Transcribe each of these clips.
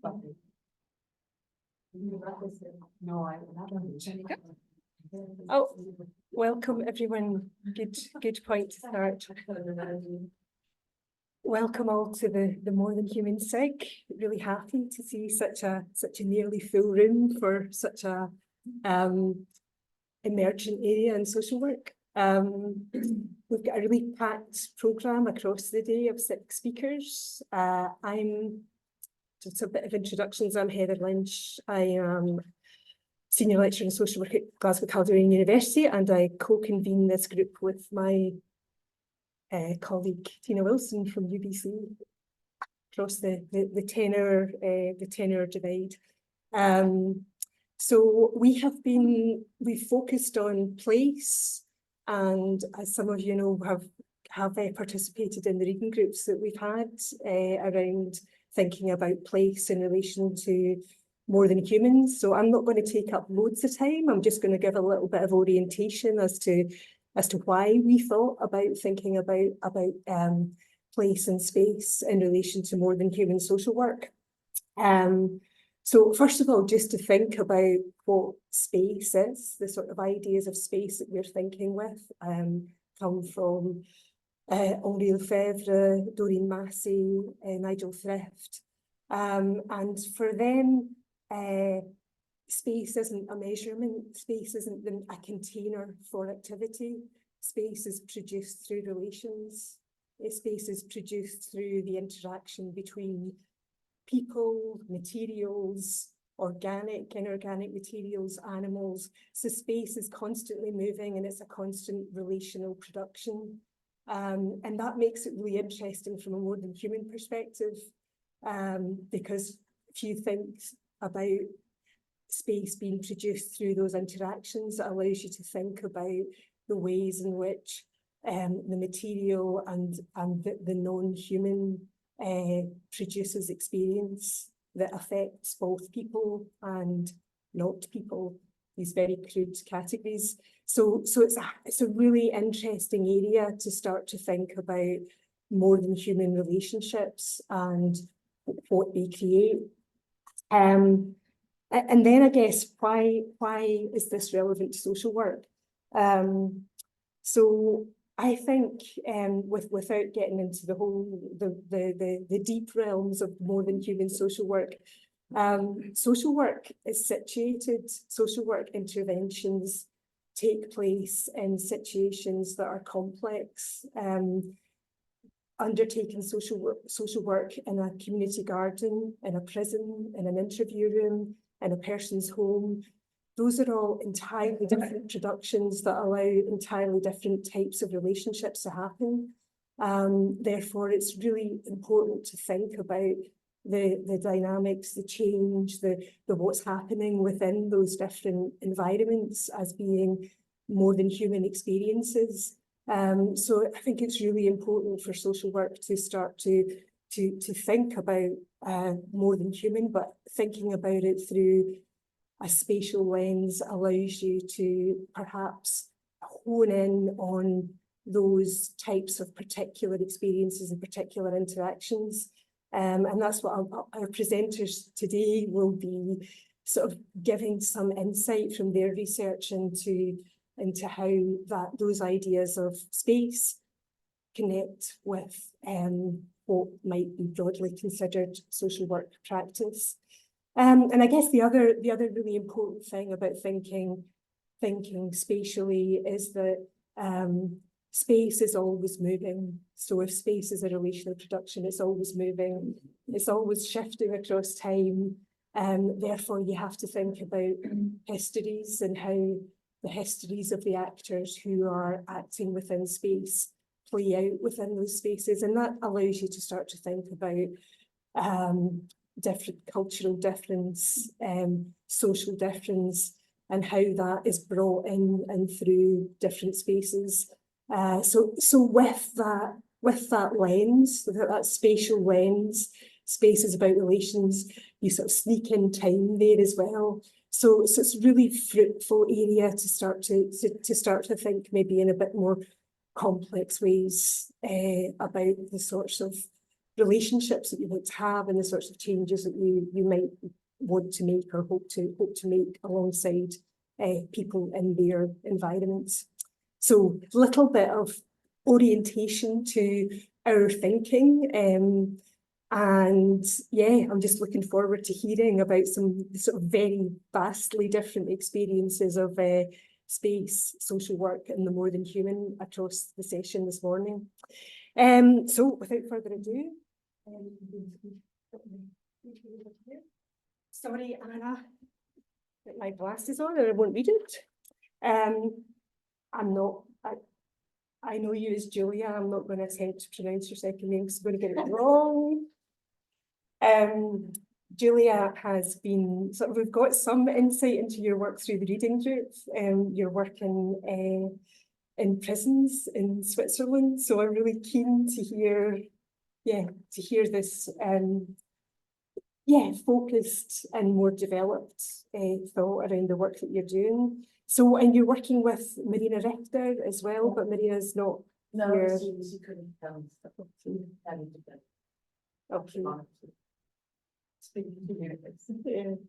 Oh, welcome everyone. Good point to start. Welcome all to the More Than Human SIG. Really happy to see such a nearly full room for such a emergent area in social work. We've got a really packed programme across the day of 6 speakers. I'm just a bit of introductions. I'm Heather Lynch. I am Senior Lecturer in Social Work at Glasgow Caledonian University, and I co-convene this group with my colleague Tina Wilson from UBC across the tenure divide. So we've focused on place, and as some of you know, have participated in the reading groups that we've had around thinking about place in relation to More Than Humans. So I'm not going to take up loads of time. I'm just going to give a little bit of orientation as to why we thought about thinking about place and space in relation to More Than Human social work. So first of all, just to think about what space is, the sort of ideas of space that we're thinking with come from Henri Lefebvre, Doreen Massey, Nigel Thrift. And for them, space isn't a measurement, space isn't a container for activity. Space is produced through relations. Space is produced through the interaction between people, materials, organic, inorganic materials, animals. So space is constantly moving, and it's a constant relational production. And that makes it really interesting from a More Than Human perspective, because if you think about space being produced through those interactions, it allows you to think about the ways in which the material and the non-human produces experience that affects both people and not people, these very crude categories. So it's a really interesting area to start to think about more than human relationships and what they create. And then I guess why is this relevant to social work? So I think without getting into the whole the deep realms of More Than Human social work is situated. Social work interventions take place in situations that are complex. Undertaking social work in a community garden, in a prison, in an interview room, in a person's home. Those are all entirely different productions that allow entirely different types of relationships to happen. Therefore, it's really important to think about the dynamics, the change, the what's happening within those different environments as being more than human experiences. So I think it's really important for social work to start to think about more than human, but thinking about it through a spatial lens allows you to perhaps hone in on those types of particular experiences and particular interactions. And that's what our presenters today will be sort of giving some insight from their research into how those ideas of space connect with what might be broadly considered social work practice. And I guess the other really important thing about thinking spatially is that space is always moving. So if space is a relational production, it's always moving, it's always shifting across time. Therefore, you have to think about histories and how the histories of the actors who are acting within space play out within those spaces. And that allows you to start to think about different cultural difference, social difference, and how that is brought in and through different spaces. So with that lens, that spatial lens, space is about relations, you sort of sneak in time there as well. So it's a really fruitful area to start to think maybe in a bit more complex ways about the sorts of relationships that you want to have and the sorts of changes that you might want to make or hope to make alongside people in their environments. So a little bit of orientation to our thinking. And yeah, I'm just looking forward to hearing about some sort of very vastly different experiences of space, social work and the more than human across the session this morning. So without further ado, sorry, Anna, put my glasses on or I won't read it. I know you as Julia. I'm not going to attempt to pronounce your second name because I'm going to get it wrong. Julia has been we've got some insight into your work through the reading group. You're working in prisons in Switzerland, so I'm really keen to hear this focused and more developed thought around the work that you're doing. So, and you're working with Marina Richter as well, but Marina's not here. She couldn't come. Okay.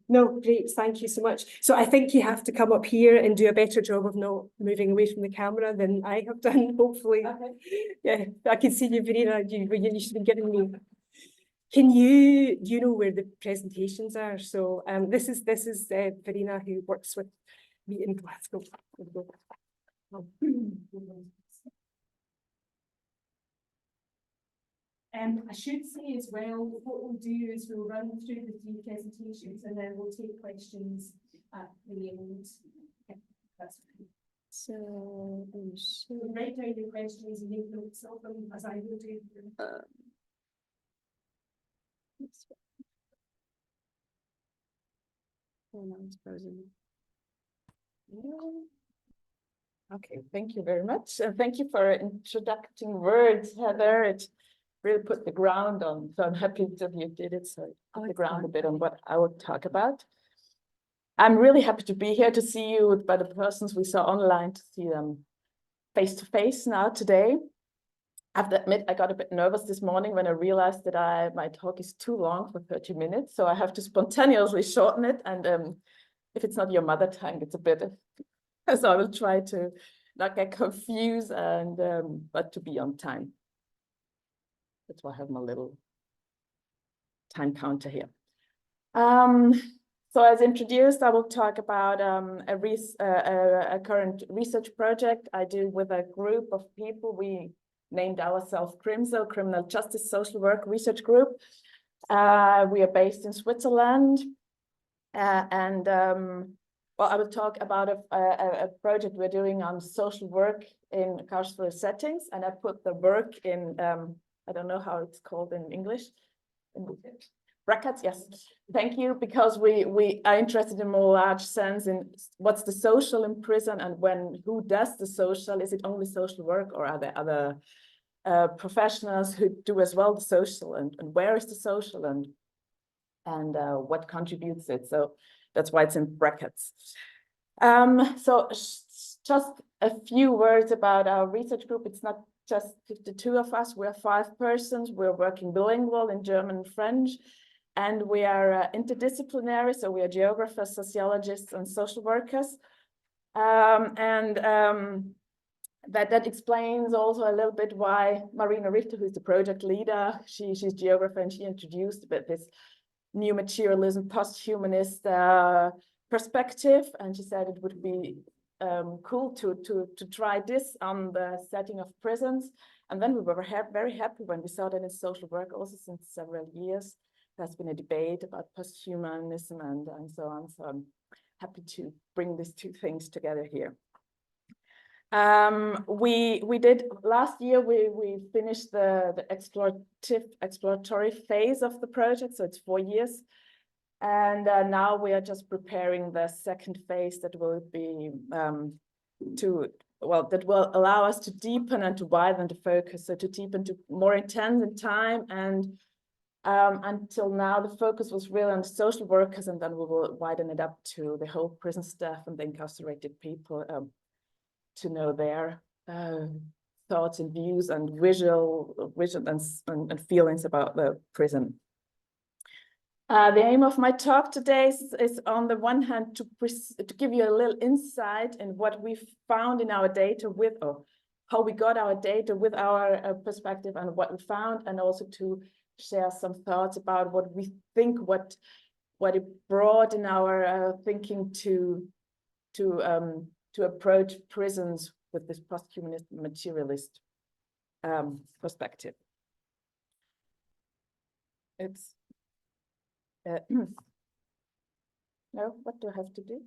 No, great, thank you so much. So I think you have to come up here and do a better job of not moving away from the camera than I have done, hopefully. Okay. Yeah, I can see you, Marina, you should be giving me. Do you know where the presentations are? So this is Verena, who works with me in Glasgow. I should say as well, what we'll do is we'll run through the 3 presentations and then we'll take questions at the end. Okay, that's okay. So write down your questions and make notes of them as I will do. Okay, thank you very much. Thank you for introducing words, Heather. It really put the ground on, so I'm happy that you did it. So put the ground a bit on what I would talk about. I'm really happy to be here to see you, by the persons we saw online, to see them face to face now today. I have to admit, I got a bit nervous this morning when I realized that my talk is too long for 30 minutes, so I have to spontaneously shorten it. And if it's not your mother tongue, it's a bit, so I will try to not get confused and but to be on time. That's why I have my little time counter here. So as introduced, I will talk about a current research project I do with a group of people. We named ourselves CRIMSO, Criminal Justice Social Work Research Group. We are based in Switzerland. Well, I will talk about a project we're doing on social work in carceral settings. And I put the work in, I don't know how it's called in English. Brackets, yes. Thank you, because we are interested in more large sense in what's the social in prison and who does the social. Is it only social work, or are there other professionals who do as well the social, and where is the social, and what contributes it? So that's why it's in brackets. So just a few words about our research group. It's not just the 2 of us, we're 5 persons. We're working bilingual in German and French, and we are interdisciplinary, so we are geographers, sociologists, and social workers. That explains also a little bit why Marina Richter, who's the project leader, she's geographer, and she introduced a bit this new materialism, post-humanist perspective, and she said it would be cool to try this on the setting of prisons. And then we were very happy when we saw that in social work also since several years. There's been a debate about post-humanism and so on. So I'm happy to bring these 2 things together here. We did last year, we finished the exploratory phase of the project, so it's 4 years. And now we are just preparing the second phase that will be that will allow us to deepen and to widen the focus, so to deepen to more intense in time. And until now, the focus was really on social workers, and then we will widen it up to the whole prison staff and the incarcerated people to know their thoughts and views and vision and feelings about the prison. The aim of my talk today is on the one hand to give you a little insight in what we found in our data with, or how we got our data with our perspective and what we found, and also to share some thoughts about what we think, what it brought in our thinking to approach prisons with this post-humanist materialist perspective. It's no, what do I have to do?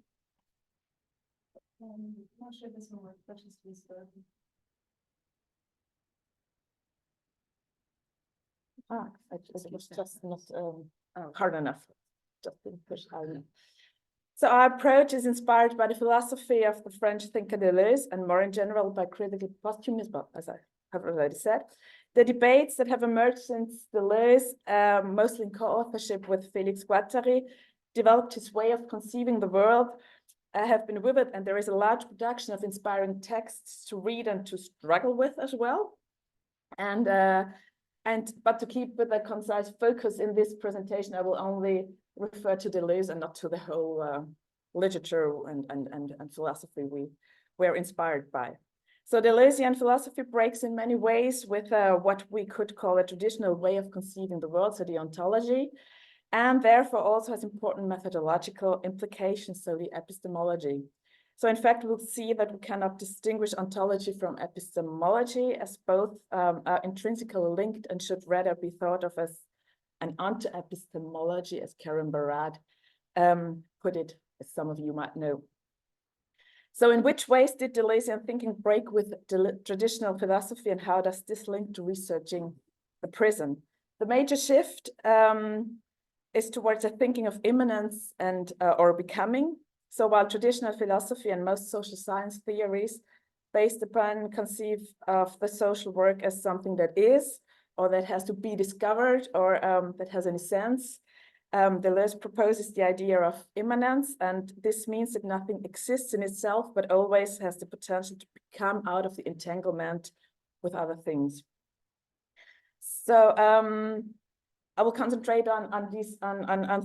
Not sure this one works, but just restart. It was just not hard enough. Just didn't push hard enough. So our approach is inspired by the philosophy of the French thinker Deleuze, and more in general by critical posthumanism, as I have already said. The debates that have emerged since Deleuze, mostly in co-authorship with Félix Guattari, developed his way of conceiving the world, have been vivid, and there is a large production of inspiring texts to read and to struggle with as well. But to keep with a concise focus in this presentation, I will only refer to Deleuze and not to the whole literature and philosophy we were inspired by. So Deleuzian philosophy breaks in many ways with what we could call a traditional way of conceiving the world, so the ontology, and therefore also has important methodological implications, so the epistemology. So in fact, we'll see that we cannot distinguish ontology from epistemology, as both are intrinsically linked and should rather be thought of as an anti-epistemology, as Karen Barad put it, as some of you might know. So in which ways did Deleuzian thinking break with traditional philosophy, and how does this link to researching the prison? The major shift is towards a thinking of immanence and or becoming. So while traditional philosophy and most social science theories based upon conceive of the social work as something that is, or that has to be discovered, or that has any sense, Deleuze proposes the idea of immanence, and this means that nothing exists in itself, but always has the potential to become out of the entanglement with other things. So I will concentrate on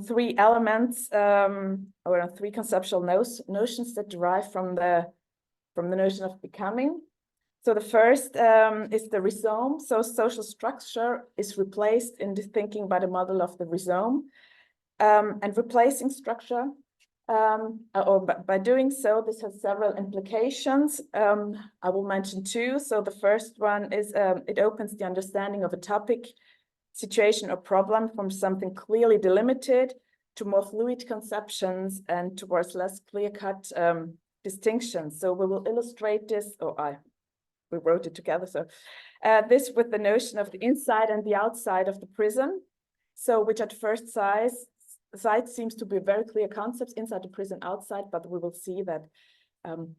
three elements, or on three conceptual notions that derive from the notion of becoming. So the first is the rhizome. So social structure is replaced in the thinking by the model of the rhizome. And replacing structure, or by doing so, this has several implications. I will mention two. So the first one is it opens the understanding of a topic, situation, or problem from something clearly delimited to more fluid conceptions and towards less clear-cut distinctions. So we will illustrate this, we wrote it together. So this with the notion of the inside and the outside of the prison. So which at first sight seems to be very clear concepts, inside the prison, outside, but we will see that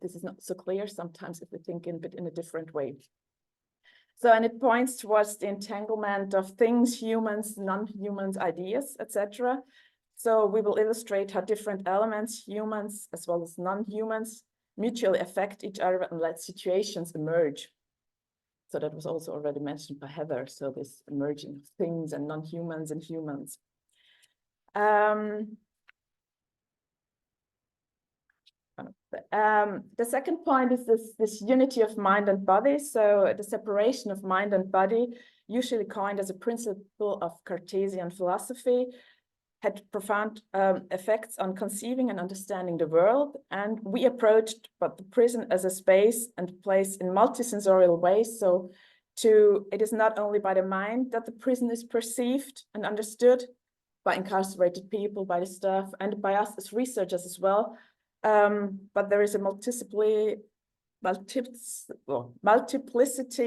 this is not so clear sometimes if we think in a different way. So, and it points towards the entanglement of things, humans, non-humans, ideas, etc. So we will illustrate how different elements, humans as well as non-humans, mutually affect each other and let situations emerge. So that was also already mentioned by Heather. So this emerging of things and non-humans and humans. The second point is this unity of mind and body. So the separation of mind and body, usually coined as a principle of Cartesian philosophy, had profound effects on conceiving and understanding the world. And we approached the prison as a space and place in multisensorial ways. So it is not only by the mind that the prison is perceived and understood, by incarcerated people, by the staff, and by us as researchers as well. But there is a multiplicity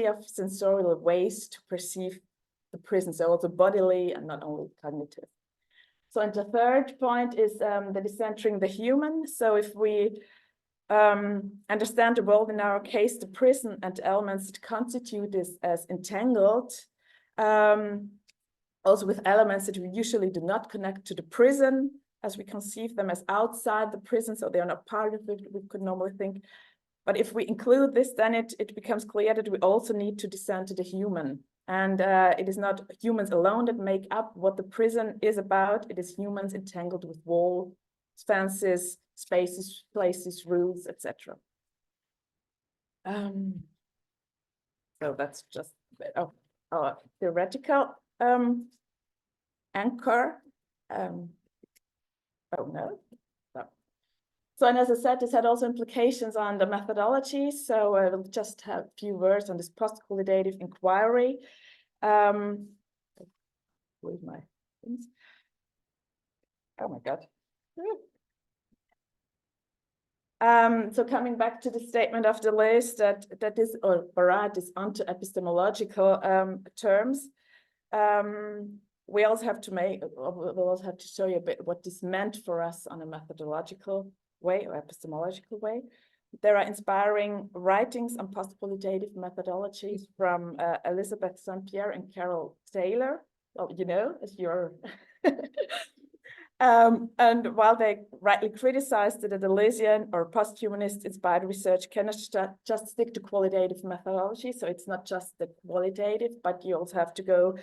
of sensorial ways to perceive the prison, so also bodily and not only cognitive. So, and the third point is the decentering the human. So if we understand the world, in our case, the prison and the elements that constitute this as entangled, also with elements that we usually do not connect to the prison, as we conceive them as outside the prison, so they are not part of it, we could normally think. But if we include this, then it becomes clear that we also need to descend to the human. And it is not humans alone that make up what the prison is about. It is humans entangled with walls, fences, spaces, places, rules, etc. So that's just a bit of our theoretical anchor. Oh no. So, and as I said, this had also implications on the methodology. So I will just have a few words on this post-qualitative inquiry. With my things. Oh my God. So coming back to the statement of Deleuze that is, or Barat is onto epistemological terms. We also have to we'll also have to show you a bit what this meant for us on a methodological way or epistemological way. There are inspiring writings on post-qualitative methodologies from Elizabeth St. Pierre and Carol Taylor. Well, you know, as you're and while they rightly criticized that the Deleuzian or post-humanist inspired research cannot just stick to qualitative methodology, so it's not just the qualitative, but you also have to go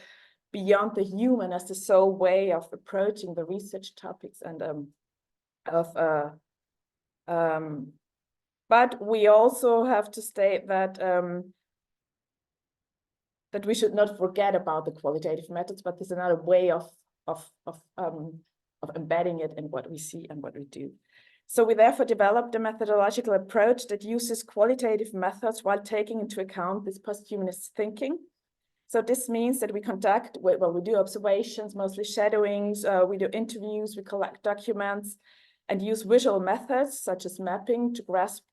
beyond the human as the sole way of approaching the research topics and but we also have to state that that we should not forget about the qualitative methods, but there's another way of embedding it in what we see and what we do. So we therefore developed a methodological approach that uses qualitative methods while taking into account this post-humanist thinking. So this means that we conduct, well, we do observations, mostly shadowings, we do interviews, we collect documents, and use visual methods such as mapping to grasp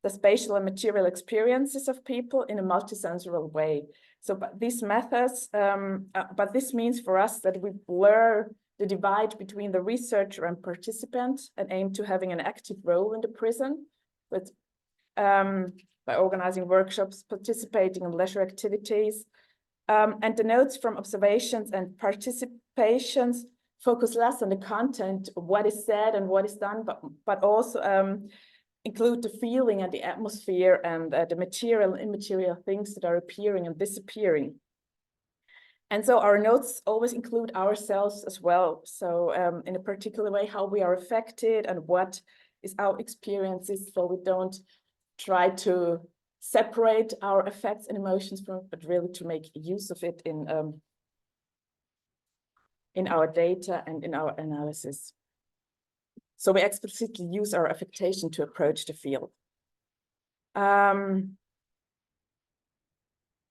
the spatial and material experiences of people in a multisensory way. So but these methods, but this means for us that we blur the divide between the researcher and participant and aim to having an active role in the prison, but by organizing workshops, participating in leisure activities, and the notes from observations and participations focus less on the content, what is said and what is done, but also include the feeling and the atmosphere and the material and immaterial things that are appearing and disappearing. And so our notes always include ourselves as well. So in a particular way, how we are affected and what is our experiences, so we don't try to separate our effects and emotions from it, but really to make use of it in our data and in our analysis. So we explicitly use our affectation to approach the field.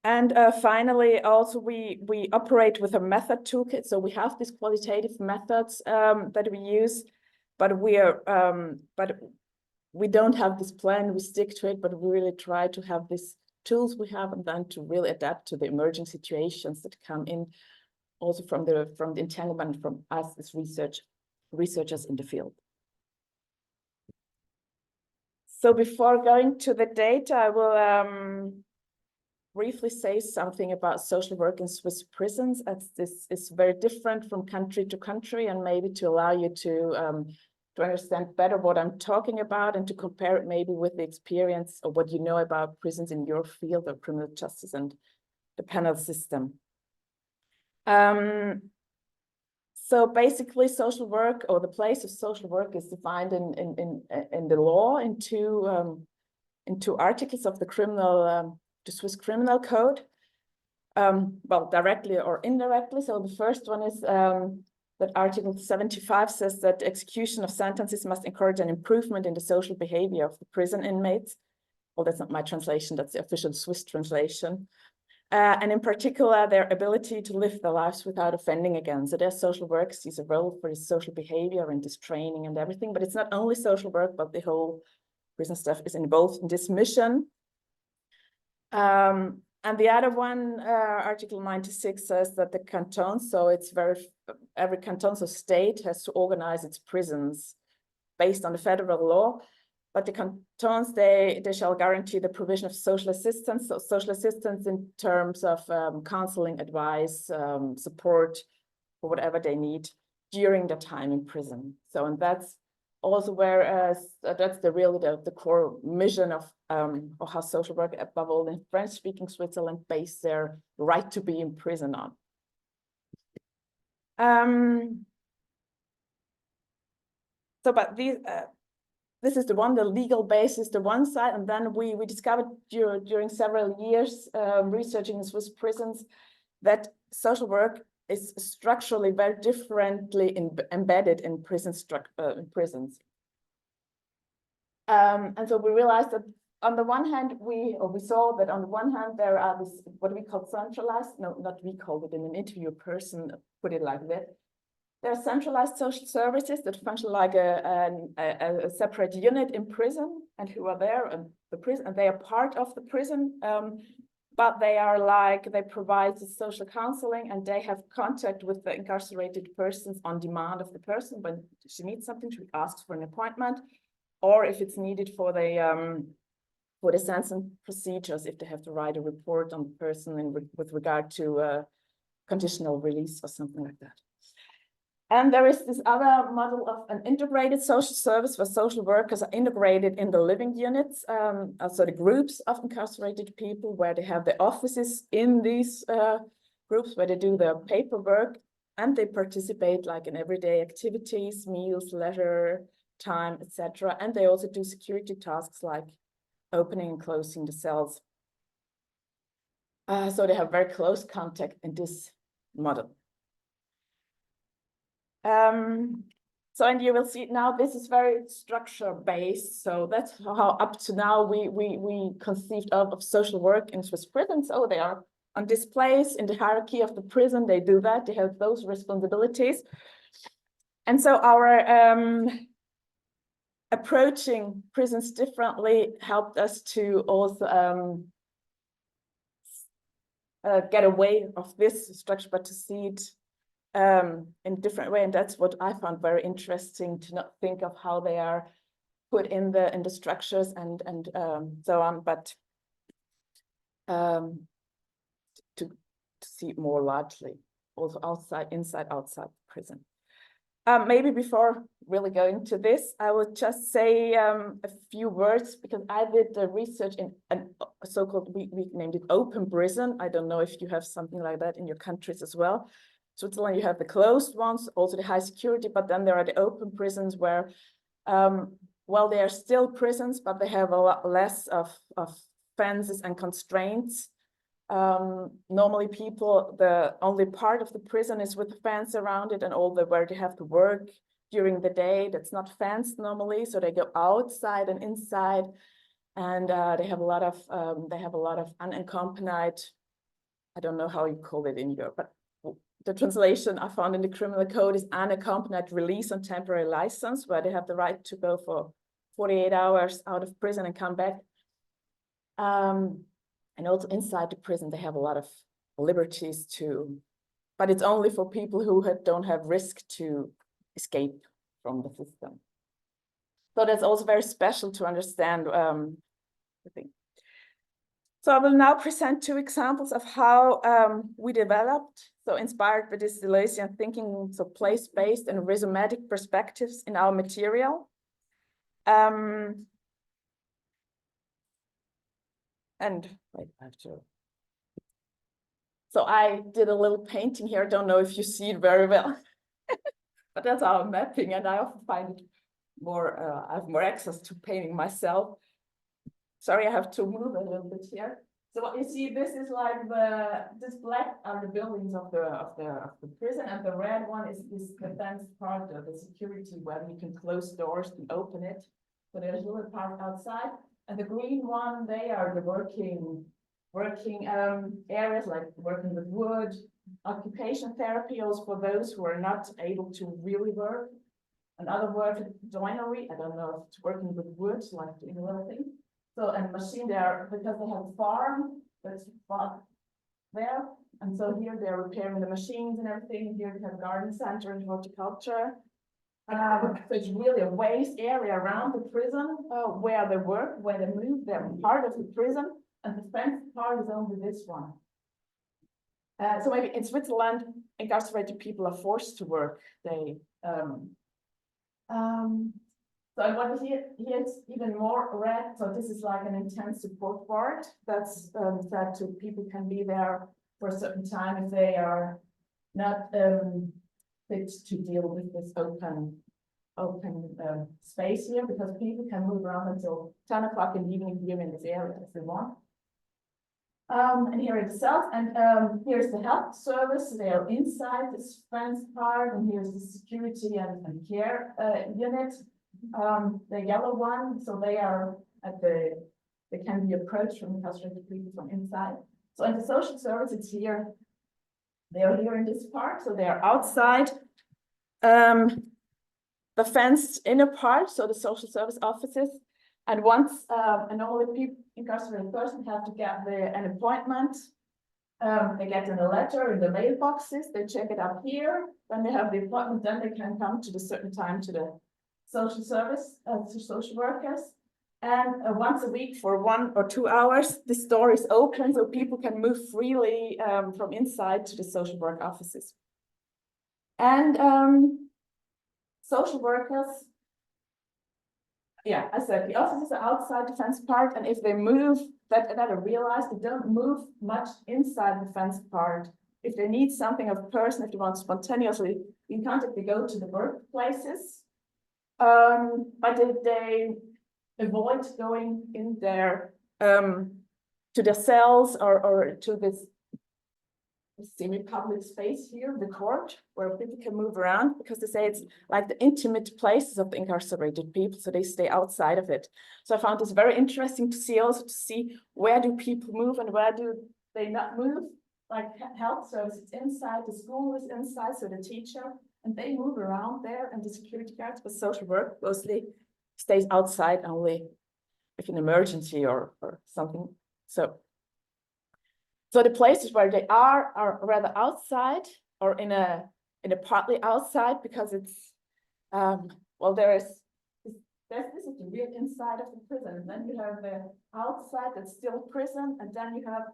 And finally, also we operate with a method toolkit. So we have these qualitative methods that we use, but we don't have this plan, we stick to it, but we really try to have these tools we have and then to really adapt to the emerging situations that come in also from the entanglement from us as researchers in the field. So before going to the data, I will briefly say something about social work in Swiss prisons, as this is very different from country to country, and maybe to allow you to understand better what I'm talking about and to compare it maybe with the experience or what you know about prisons in your field of criminal justice and the penal system. So basically social work, or the place of social work, is defined in the law in two articles of the Swiss Criminal Code, well, directly or indirectly. So the first one is that Article 75 says that execution of sentences must encourage an improvement in the social behavior of the prison inmates. Well, that's not my translation, that's the official Swiss translation. And in particular, their ability to live their lives without offending again. So their social work sees a role for this social behavior and this training and everything, but it's not only social work, but the whole prison staff is involved in this mission. And the other one, Article 96, says that the cantons, so it's every canton, so state has to organize its prisons based on the federal law, but the cantons, they shall guarantee the provision of social assistance, so social assistance in terms of counseling, advice, support, or whatever they need during the time in prison. So, and that's also where that's really the core mission of how social work, above all in French-speaking Switzerland, base their right to be in prison on. So, but these, this is the legal basis, the one side, and then we discovered during several years researching in Swiss prisons that social work is structurally very differently embedded in prisons. And so we realized that on the one hand, we saw that on the one hand, there are this, what we call centralized, no, not we called it in an interview, a person put it like that. There are centralized social services that function like a separate unit in prison and who are there in the prison, and they are part of the prison, but they are like, they provide the social counseling and they have contact with the incarcerated persons on demand of the person. When she needs something, she asks for an appointment, or if it's needed for the sentencing procedures, if they have to write a report on the person with regard to conditional release or something like that. And there is this other model of an integrated social service where social workers are integrated in the living units, also the groups of incarcerated people, where they have the offices in these groups, where they do their paperwork, and they participate like in everyday activities, meals, leisure time, etc. And they also do security tasks like opening and closing the cells. So they have very close contact in this model. So, and you will see now this is very structure based. So that's how up to now we conceived of social work in Swiss prisons. So they are on this place in the hierarchy of the prison. They do that. They have those responsibilities. And so our approaching prisons differently helped us to also get away of this structure, but to see it in a different way. And that's what I found very interesting, to not think of how they are put in the structures and so on, but to see it more largely, also inside, outside prison. Maybe before really going to this, I would just say a few words, because I did the research in a so-called, we named it open prison. I don't know if you have something like that in your countries as well. Switzerland, you have the closed ones, also the high security, but then there are the open prisons where, well, they are still prisons, but they have a lot less of fences and constraints. Normally people, the only part of the prison is with a fence around it, and all the where they have to work during the day, that's not fenced normally, so they go outside and inside, and they have a lot of unaccompanied, I don't know how you call it in Europe, but the translation I found in the criminal code is unaccompanied release on temporary license, where they have the right to go for 48 hours out of prison and come back. And also inside the prison, they have a lot of liberties too, but it's only for people who don't have risk to escape from the system. So that's also very special to understand, I think. So I will now present two examples of how we developed, so inspired by this Deleuzian thinking, so place-based and rhizomatic perspectives in our material. And wait, I have to. So I did a little painting here. I don't know if you see it very well, but that's our mapping, and I often find it more, I have more access to painting myself. Sorry, I have to move a little bit here. So what you see, this is like this black are the buildings of the prison, and the red one is this defense part of the security where you can close doors and open it. So there's a little part outside, and the green one, they are the working areas, like working with wood, occupation therapy, also for those who are not able to really work. Another word, joinery, I don't know if it's working with wood, like doing a little thing. So, and machine there, because they have a farm, that's there. And so here they're repairing the machines and everything. Here we have a garden center and horticulture. So it's really a waste area around the prison where they work, where they move. They're part of the prison, and the fenced part is only this one. So maybe in Switzerland, incarcerated people are forced to work. They So and what here it's even more red. So this is like an intense support board that's that people can be there for a certain time if they are not fit to deal with this open space here, because people can move around until 10 o'clock in the evening here in this area if they want. And here itself, and here's the health service. They are inside this fence part, and here's the security and care unit, the yellow one. So they are at they can be approached from incarcerated people from inside. So in the social service, it's here. They are here in this part, so they are outside the fenced inner part, so the social service offices. And once a normal incarcerated person have to get an appointment, they get in a letter in the mailboxes, they check it up here, when they have the appointment, then they can come to the certain time to the social service, to social workers. And once a week for 1 or 2 hours, this door is open so people can move freely from inside to the social work offices. And social workers, yeah, I said the offices are outside the fence part, and if they move, that I realize they don't move much inside the fence part. If they need something of a person, if they want spontaneously in contact, they go to the workplaces. But they avoid going in there to the cells or to this semi-public space here, the court, where people can move around, because they say it's like the intimate places of the incarcerated people, so they stay outside of it. So I found this very interesting to see, also to see where do people move and where do they not move. Like health service, it's inside, the school is inside, so the teacher, and they move around there, and the security guards, but social work mostly stays outside only if an emergency or something. So the places where they are rather outside, or in a partly outside, because it's well, this is the real inside of the prison, and then you have the outside that's still prison, and then you have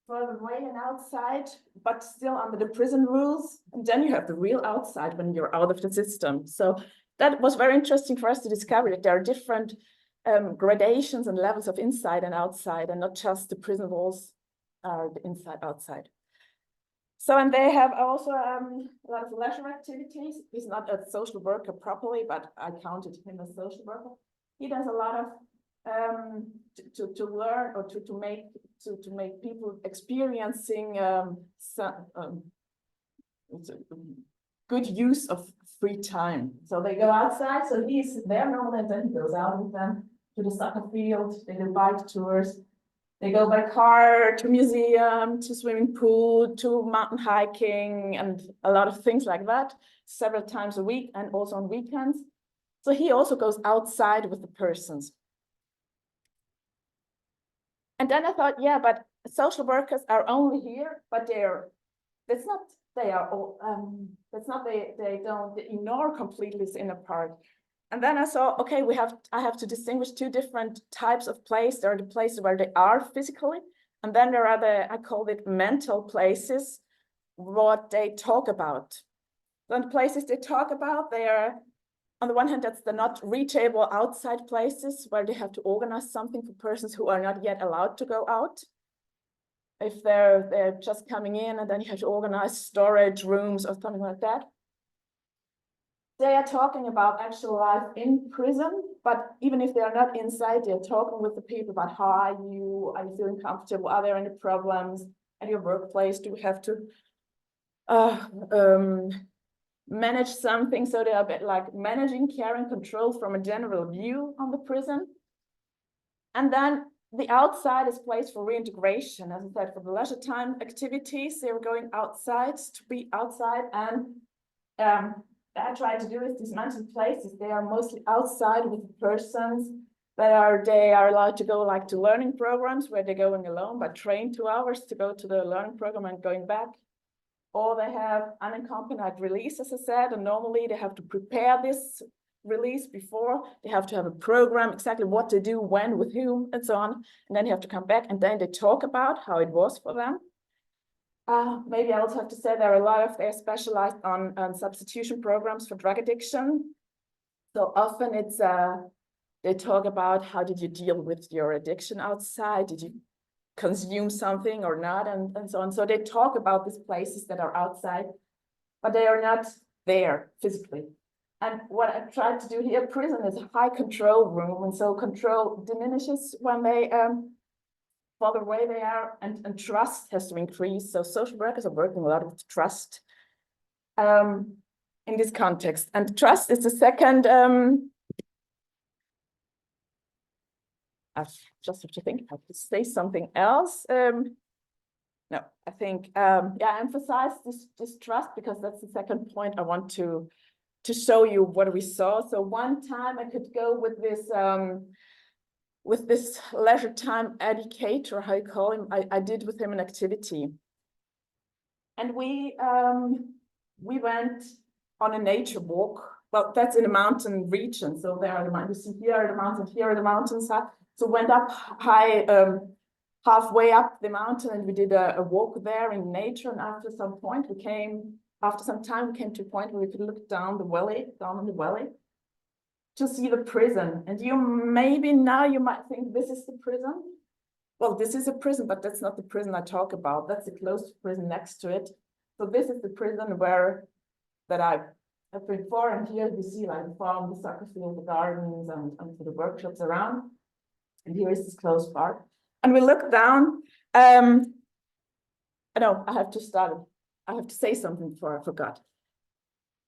further away and outside, but still under the prison rules, and then you have the real outside when you're out of the system. So that was very interesting for us to discover that there are different gradations and levels of inside and outside, and not just the prison walls are the inside outside. So, and they have also a lot of leisure activities. He's not a social worker properly, but I counted him as a social worker. He does a lot of to learn, or to make people experiencing good use of free time. So they go outside, so he's there normally, and then he goes out with them to the soccer field. They do bike tours. They go by car to museum, to swimming pool, to mountain hiking, and a lot of things like that, several times a week, and also on weekends. So he also goes outside with the persons. And then I thought, yeah, but social workers are only here, but they don't ignore completely this inner part. And then I saw, okay, I have to distinguish two different types of place. There are the places where they are physically, and then there are I call it mental places, what they talk about. Then the places they talk about, they are, on the one hand, that's the not reachable outside places where they have to organize something for persons who are not yet allowed to go out. If they're just coming in, and then you have to organize storage rooms or something like that. They are talking about actual life in prison, but even if they are not inside, they're talking with the people about how are you feeling comfortable? Are there any problems at your workplace? Do we have to manage something? So they're a bit like managing care and control from a general view on the prison. And then the outside is place for reintegration. As I said, for the leisure time activities, they were going outside to be outside, and I try to do is these mental places. They are mostly outside with the persons. They are allowed to go like to learning programs where they're going alone, but train 2 hours to go to the learning program and going back. Or they have unaccompanied release, as I said, and normally they have to prepare this release before. They have to have a program, exactly what to do, when, with whom, and so on. And then you have to come back, and then they talk about how it was for them. Maybe I also have to say they're specialized on substitution programs for drug addiction. So often it's they talk about how did you deal with your addiction outside? Did you consume something or not, and so on. So they talk about these places that are outside, but they are not there physically. And what I tried to do here, prison is a high control room, and so control diminishes when they further away they are, and trust has to increase. So social workers are working a lot with trust in this context. And trust is the second, I just have to think, I have to say something else. No, I think, yeah, emphasize this trust, because that's the second point I want to show you what we saw. So one time I could go with this leisure time educator, how you call him, I did with him an activity. And we went on a nature walk. Well, that's in a mountain region. So there are the mountains, here are the mountains, here are the mountains. So went up high, halfway up the mountain, and we did a walk there in nature. And after some time, we came to a point where we could look down in the valley, to see the prison. And you might think this is the prison. Well, this is a prison, but that's not the prison I talk about. That's the closed prison next to it. So this is the prison that I've been for, and here you see like the farm, the soccer field, the gardens, and the workshops around. And here is this closed part. And we look down. I have to say something before I forgot.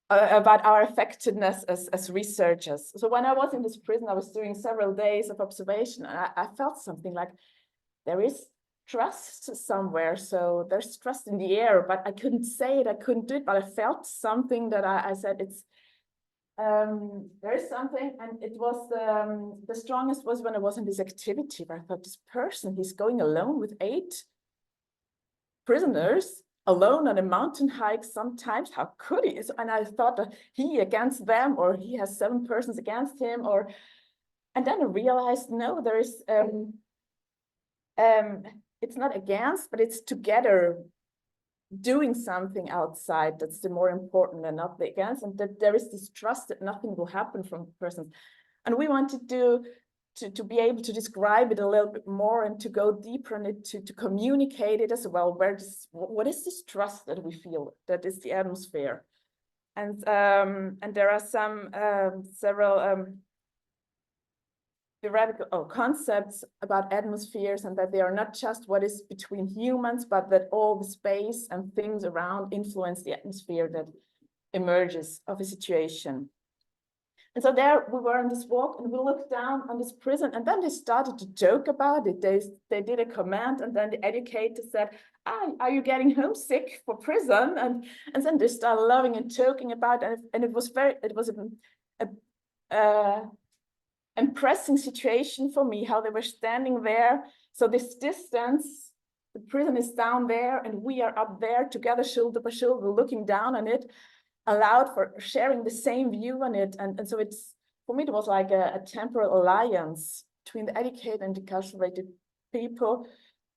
About our effectiveness as researchers. So when I was in this prison, I was doing several days of observation, and I felt something like there is trust somewhere. So there's trust in the air, but I couldn't say it, I couldn't do it, but I felt something that I said it's, there is something. And it was the strongest was when I was in this activity, where I thought, this person, he's going alone with 8 prisoners, alone on a mountain hike sometimes. How could he? And I thought that he against them, or he has 7 persons against him, and then I realized, no, there is it's not against, but it's together doing something outside that's the more important than not the against, and that there is this trust that nothing will happen from persons. And we wanted to be able to describe it a little bit more and to go deeper in it, to communicate it as well. What is this trust that we feel, that is the atmosphere? And there are several theoretical concepts about atmospheres, and that they are not just what is between humans, but that all the space and things around influence the atmosphere that emerges of a situation. And so there we were on this walk, and we looked down on this prison, and then they started to joke about it. They did a comment, and then the educator said, are you getting homesick for prison? And then they started laughing and joking about it, and it was a impressive situation for me, how they were standing there. So this distance, the prison is down there, and we are up there together, shoulder by shoulder, looking down on it, allowed for sharing the same view on it. And so it's, for me, it was like a temporal alliance between the educated and incarcerated people.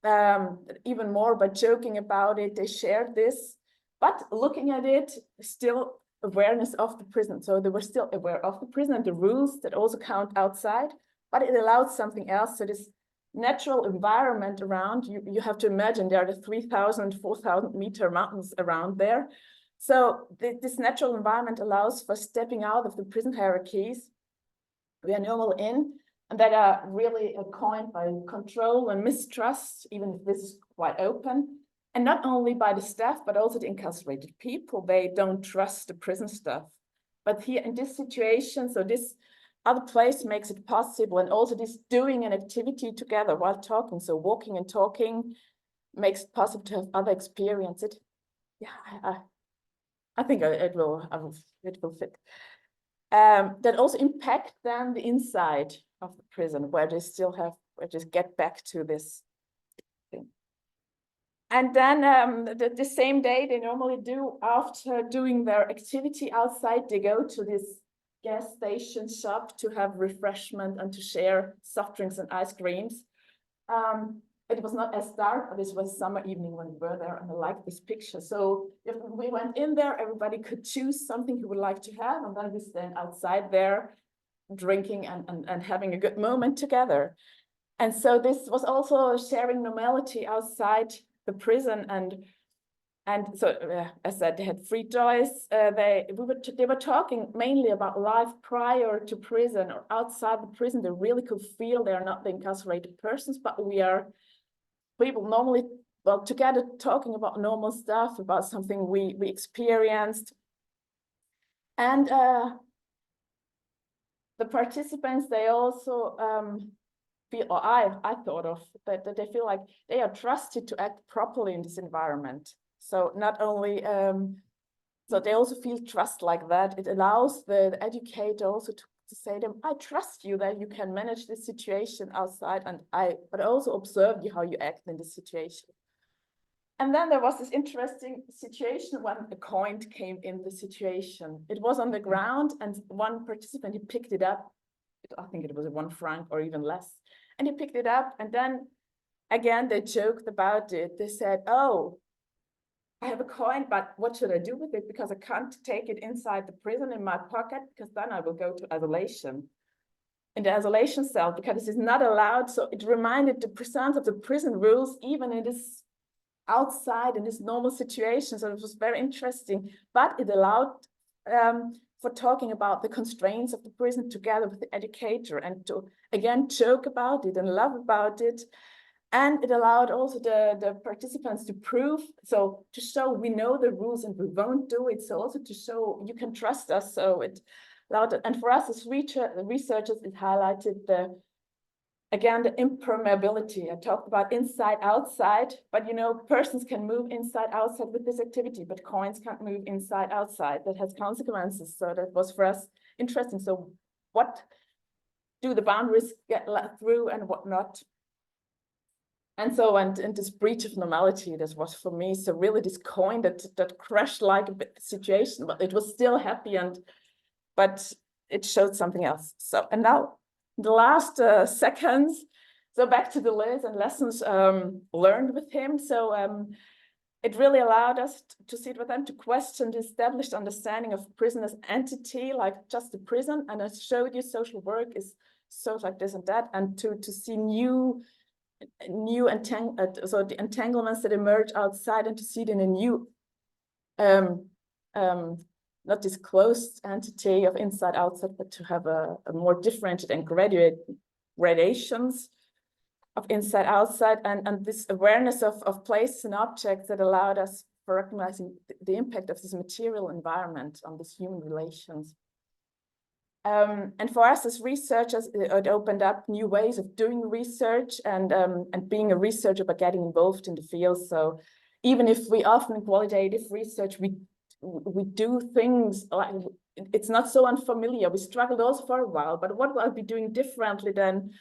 Even more by joking about it, they shared this, but looking at it, still awareness of the prison. So they were still aware of the prison and the rules that also count outside, but it allowed something else. So this natural environment around, you have to imagine there are the 3,000, 4,000 meter mountains around there. So this natural environment allows for stepping out of the prison hierarchies we are normally in, and that are really coined by control and mistrust, even if this is quite open. And not only by the staff, but also the incarcerated people. They don't trust the prison staff. But here in this situation, so this other place makes it possible, and also this doing an activity together while talking. So walking and talking makes it possible to have other experiences. Yeah, I think it will fit. That also impact then the inside of the prison, where they still have, where just get back to this thing. And then the same day they normally do, after doing their activity outside, they go to this gas station shop to have refreshment and to share soft drinks and ice creams. it was not as dark, but it was summer evening when we were there, and I liked this picture. So if we went in there, everybody could choose something he would like to have, and then we stand outside there drinking and having a good moment together. And so this was also sharing normality outside the prison, and so as I said, they had free toys. They were talking mainly about life prior to prison or outside the prison. They really could feel they are not the incarcerated persons, but we are people normally, well, together talking about normal stuff, about something we experienced. And the participants, they also feel, or I thought of, that they feel like they are trusted to act properly in this environment. So not only, so they also feel trust like that. It allows the educator also to say to them, I trust you that you can manage this situation outside, but I also observe you how you act in this situation. And then there was this interesting situation when a coin came in the situation. It was on the ground, and one participant, he picked it up. I think it was 1 franc or even less. And he picked it up, and then again, they joked about it. They said, oh, I have a coin, but what should I do with it? Because I can't take it inside the prison in my pocket, because then I will go to isolation, in the isolation cell, because this is not allowed. So it reminded the presence of the prison rules, even in this outside, in this normal situation. So it was very interesting, but it allowed for talking about the constraints of the prison together with the educator, and to again joke about it and laugh about it. And it allowed also the participants to prove, so to show we know the rules and we won't do it. So also to show you can trust us. So it allowed it. And for us as researchers, it highlighted again, the impermeability. I talked about inside, outside, but persons can move inside, outside with this activity, but coins can't move inside, outside. That has consequences. So that was for us interesting. So what do the boundaries get let through and what not? And so, and this breach of normality, this was for me, so really this coin that crashed like a bit the situation, but it was still happy, but it showed something else. So, and now the last seconds, so back to the lessons learned with him. So it really allowed us to sit with them, to question the established understanding of prison as entity, like just the prison. And I showed you social work is so like this and that, and to see so the entanglements that emerge outside, and to see it in a new not this closed entity of inside outside, but to have a more differentiated and gradations of inside outside, and this awareness of places and objects that allowed us for recognizing the impact of this material environment on these human relations. And for us as researchers, it opened up new ways of doing research and being a researcher, but getting involved in the field. So even if we often in qualitative research, we do things like, it's not so unfamiliar. We struggled also for a while, but what will I be doing differently than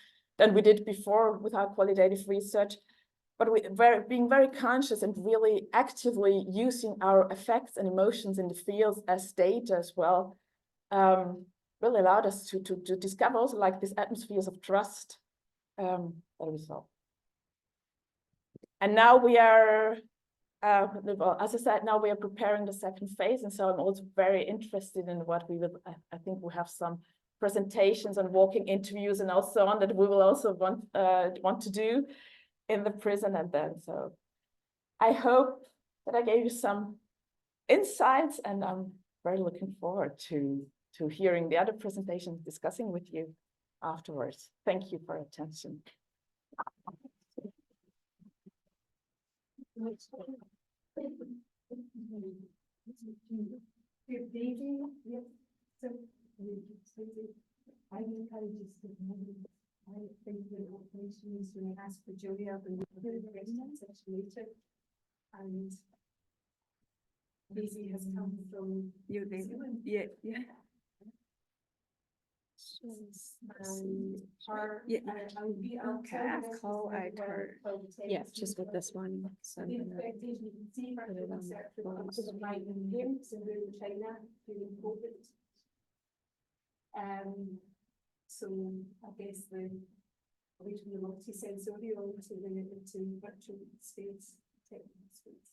we did before with our qualitative research? But being very conscious and really actively using our effects and emotions in the fields as data as well. Really allowed us to discover also like these atmospheres of trust that we saw. And now we are, well, as I said, now we are preparing the second phase. And so I'm also very interested in what we will, I think we have some presentations and walking interviews and also on that we will also want to do in the prison. And then, so I hope that I gave you some insights, and I'm very looking forward to hearing the other presentations, discussing with you afterwards. Thank you for your attention. I encourage you to I think the operation is when I ask for Julia, but we'll later. And Daisy has come from New Zealand. Yeah. And her, Yeah. I'll be Okay, I'll call out her. Yeah, just with this one. So I'm gonna put it on so I guess away from the multi-sensorial to bring it into virtual space, technical space.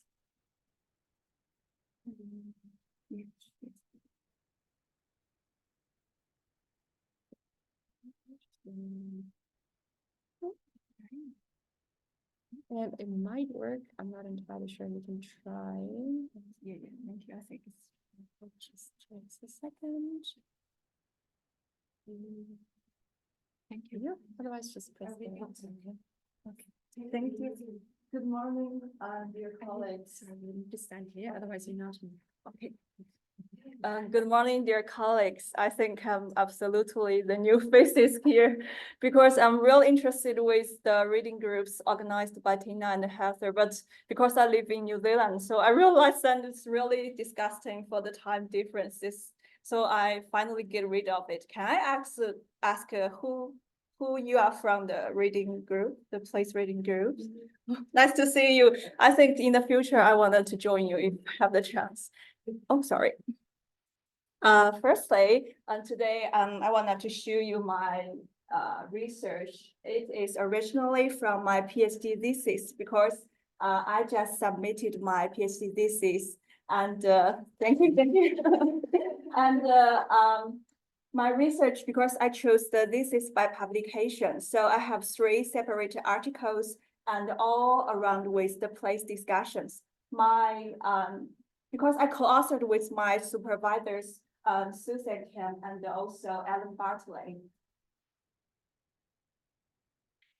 It might work. I'm not entirely sure. We can try. Yeah, thank you. I think it just takes a second. Thank you. Yeah, otherwise just press the button. Okay. Thank you. Good morning, dear colleagues. You need to stand here, otherwise you're not. Okay. Good morning, dear colleagues. I think I'm absolutely the new faces here because I'm really interested with the reading groups organized by Tina and Heather, but because I live in New Zealand, so I realized that it's really disgusting for the time differences. So I finally get rid of it. Can I ask who you are from the reading group, the place reading group? Nice to see you. I think in the future, I wanted to join you if I have the chance. Oh, sorry. Firstly, today I wanted to show you my research. It is originally from my PhD thesis because I just submitted my PhD thesis, and thank you. And my research, because I chose the thesis by publication, so I have 3 separate articles and all around with the place discussions. Because I co-authored with my supervisors, Susan Kim and also Alan Bartley.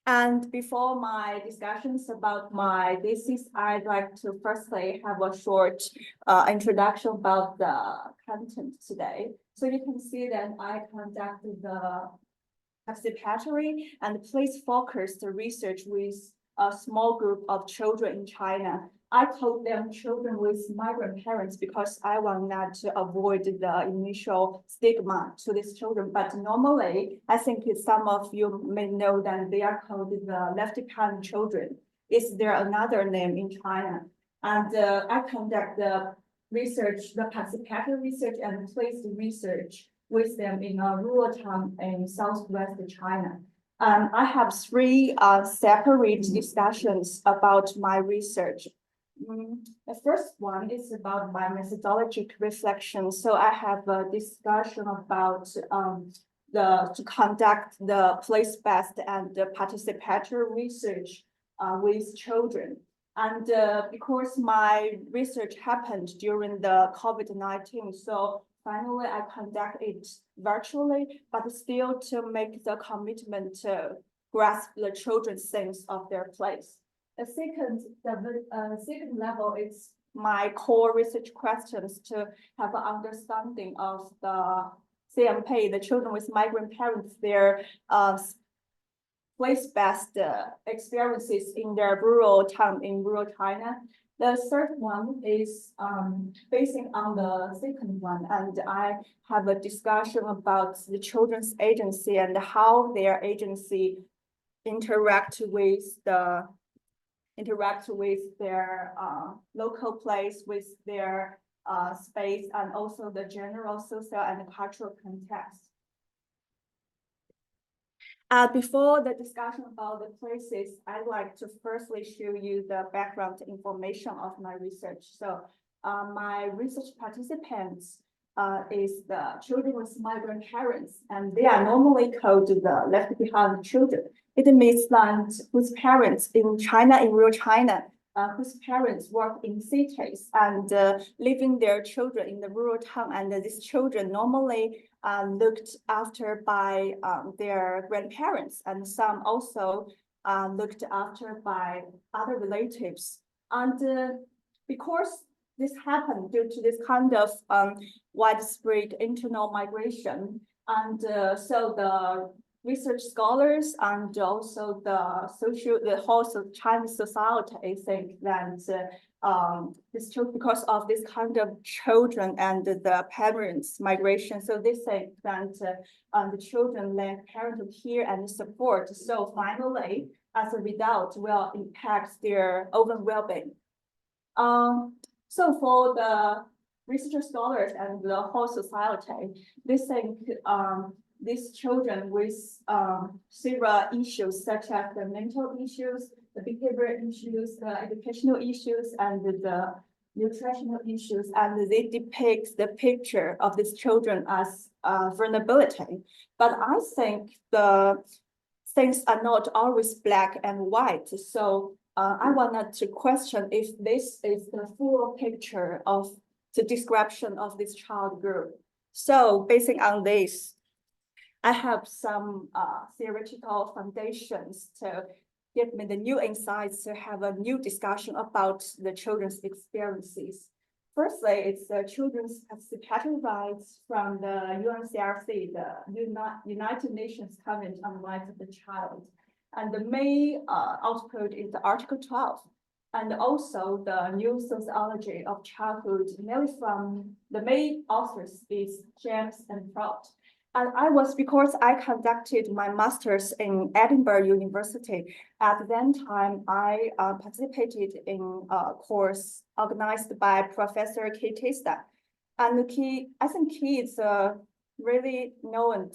And before my discussions about my thesis, I'd like to firstly have a short introduction about the content today. So you can see that I conducted the participatory and place-focused research with a small group of children in China. I called them children with migrant parents because I want not to avoid the initial stigma to these children. But normally, I think some of you may know that they are called the left-behind children. Is there another name in China? And I conduct the research, the participatory research and place research with them in a rural town in southwest China. I have 3 separate discussions about my research. The first one is about my methodologic reflection. So I have a discussion about to conduct the place-based and the participatory research with children. And because my research happened during the COVID-19, so finally I conduct it virtually, but still to make the commitment to grasp the children's sense of their place. The second level is my core research questions to have an understanding of the CMP, the children with migrant parents, their place-based experiences in their rural town in rural China. The third one is basing on the second one, and I have a discussion about the children's agency and how their agency interact with their local place, with their space, and also the general social and cultural context. Before the discussion about the places, I'd like to firstly show you the background information of my research. So my research participants is the children with migrant parents, and they are normally called the left behind children. It means that whose parents in China, in rural China, whose parents work in cities and leaving their children in the rural town, and these children normally looked after by their grandparents, and some also looked after by other relatives. And because this happened due to this kind of widespread internal migration, and so the research scholars and also the whole Chinese society think that because of this kind of children and the parents migration, so they think that the children lack parental care and support. So finally, as a result, will impact their own well-being. So for the research scholars and the whole society, they think these children with several issues such as the mental issues, the behavioral issues, the educational issues, and the nutritional issues, and they depict the picture of these children as vulnerability. But I think the things are not always black and white. So I wanted to question if this is the full picture of the description of this child group. So basing on this, I have some theoretical foundations to give me the new insights to have a new discussion about the children's experiences. Firstly, it's the children's participatory rights from the UNCRC, the United Nations Convention on the Rights of the Child. And the main output is the Article 12. And also the new sociology of childhood, mainly from the main authors is James and Freud. And because I conducted my master's in Edinburgh University, at that time, I participated in a course organized by Professor Testa. And I think he is really known,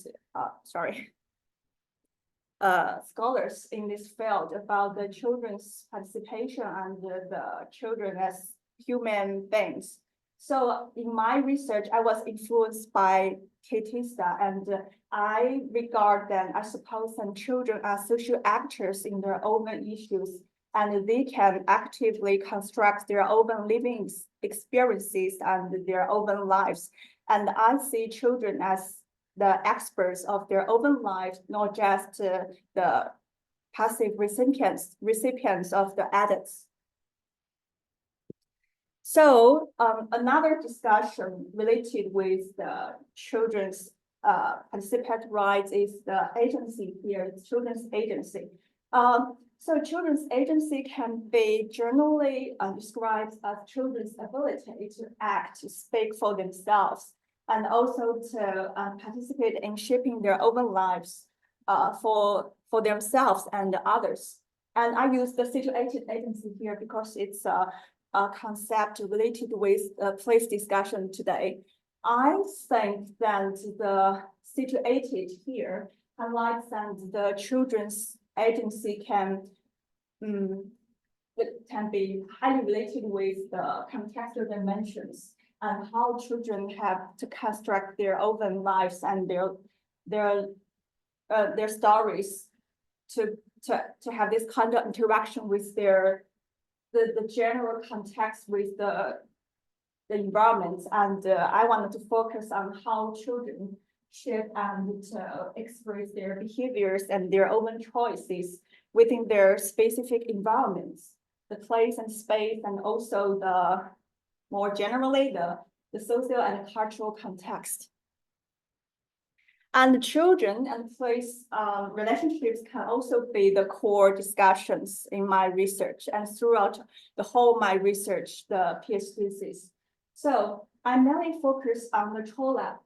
scholars in this field about the children's participation and the children as human beings. So in my research, I was influenced by Testa, and I regard them, I suppose, some children are social actors in their own issues, and they can actively construct their own living experiences and their own lives. And I see children as the experts of their own lives, not just the passive recipients of the adults. So another discussion related with the children's participant rights is the agency here, it's children's agency. So children's agency can be generally described as children's ability to act, to speak for themselves, and also to participate in shaping their own lives for themselves and others. And I use the situated agency here because it's a concept related with place discussion today. I think that the situated here highlights that the children's agency can be highly related with the contextual dimensions and how children have to construct their own lives and their stories to have this kind of interaction with the general context with the environment. And I wanted to focus on how children shape and express their behaviors and their own choices within their specific environments, the place and space, and also more generally, the social and cultural context. And children and place relationships can also be the core discussions in my research and throughout the whole my research, the PhD thesis. So I mainly focus on the CHOLA,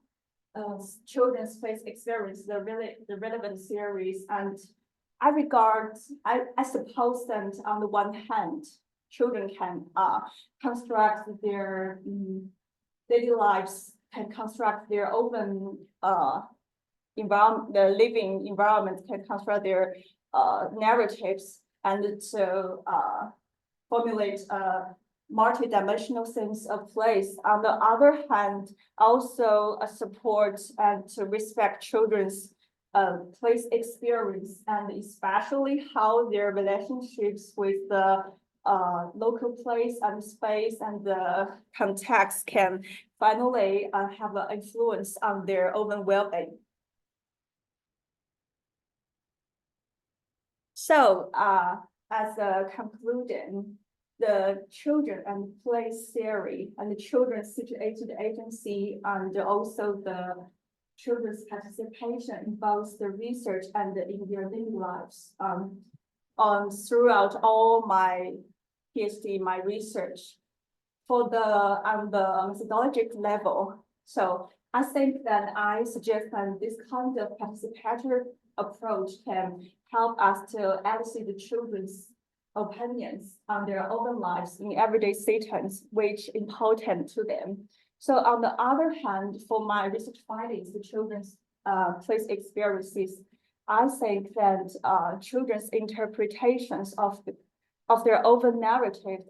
children's place experience, the relevant series. And I suppose that on the one hand, children can construct their daily lives, can construct their own environment, the living environment, can construct their narratives and to formulate a multi-dimensional sense of place. On the other hand, also support and to respect children's place experience, and especially how their relationships with the local place and space and the context can finally have an influence on their own well-being. So as a conclusion, the children and place theory and the children's situated agency and also the children's participation in both the research and in their daily lives throughout all my PhD, my research on the methodological level. So I think that I suggest that this kind of participatory approach can help us to elicit the children's opinions on their own lives in everyday settings, which important to them. So on the other hand, for my research findings, the children's place experiences, I think that children's interpretations of their own narrative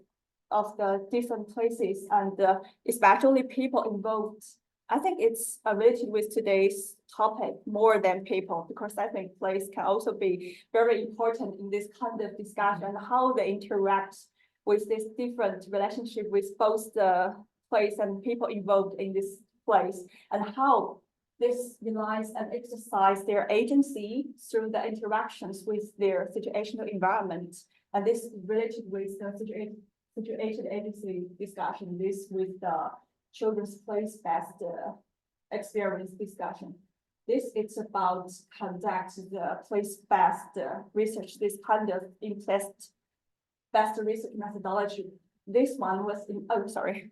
of the different places and especially people involved. I think it's related with today's topic more than people, because I think place can also be very important in this kind of discussion, how they interact with this different relationship with both the place and people involved in this place, and how this relies and exercise their agency through the interactions with their situational environment. And this related with the situation agency discussion, this with the children's place-based experience discussion. This is about conduct the place-based research, this kind of in place-based research methodology. This one was in, oh, sorry.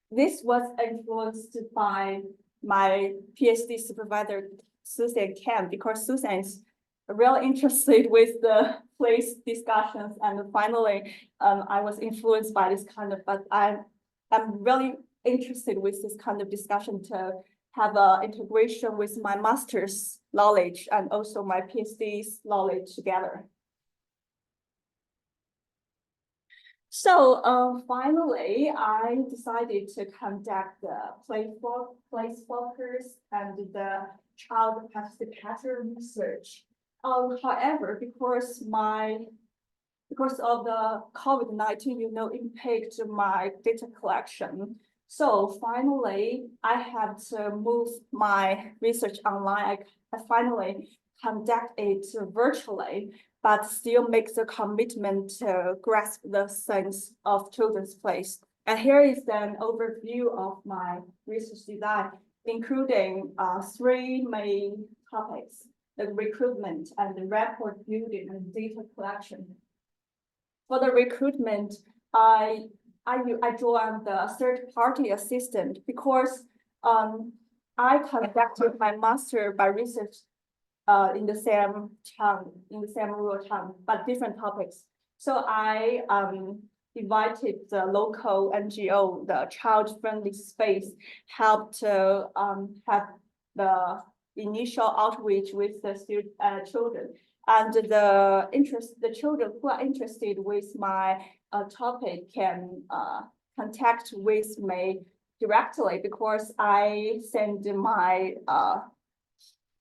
This was influenced by my PhD supervisor, Susan Kemp, because Susan is really interested with the place discussions. And finally, I was influenced by this kind of, but I'm really interested with this kind of discussion to have an integration with my master's knowledge and also my PhD's knowledge together. So finally, I decided to conduct the place focus and the child participatory research. However, because of the COVID-19, impact my data collection. So finally, I had to move my research online. I finally conduct it virtually, but still make the commitment to grasp the sense of children's place. And here is an overview of my research design, including 3 main topics: the recruitment and the rapport building and data collection. For the recruitment, I joined the third-party assistant because I conducted my master by research in the same town, in the same rural town, but different topics. So I invited the local NGO, the child-friendly space, help to have the initial outreach with the children. And the children who are interested with my topic can contact with me directly, because I send my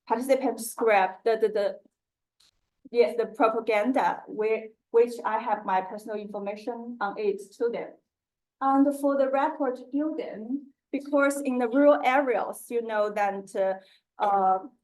participant script, the propaganda, which I have my personal information on it to them. And for the rapport building, because in the rural areas, that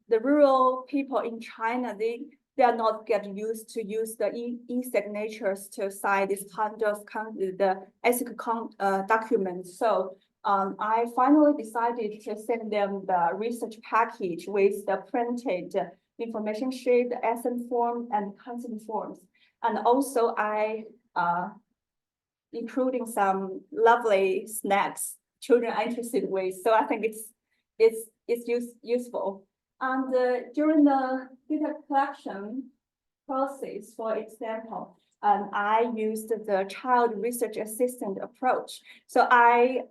the rural people in China, they are not getting used to use the e-signatures to sign this kind of the ethical documents. So I finally decided to send them the research package with the printed information sheet, the SM form, and consent forms. And also I including some lovely snacks children are interested with. So I think it's useful. And during the data collection process, for example, I used the child research assistant approach. So I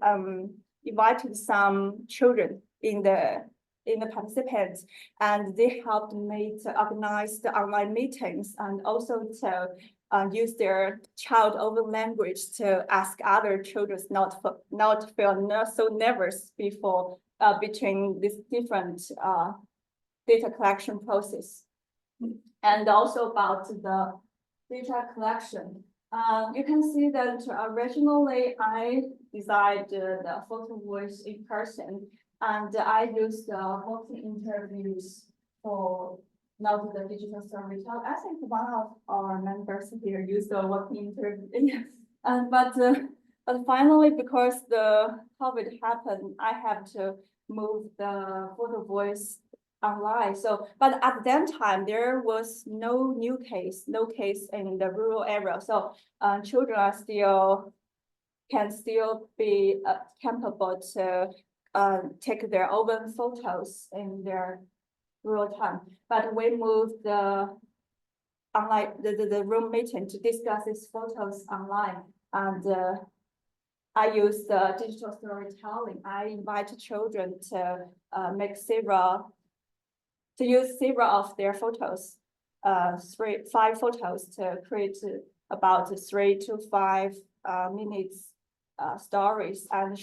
invited some children in the participants, and they helped me to organize the online meetings and also to use their child own language to ask other children not feel so nervous before between these different data collection process. And also about the data collection. You can see that originally I designed the photo voice in person, and I used the walking interviews for not the digital storytelling. I think one of our members here used the walking interview. But finally, because the COVID happened, I have to move the photo voice online. So, but at that time, there was no case in the rural area. So children can still be capable to take their own photos in their rural town. But we moved the online the room meeting to discuss these photos online, and I use the digital storytelling. I invite children to make several to use several of their photos, 5 photos to create about 3 to 5 minutes stories, and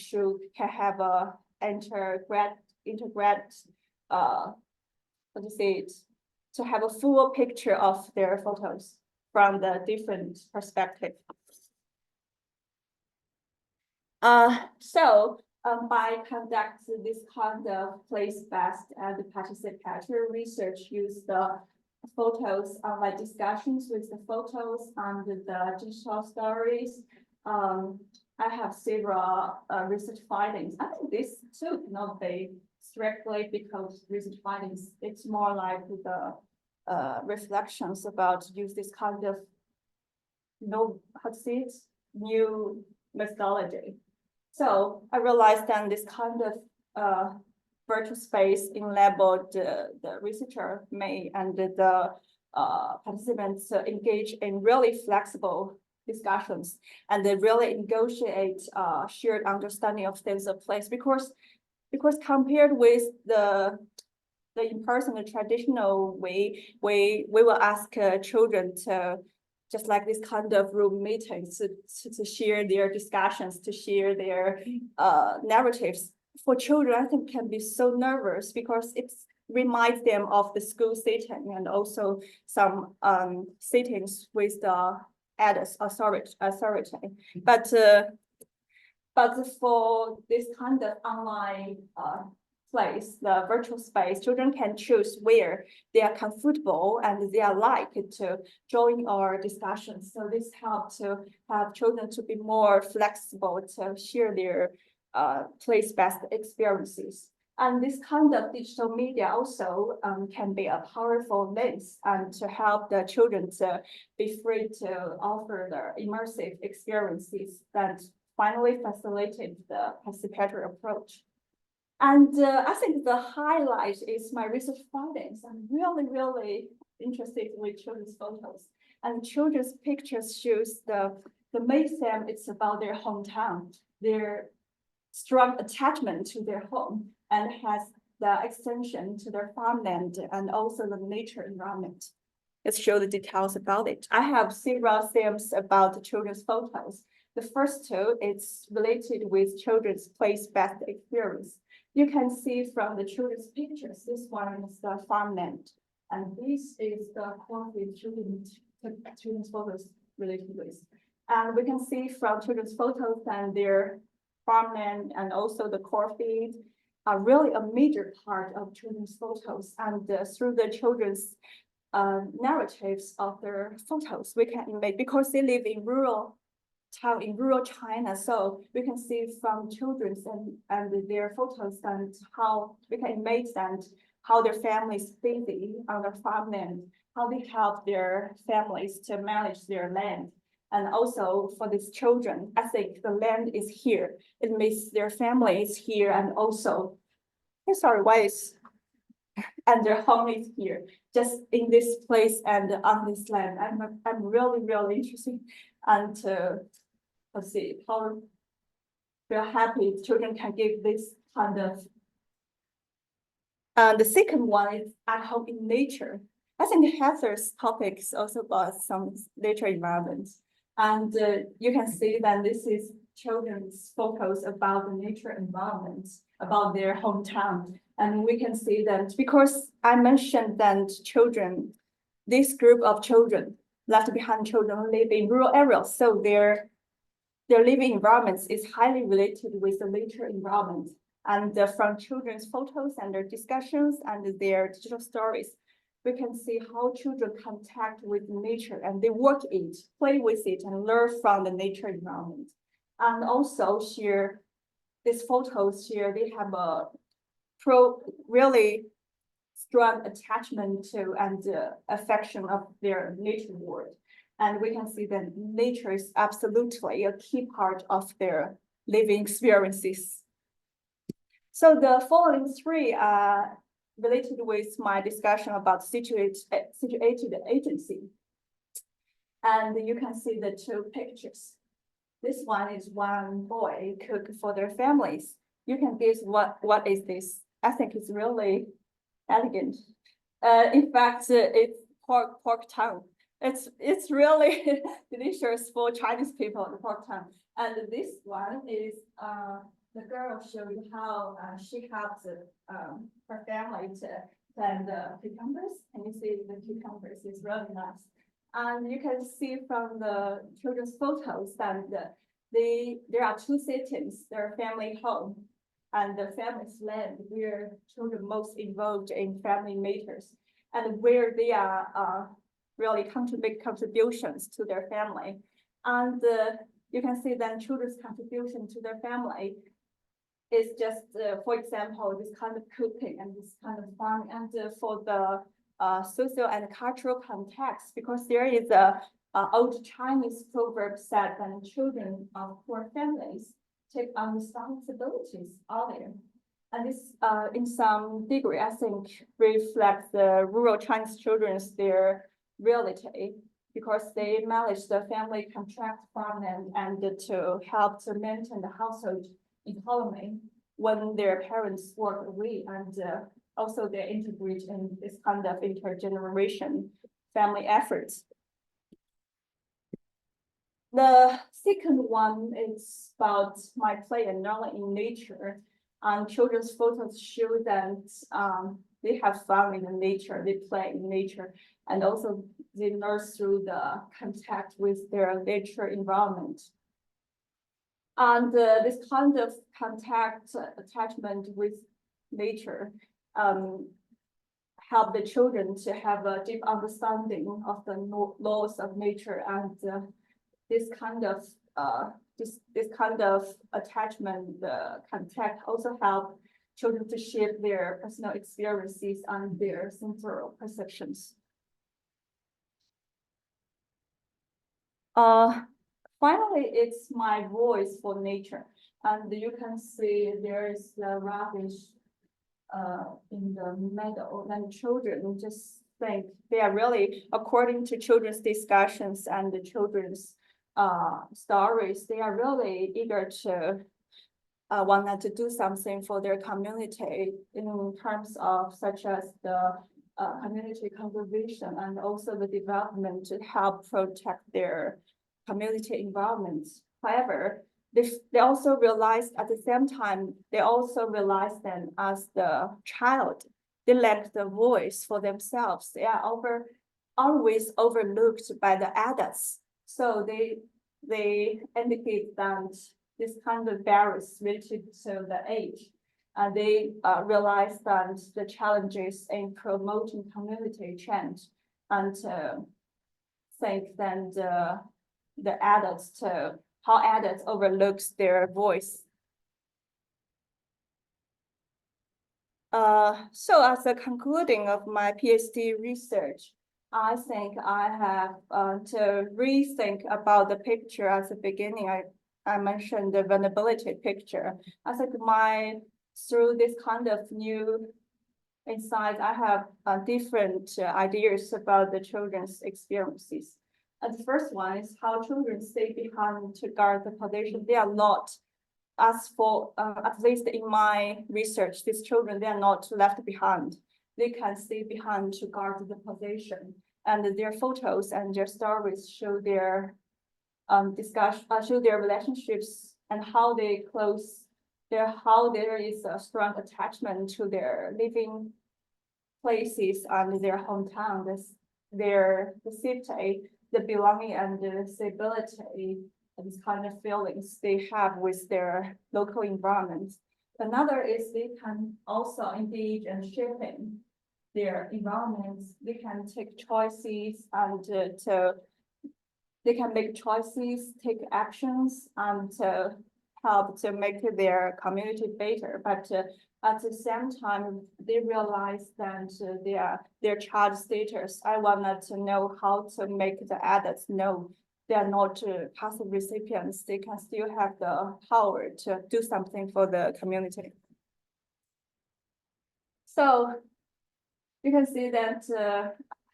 can have a how to say it, to have a full picture of their photos from the different perspective. By conducting this kind of place-based and participatory research, use the photos, my discussions with the photos and the digital stories. I have several research findings. I think this too cannot be strictly because research findings. It's more like the reflections about use this kind of new methodology. So I realized that this kind of virtual space enabled the researcher may and the participants engage in really flexible discussions, and they really negotiate shared understanding of things of place, because compared with the in-person, the traditional way, we will ask children to, just like this kind of room meetings, to share their discussions, to share their narratives. For children, I think can be so nervous because it reminds them of the school setting and also some settings with the adults authority. But for this kind of online place, the virtual space, children can choose where they are comfortable and they are like to join our discussions. So this helps to have children to be more flexible to share their place-based experiences. And this kind of digital media also can be a powerful lens and to help the children to be free to offer their immersive experiences that finally facilitate the participatory approach. And I think the highlight is my research findings. I'm really interested with children's photos. And children's pictures shows the main theme, it's about their hometown, their strong attachment to their home, and has the extension to their farmland and also the nature environment. Let's show the details about it. I have several themes about the children's photos. The first two, it's related with children's place-based experience. You can see from the children's pictures, this one is the farmland, and this is the cornfield children's photos related with. And we can see from children's photos and their farmland and also the cornfield are really a major part of children's photos. And through the children's narratives of their photos, we can make, because they live in rural town in rural China, so we can see from children's and their photos and how we can make and how their families busy on their farmland, how they help their families to manage their land. And also for these children, I think the land is here. It means their family is here, and also, and their home is here, just in this place and on this land. I'm really interested and let's see how we're happy children can give this kind of. The second one is at home in nature. I think Heather's topic is also about some nature environments. And you can see that this is children's photos about the nature environment, about their hometown. And we can see that because I mentioned that children, this group of children, left behind children live in rural areas. So their living environments is highly related with the nature environment. And from children's photos and their discussions and their digital stories, we can see how children contact with nature and they work it, play with it, and learn from the nature environment. And also share these photos here, they have a really strong attachment to and affection of their nature world. And we can see that nature is absolutely a key part of their living experiences. So the following three are related with my discussion about situated agency. And you can see the two pictures. This one is one boy cook for their families. You can guess what is this? I think it's really elegant. In fact, it's pork tongue. It's really delicious for Chinese people, the pork tongue. And this one is the girl showed how she helps her family to plant the cucumbers. And you see the cucumbers is really nice. And you can see from the children's photos that there are two settings, their family home and the family's land, where children most involved in family matters and where they are really come to make contributions to their family. And you can see that children's contribution to their family is just, for example, this kind of cooking and this kind of farming, and for the social and cultural context, because there is a old Chinese proverb said that children of poor families take on responsibilities earlier. And this, in some degree, I think, reflects the rural Chinese children's their reality, because they manage the family contract farmland and to help to maintain the household economy when their parents work away, and also they integrate in this kind of intergeneration family efforts. The second one is about my play and learning in nature. And children's photos show that they have fun in the nature, they play in nature, and also they learn through the contact with their nature environment. And this kind of contact attachment with nature help the children to have a deep understanding of the laws of nature, and this kind of attachment, contact also help children to shape their personal experiences and their sensory perceptions. Finally, it's my voice for nature, and you can see there is the rubbish in the middle, and children just think they are really, according to children's discussions and the children's stories, they are really eager to want to do something for their community in terms of such as the community conservation and also the development to help protect their community environments. However, they also realized at the same time, they also realized that as the child, they lack the voice for themselves. They are always overlooked by the adults. So they indicate that this kind of barriers related to the age. And they realize that the challenges in promoting community change, and think that the adults to how adults overlooks their voice. So as a concluding of my PhD research, I think I have to rethink about the picture at the beginning. I mentioned the vulnerability picture. I think through this kind of new insights, I have different ideas about the children's experiences. And the first one is how children stay behind to guard the position. They are not, as for at least in my research, these children, they are not left behind. They can stay behind to guard the position. And their photos and their stories show their show their relationships and how they how there is a strong attachment to their living places and their hometown, the safety, the belonging and the stability, and this kind of feelings they have with their local environment. Another is they can also engage in shaping their environments. They can take choices and they can make choices, take actions, and to help to make their community better. But at the same time, they realize that their child status. I wanted to know how to make the adults know they are not passive recipients. They can still have the power to do something for the community. So you can see that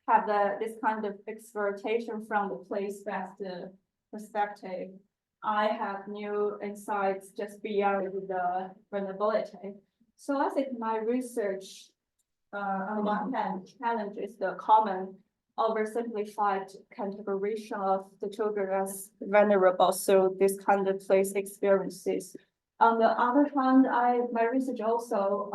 have this kind of exploitation from the place-based perspective. I have new insights just beyond the vulnerability. So I think my research on one hand, challenge is the common oversimplified categorization of the children as vulnerable, so this kind of place experiences. On the other hand, my research also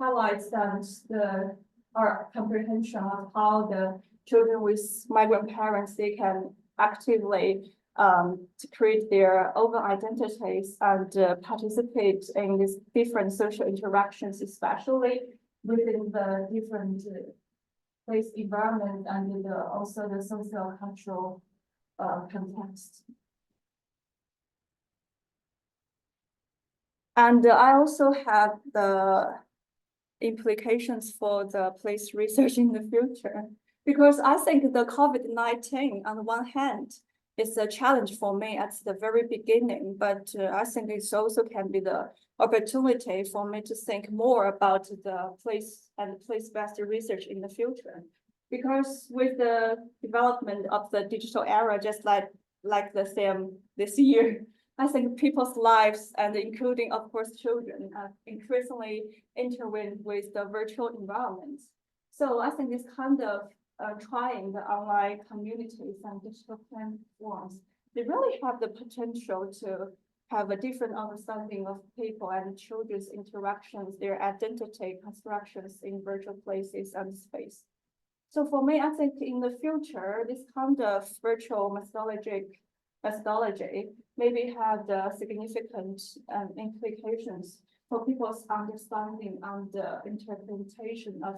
highlights that our comprehension of how the children with migrant parents, they can actively to create their own identities and participate in these different social interactions, especially within the different place environment and also the social cultural context. And I also have the implications for the place research in the future, because I think the COVID-19 on one hand is a challenge for me at the very beginning, but I think it also can be the opportunity for me to think more about the place and place-based research in the future. Because with the development of the digital era, just like the same this year, I think people's lives, and including, of course, children, have increasingly intertwined with the virtual environments. So I think this kind of trying the online communities and digital platforms, they really have the potential to have a different understanding of people and children's interactions, their identity constructions in virtual places and space. So for me, I think in the future, this kind of virtual methodology maybe have the significant implications for people's understanding and interpretation of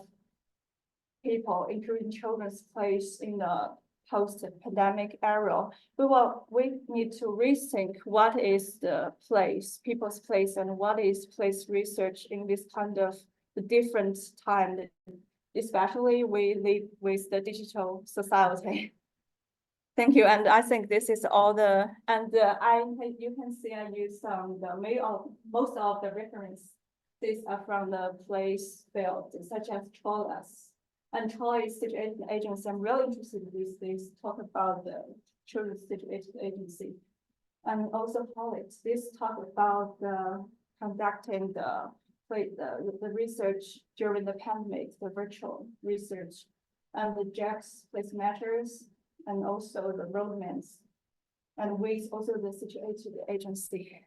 people, including children's place in the post-pandemic era. We need to rethink what is the place, people's place, and what is place research in this kind of the different time, especially we live with the digital society. Thank you, and I think this is all the, and you can see I use most of the references are from the place field, such as Trollus. And Trollus Situation Agency, I'm really interested in this, talk about the Children's Situation Agency. And also College, this talk about conducting the research during the pandemic, the virtual research, and the Jack's Place Matters, and also the romance, and with also the situation agency.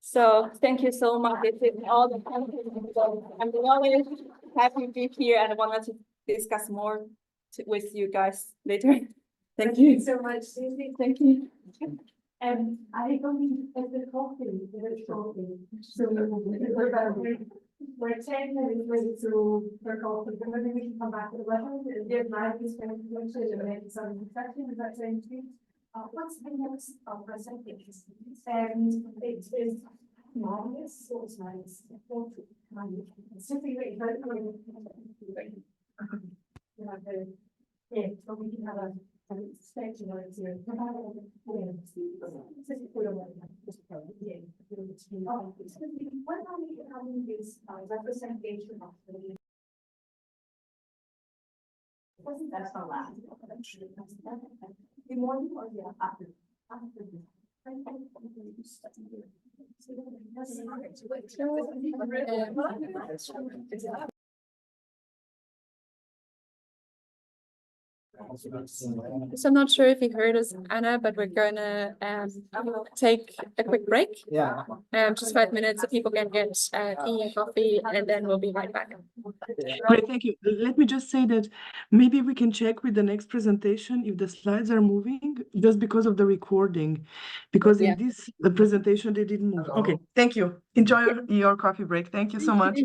So thank you so much. This is all the content. I'm really happy to be here and wanted to discuss more with you guys later. Thank you so much, Susie. Thank you. I don't think the coffee, so we're 10 minutes ready to for coffee, but maybe we can come back at 11 and give my presentation and then some section. Is that sound good? What's the next presentation? It is marvelous, so it's nice. Simply wait, yeah, so we can have a section or two. When are we having this representation of the wasn't that the last? The morning or the after? So I'm not sure if you heard us, Anna, but we're gonna take a quick break. Yeah. Just 5 minutes so people can get tea and coffee, and then we'll be right back. Great, thank you. Let me just say that maybe we can check with the next presentation if the slides are moving, just because of the recording, because in this presentation they didn't move. Okay, thank you. Enjoy your coffee break. Thank you so much.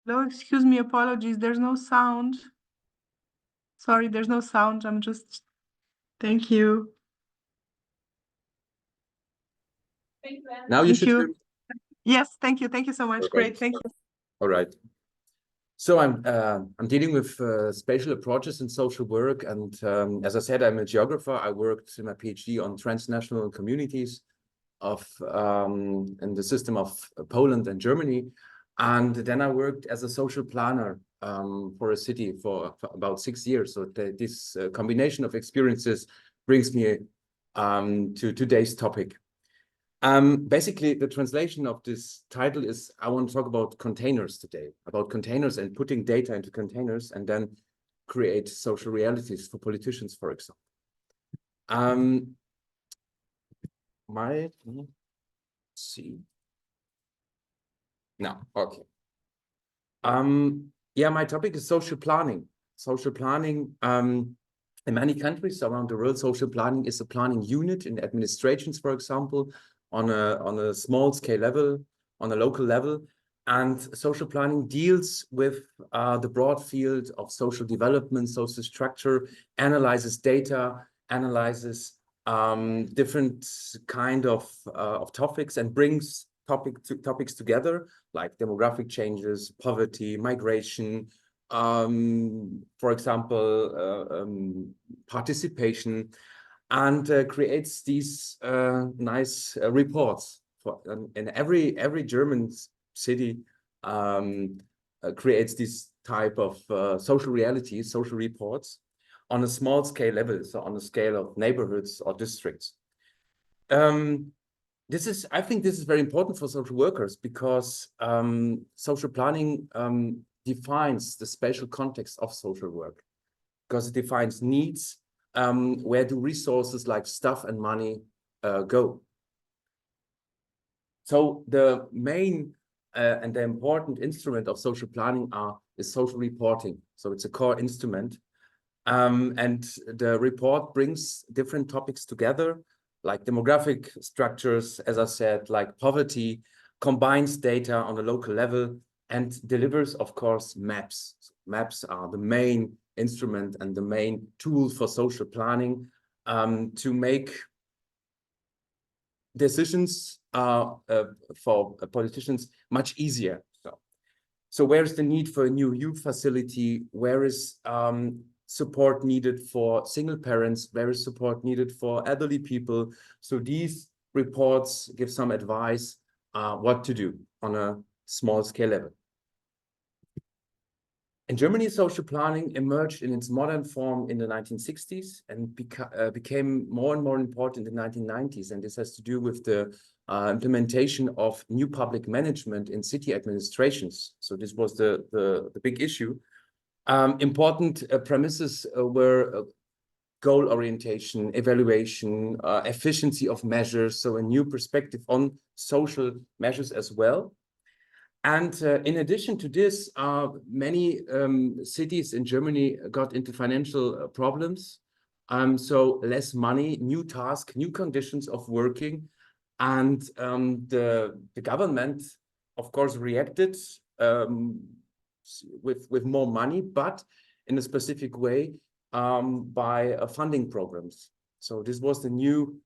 No, excuse me, apologies. There's no sound. Sorry, there's no sound. I'm just, thank you. Now you Thank should you. hear me. Yes, thank you. Thank you so much. All Great, right. thank you. All right. So I'm dealing with spatial approaches in social work, and as I said, I'm a geographer. I worked in my PhD on transnational communities of in the system of Poland and Germany, and then I worked as a social planner for a city for about 6 years. So this combination of experiences brings me to today's topic. Basically, the translation of this title is I want to talk about containers today, about containers and putting data into containers and then create social realities for politicians, for example. Let's see. No, okay. Yeah, my topic is social planning. Social planning, in many countries around the world, social planning is a planning unit in administrations, for example, on a small scale level, on a local level. And social planning deals with the broad field of social development, social structure, analyzes data, analyzes different kind of topics and brings topics together, like demographic changes, poverty, migration, for example, participation, and creates these nice reports for in every German city creates this type of social realities, social reports on a small scale level, so on a scale of neighborhoods or districts. I think this is very important for social workers because social planning defines the spatial context of social work, because it defines needs. Where do resources like stuff and money go? So the main and the important instrument of social planning is social reporting. So it's a core instrument. And the report brings different topics together, like demographic structures, as I said, like poverty, combines data on a local level, and delivers, of course, maps. Maps are the main instrument and the main tool for social planning to make decisions for politicians much easier. So where's the need for a new youth facility? Where is support needed for single parents? Where is support needed for elderly people? So these reports give some advice what to do on a small scale level. In Germany, social planning emerged in its modern form in the 1960s and became more and more important in the 1990s. And this has to do with the implementation of new public management in city administrations. So this was the big issue. Important premises were goal orientation, evaluation, efficiency of measures, so a new perspective on social measures as well. And in addition to this, many cities in Germany got into financial problems. So less money, new task, new conditions of working. And the government, of course, reacted with more money, but in a specific way by funding programs. So this was the new,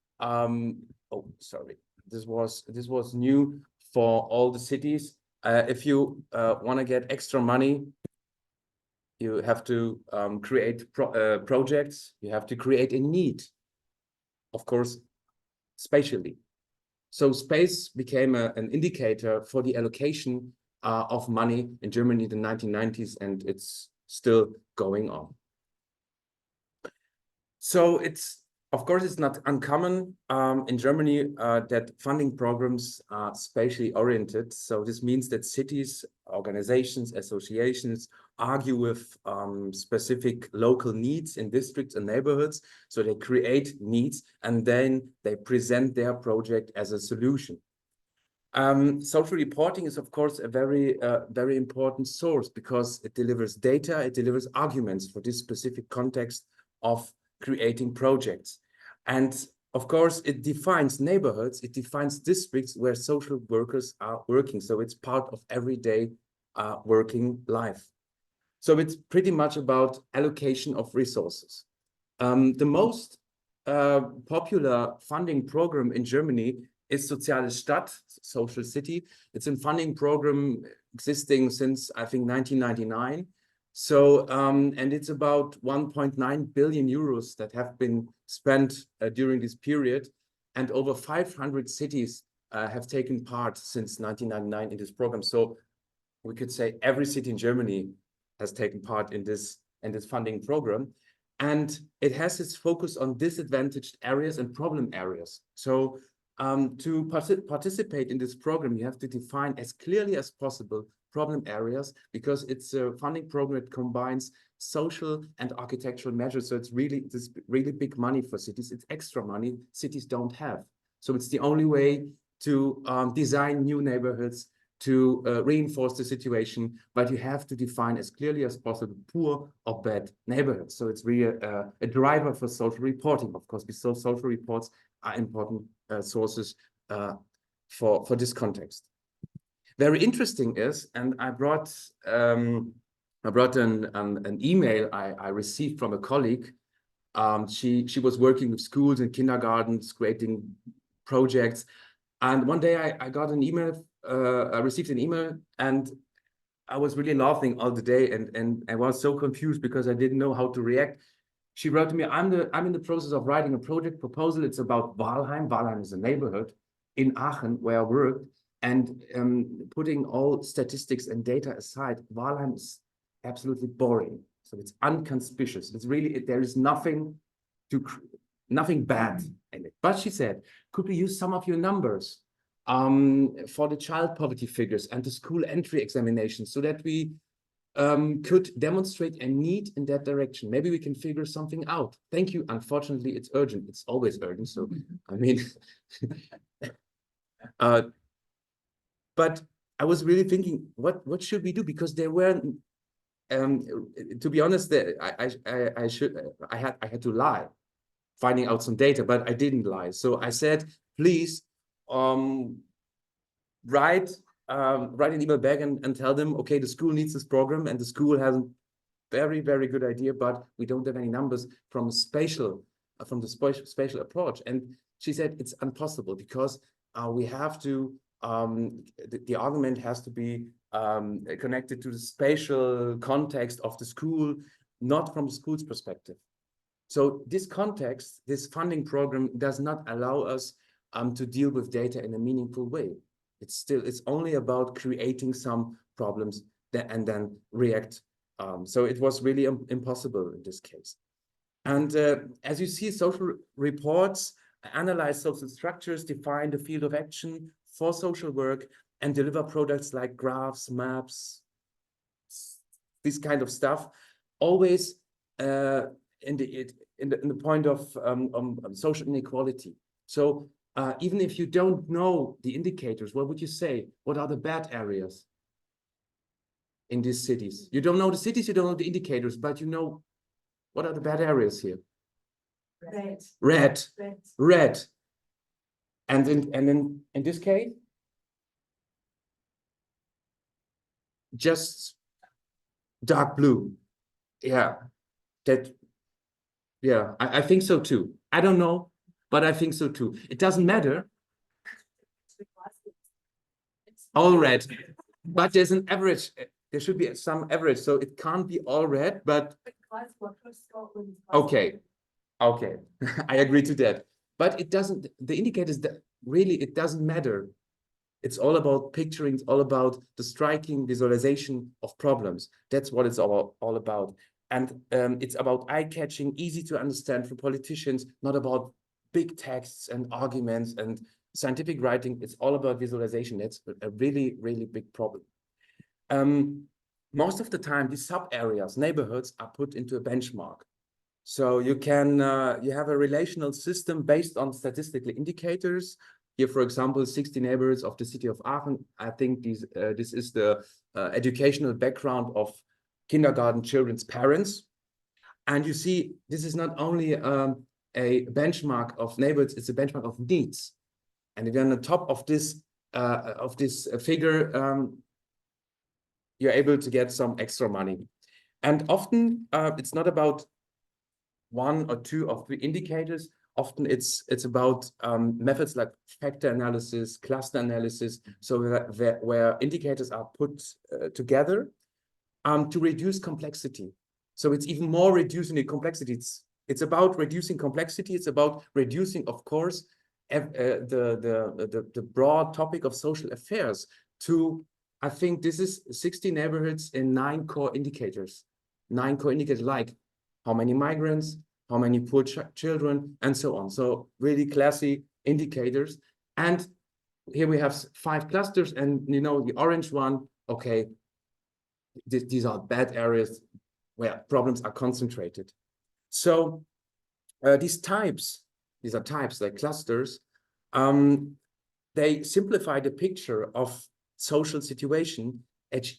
this was new for all the cities. If you want to get extra money, you have to create projects. You have to create a need, of course, spatially. So space became an indicator for the allocation of money in Germany in the 1990s, and it's still going on. So of course, it's not uncommon in Germany that funding programs are spatially oriented. So this means that cities, organizations, associations argue with specific local needs in districts and neighborhoods. So they create needs and then they present their project as a solution. Social reporting is, of course, a very important source because it delivers data, it delivers arguments for this specific context of creating projects. And of course, it defines neighborhoods, it defines districts where social workers are working. So it's part of everyday working life. So it's pretty much about allocation of resources. The most popular funding program in Germany is Soziale Stadt, Social City. It's a funding program existing since, I think, 1999. So, and it's about 1.9 billion euros that have been spent during this period. And over 500 cities have taken part since 1999 in this program. So we could say every city in Germany has taken part in this funding program. And it has its focus on disadvantaged areas and problem areas. So to participate in this program, you have to define as clearly as possible problem areas, because it's a funding program that combines social and architectural measures. So it's really big money for cities. It's extra money cities don't have. So it's the only way to design new neighborhoods, to reinforce the situation, but you have to define as clearly as possible poor or bad neighborhoods. So it's really a driver for social reporting, of course, because social reports are important sources for this context. Very interesting is, and I brought an email I received from a colleague. She was working with schools and kindergartens, creating projects. And one day I got an email, I received an email, and I was really laughing all the day, and I was so confused because I didn't know how to react. She wrote to me, I'm in the process of writing a project proposal. It's about Walheim. Walheim is a neighborhood in Aachen where I worked. And putting all statistics and data aside, Walheim is absolutely boring. So it's unconspicuous. It's really, there is nothing bad in it. But she said, could we use some of your numbers for the child poverty figures and the school entry examinations, so that we could demonstrate a need in that direction? Maybe we can figure something out. Thank you. Unfortunately, it's urgent. It's always urgent. So, I mean, but I was really thinking, what should we do? Because there were, to be honest, I had to lie, finding out some data, but I didn't lie. So I said, please write an email back and tell them, okay, the school needs this program, and the school has a very, very good idea, but we don't have any numbers from the spatial approach. And she said it's impossible, because we have to, the argument has to be connected to the spatial context of the school, not from the school's perspective. So this context, this funding program does not allow us to deal with data in a meaningful way. It's only about creating some problems and then react. So it was really impossible in this case. And as you see, social reports analyze social structures, define the field of action for social work, and deliver products like graphs, maps, this kind of stuff, always in the point of social inequality. So even if you don't know the indicators, what would you say? What are the bad areas in these cities? You don't know the cities, you don't know the indicators, but you know what are the bad areas here? Red. And in this case, just dark blue. Yeah, I think so too. I don't know, but I think so too. It doesn't matter. All red, but there's an average. There should be some average, so it can't be all red, but okay. I agree to that. But it doesn't, the indicators, that really, it doesn't matter. It's all about picturing, it's all about the striking visualization of problems. That's what it's all about. And it's about eye-catching, easy to understand for politicians, not about big texts and arguments and scientific writing. It's all about visualization. That's a really, really big problem. Most of the time, these sub-areas, neighborhoods, are put into a benchmark. So you can, you have a relational system based on statistical indicators. Here, for example, 60 neighborhoods of the city of Aachen. I think this is the educational background of kindergarten children's parents. And you see, this is not only a benchmark of neighborhoods, it's a benchmark of needs. And then on top of this figure, you're able to get some extra money. And often it's not about 1 or 2 or 3 indicators. Often it's about methods like factor analysis, cluster analysis, so where indicators are put together to reduce complexity. So it's even more reducing the complexity. It's about reducing complexity. It's about reducing, of course, the broad topic of social affairs to, I think this is 60 neighborhoods in 9 core indicators. 9 core indicators like how many migrants, how many poor children, and so on. So really classy indicators. And here we have 5 clusters, and you know, the orange one, okay, these are bad areas where problems are concentrated. So these are types like clusters, they simplify the picture of social situation.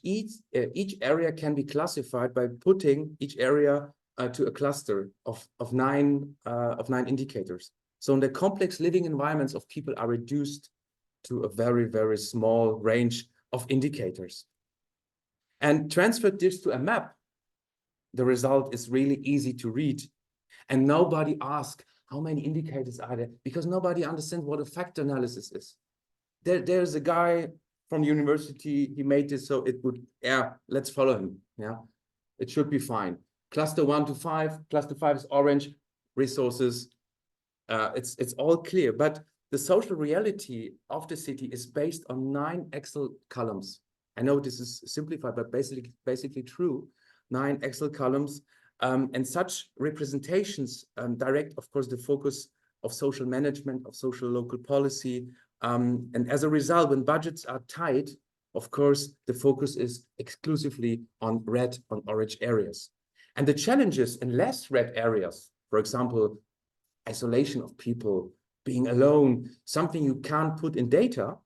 Each area can be classified by putting each area to a cluster of 9 indicators. So in the complex living environments of people are reduced to a very, very small range of indicators. And transfer this to a map, the result is really easy to read. And nobody asks, how many indicators are there? Because nobody understands what a factor analysis is. There's a guy from the university, he made this so it would, yeah, let's follow him. Yeah, it should be fine. Cluster 1 to 5, cluster 5 is orange, resources. It's all clear, but the social reality of the city is based on 9 Excel columns. I know this is simplified, but basically true. 9 Excel columns, and such representations direct, of course, the focus of social management, of social local policy. And as a result, when budgets are tight, of course, the focus is exclusively on red, on orange areas. And the challenges in less red areas, for example, isolation of people, being alone, something you can't put in data,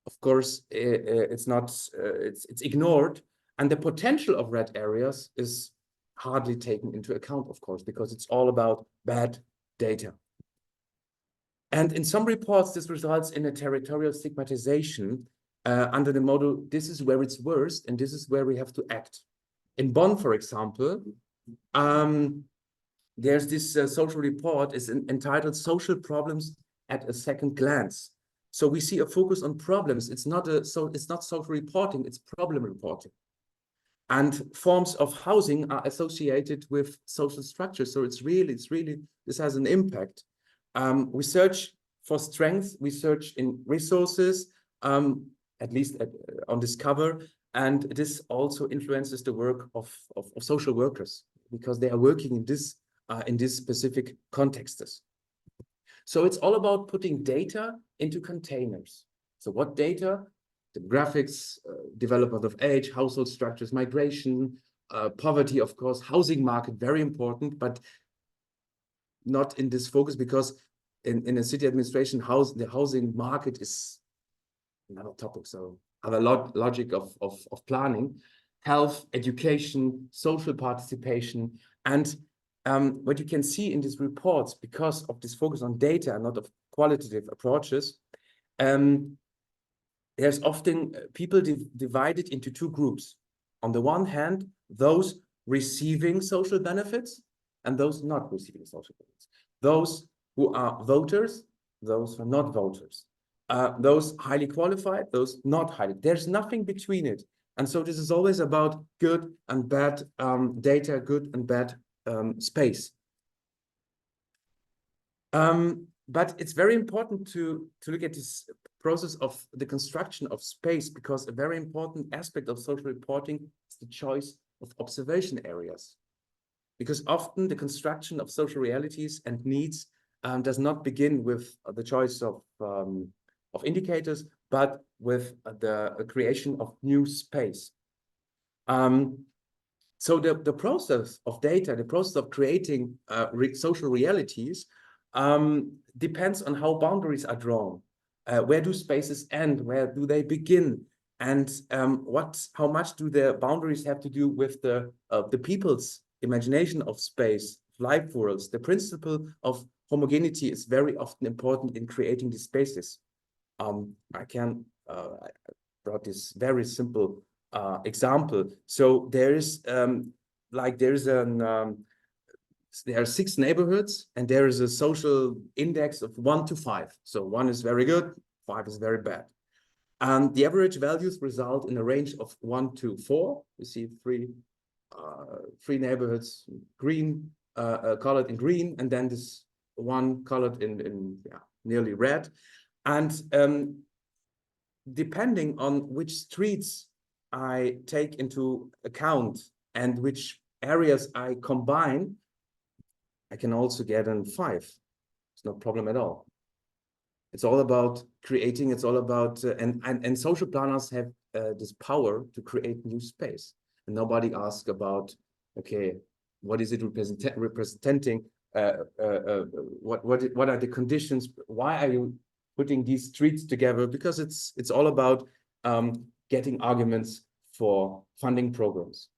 of course, it's ignored. And the potential of red areas is hardly taken into account, of course, because it's all about bad data. And in some reports, this results in a territorial stigmatization under the model, this is where it's worst, and this is where we have to act. In Bonn, for example, there's this social report is entitled Social Problems at a Second Glance. So we see a focus on problems. It's not social reporting, it's problem reporting. And forms of housing are associated with social structures. So it's really, this has an impact. We search for strength, we search in resources, at least on Discover, and this also influences the work of social workers because they are working in this specific contexts. So it's all about putting data into containers. So what data? Demographics, development of age, household structures, migration, poverty, of course, housing market, very important, but not in this focus because in a city administration, the housing market is another topic. So other logic of planning, health, education, social participation, and what you can see in these reports, because of this focus on data and not of qualitative approaches, there's often people divided into 2 groups. On the one hand, those receiving social benefits and those not receiving social benefits. Those who are voters, those who are not voters. Those highly qualified, those not highly. There's nothing between it. And so this is always about good and bad data, good and bad space. But it's very important to look at this process of the construction of space, because a very important aspect of social reporting is the choice of observation areas. Because often the construction of social realities and needs does not begin with the choice of indicators, but with the creation of new space. So the process of data, the process of creating social realities depends on how boundaries are drawn. Where do spaces end? Where do they begin? And how much do the boundaries have to do with the people's imagination of space, life worlds? The principle of homogeneity is very often important in creating these spaces. I brought this very simple example. So there is there are 6 neighborhoods, and there is a social index of 1 to 5. So 1 is very good, 5 is very bad. And the average values result in a range of 1 to 4. You see 3 neighborhoods, green, colored in green, and then this one colored in nearly red. And depending on which streets I take into account and which areas I combine, I can also get a 5. It's no problem at all. It's all about creating, it's all about, and social planners have this power to create new space. And nobody asks about, okay, what is it representing? What are the conditions? Why are you putting these streets together? Because it's all about getting arguments for funding programs.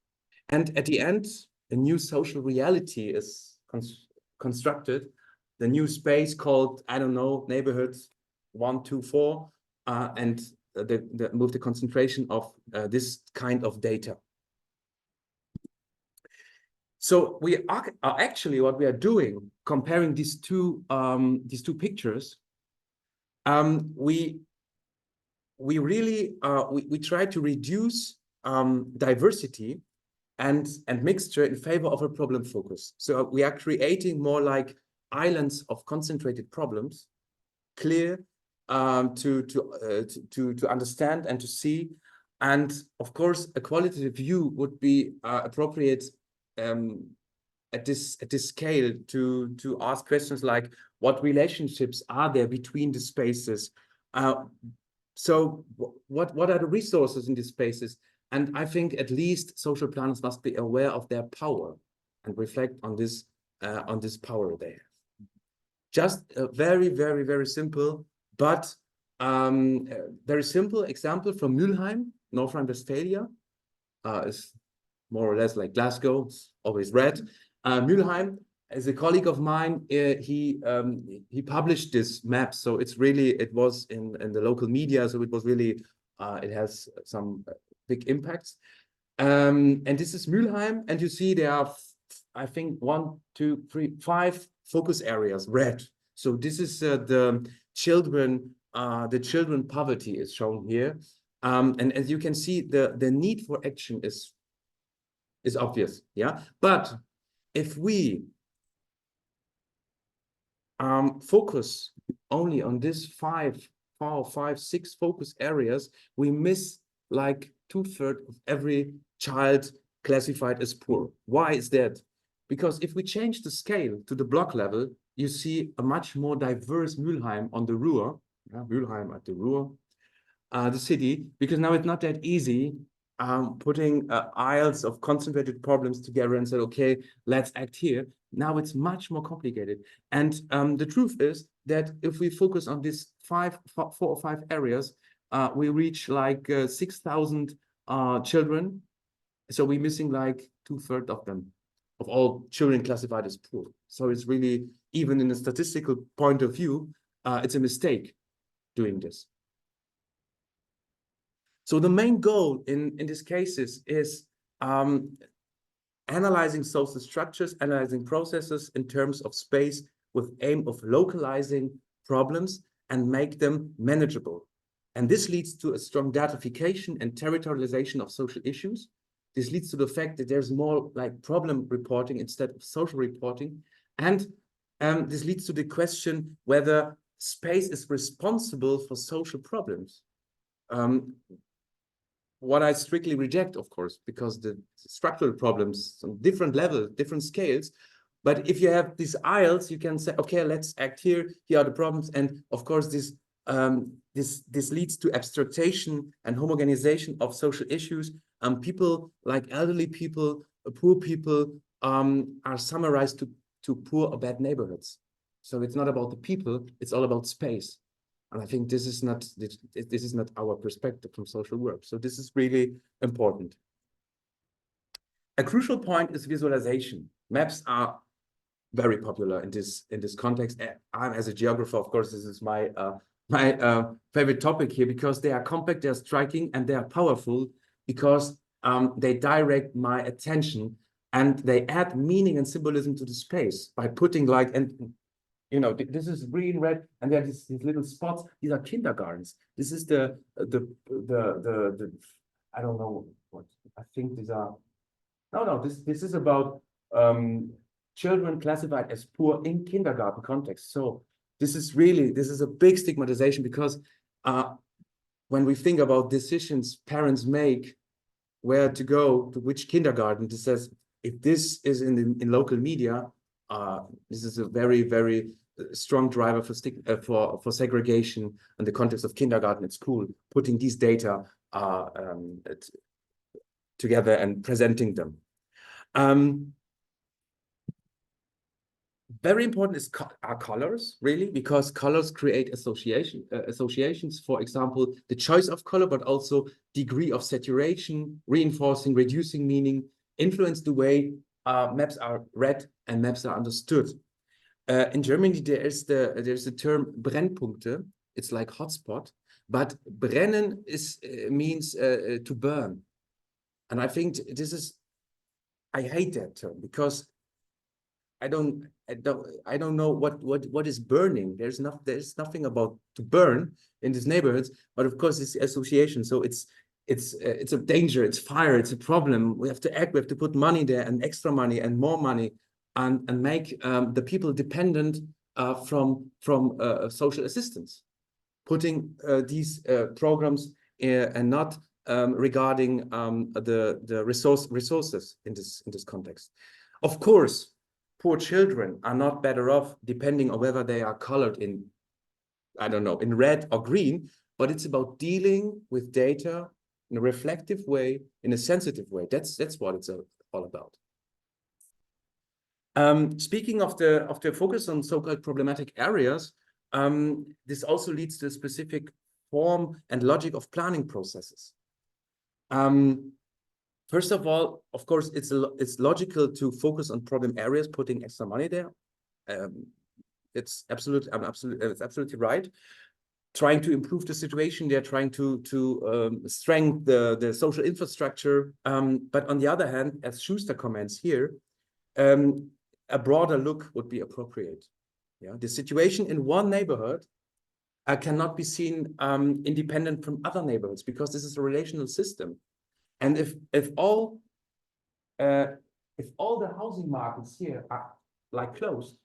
And at the end, a new social reality is constructed. The new space called, I don't know, neighborhoods 1, 2, 4, and move the concentration of this kind of data. So we are actually, what we are doing, comparing these two pictures, we really we try to reduce diversity and mixture in favor of a problem focus. So we are creating more like islands of concentrated problems, clear to understand and to see. And of course, a qualitative view would be appropriate at this scale to ask questions like, what relationships are there between the spaces? So what are the resources in these spaces? And I think at least social planners must be aware of their power and reflect on this power they have. Just a very, very, very simple, but very simple example from Mülheim, North Rhine-Westphalia. It's more or less like Glasgow, it's always red. Mülheim, as a colleague of mine, he published this map. So it's really, it was in the local media. So it was really, it has some big impacts. And this is Mülheim. And you see there are, I think, 1, 2, 3, 5 focus areas, red. So this is the children poverty is shown here. And as you can see, the need for action is obvious, yeah? But if we focus only on this 4 or 5, 6 focus areas, we miss like 2/3 of every child classified as poor. Why is that? Because if we change the scale to the block level, you see a much more diverse Mülheim on the Ruhr, Mülheim at the Ruhr, the city, because now it's not that easy putting aisles of concentrated problems together and said, okay, let's act here. Now it's much more complicated. And the truth is that if we focus on these 4 or 5 areas, we reach like 6,000 children. So we're missing like 2/3 of them, of all children classified as poor. So it's really, even in a statistical point of view, it's a mistake doing this. So the main goal in these cases is analyzing social structures, analyzing processes in terms of space with aim of localizing problems and make them manageable. And this leads to a strong datification and territorialization of social issues. This leads to the fact that there's more like problem reporting instead of social reporting. And this leads to the question whether space is responsible for social problems. What I strictly reject, of course, because the structural problems on different levels, different scales. But if you have these aisles, you can say, okay, let's act here. Here are the problems. And of course, this leads to abstraction and homogenization of social issues. People like elderly people, poor people are summarized to poor or bad neighborhoods. So it's not about the people, it's all about space. And I think this is not our perspective from social work. So this is really important. A crucial point is visualization. Maps are very popular in this context. I'm, as a geographer, of course, this is my favorite topic here, because they are compact, they are striking, and they are powerful because they direct my attention and they add meaning and symbolism to the space by putting like, and you know, this is green, red, and there are these little spots. These are kindergartens. This is the I don't know what, I think these are, no, this is about children classified as poor in kindergarten context. So this is a big stigmatization, because when we think about decisions parents make, where to go, to which kindergarten, this says, if this is in local media, this is a very, very strong driver for segregation in the context of kindergarten at school, putting these data together and presenting them. Very important are colors, really, because colors create associations. For example, the choice of color, but also degree of saturation, reinforcing, reducing meaning, influence the way maps are read and maps are understood. In Germany, there's the term Brennpunkte. It's like hotspot, but brennen means to burn, and I think I hate that term, because I don't know what is burning. There's nothing about to burn in these neighborhoods, but of course it's association. So it's a danger, it's fire, it's a problem. We have to act, we have to put money there, and extra money and more money, and make the people dependent from social assistance, putting these programs and not regarding the resources in this context. Of course, poor children are not better off depending on whether they are colored in, I don't know, in red or green, but it's about dealing with data in a reflective way, in a sensitive way. That's what it's all about. Speaking of the focus on so-called problematic areas, this also leads to a specific form and logic of planning processes. First of all, of course, it's logical to focus on problem areas, putting extra money there. It's absolutely right. Trying to improve the situation, they're trying to strengthen the social infrastructure. But on the other hand, as Schuster comments here, a broader look would be appropriate. Yeah, the situation in one neighborhood cannot be seen independent from other neighborhoods, because this is a relational system. And if all the housing markets here are like closed,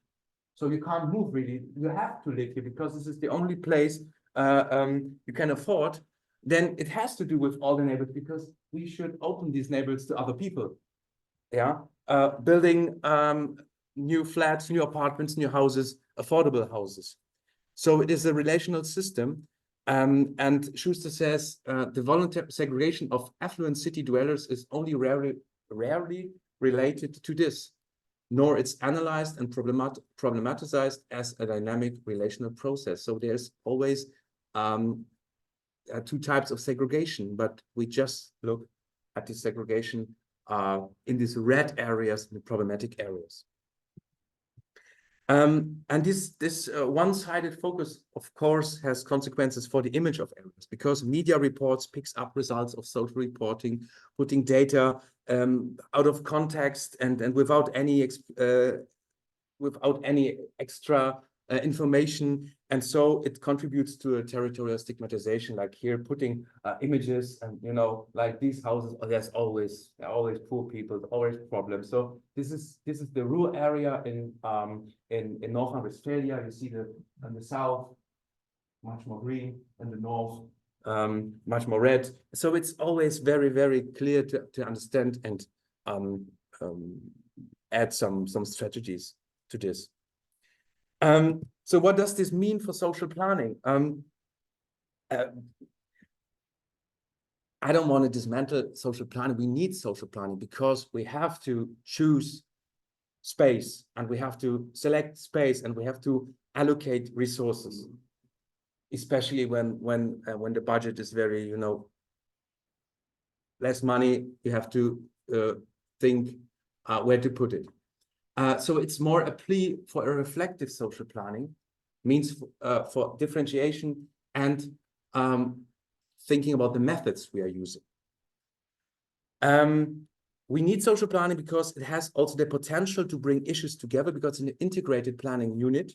so you can't move really, you have to live here because this is the only place you can afford, then it has to do with all the neighborhoods, because we should open these neighborhoods to other people. Yeah, building new flats, new apartments, new houses, affordable houses. So it is a relational system. And Schuster says the voluntary segregation of affluent city dwellers is only rarely related to this, nor it's analyzed and problematized as a dynamic relational process. So there's always two types of segregation, but we just look at the segregation in these red areas, the problematic areas. And this one-sided focus, of course, has consequences for the image of areas, because media reports picks up results of social reporting, putting data out of context and without any extra information, and so it contributes to a territorial stigmatization. Like here, putting images, and like these houses, there's always poor people, always problems. So this is the rural area in North Rhine-Westphalia. You see in the south much more green, and the north much more red. So it's always very, very clear to understand and add some strategies to this. So what does this mean for social planning? I don't want to dismantle social planning. We need social planning because we have to choose space, and we have to select space, and we have to allocate resources, especially when the budget is very, less money. You have to think where to put it. So it's more a plea for a reflective social planning, means for differentiation and thinking about the methods we are using. We need social planning because it has also the potential to bring issues together, because it's an integrated planning unit,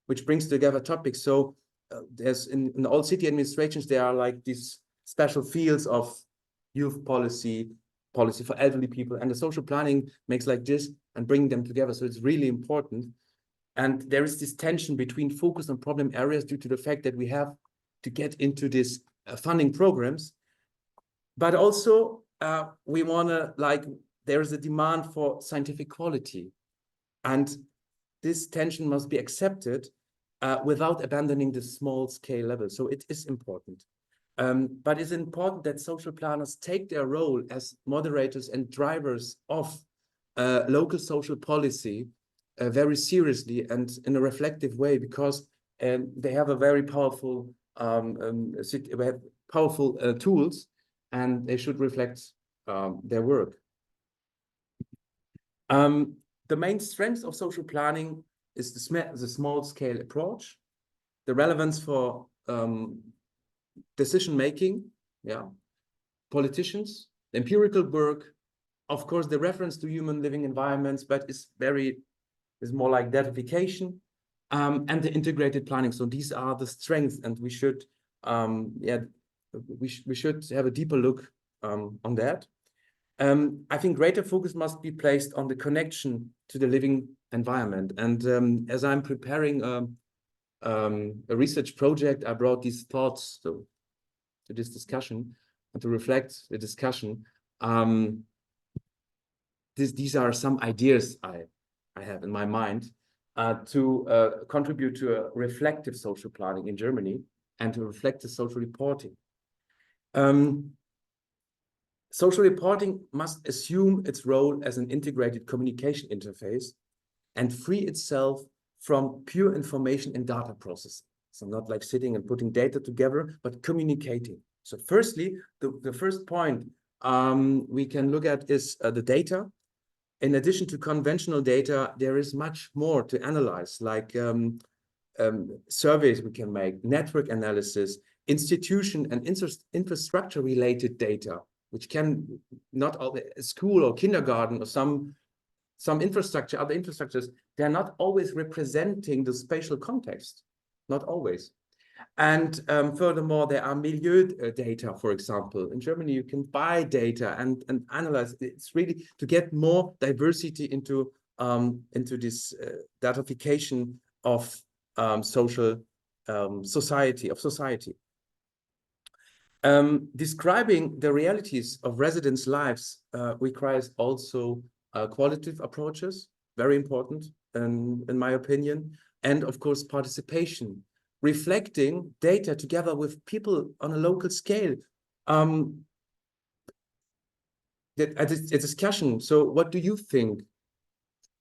which brings together topics. So there's in all city administrations, there are like these special fields of youth policy, policy for elderly people, and the social planning makes like this and bring them together. So it's really important. And there is this tension between focus on problem areas due to the fact that we have to get into this funding programs, but also we want to, like, there is a demand for scientific quality, and this tension must be accepted without abandoning the small scale level. So it is important. But it's important that social planners take their role as moderators and drivers of local social policy very seriously and in a reflective way, because they have a very powerful tools, and they should reflect their work. The main strength of social planning is the small scale approach, the relevance for decision making, politicians, the empirical work, of course, the reference to human living environments, but is more like datification, and the integrated planning. So these are the strengths, and we should we should have a deeper look on that. I think greater focus must be placed on the connection to the living environment. And as I'm preparing a research project, I brought these thoughts to this discussion and to reflect the discussion. These are some ideas I have in my mind to contribute to a reflective social planning in Germany and to reflective social reporting. Social reporting must assume its role as an integrated communication interface and free itself from pure information and data processing. So not like sitting and putting data together, but communicating. So firstly, the first point we can look at is the data. In addition to conventional data, there is much more to analyze, like surveys we can make, network analysis, institution and infrastructure related data, which can not all school or kindergarten or some infrastructure, other infrastructures, they're not always representing the spatial context, not always. And furthermore, there are milieu data, for example. In Germany, you can buy data and analyze. It's really to get more diversity into this datification of society. Describing the realities of residents' lives requires also qualitative approaches, very important in my opinion, and of course participation, reflecting data together with people on a local scale. A discussion. So what do you think?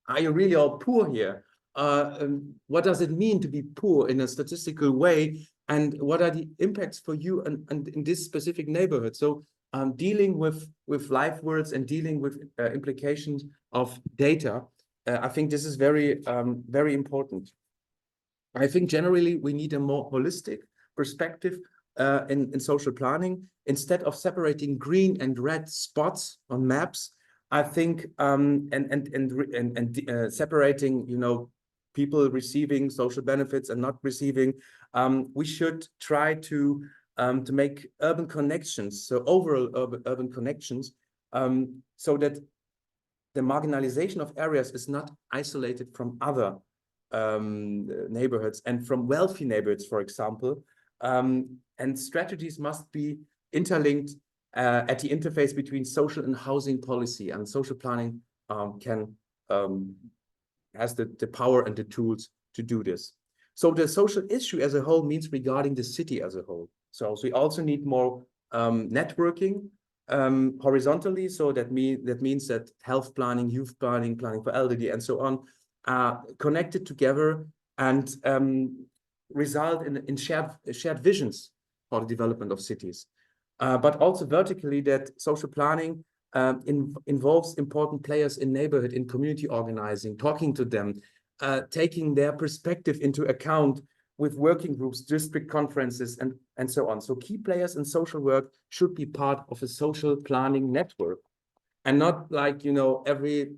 Are you really all poor here? What does it mean to be poor in a statistical way? And what are the impacts for you and in this specific neighborhood? So dealing with live words and dealing with implications of data, I think this is very, very important. I think generally we need a more holistic perspective in social planning. Instead of separating green and red spots on maps, I think separating, you know, people receiving social benefits and not receiving, we should try to make urban connections, so overall urban connections, so that the marginalization of areas is not isolated from other neighborhoods and from wealthy neighborhoods, for example. And strategies must be interlinked at the interface between social and housing policy, and social planning has the power and the tools to do this. So the social issue as a whole means regarding the city as a whole. So we also need more networking horizontally. So that means that health planning, youth planning, planning for elderly, and so on, are connected together and result in shared visions for the development of cities. But also vertically, that social planning involves important players in neighborhood, in community organizing, talking to them, taking their perspective into account with working groups, district conferences, and so on. So key players in social work should be part of a social planning network. and not like, every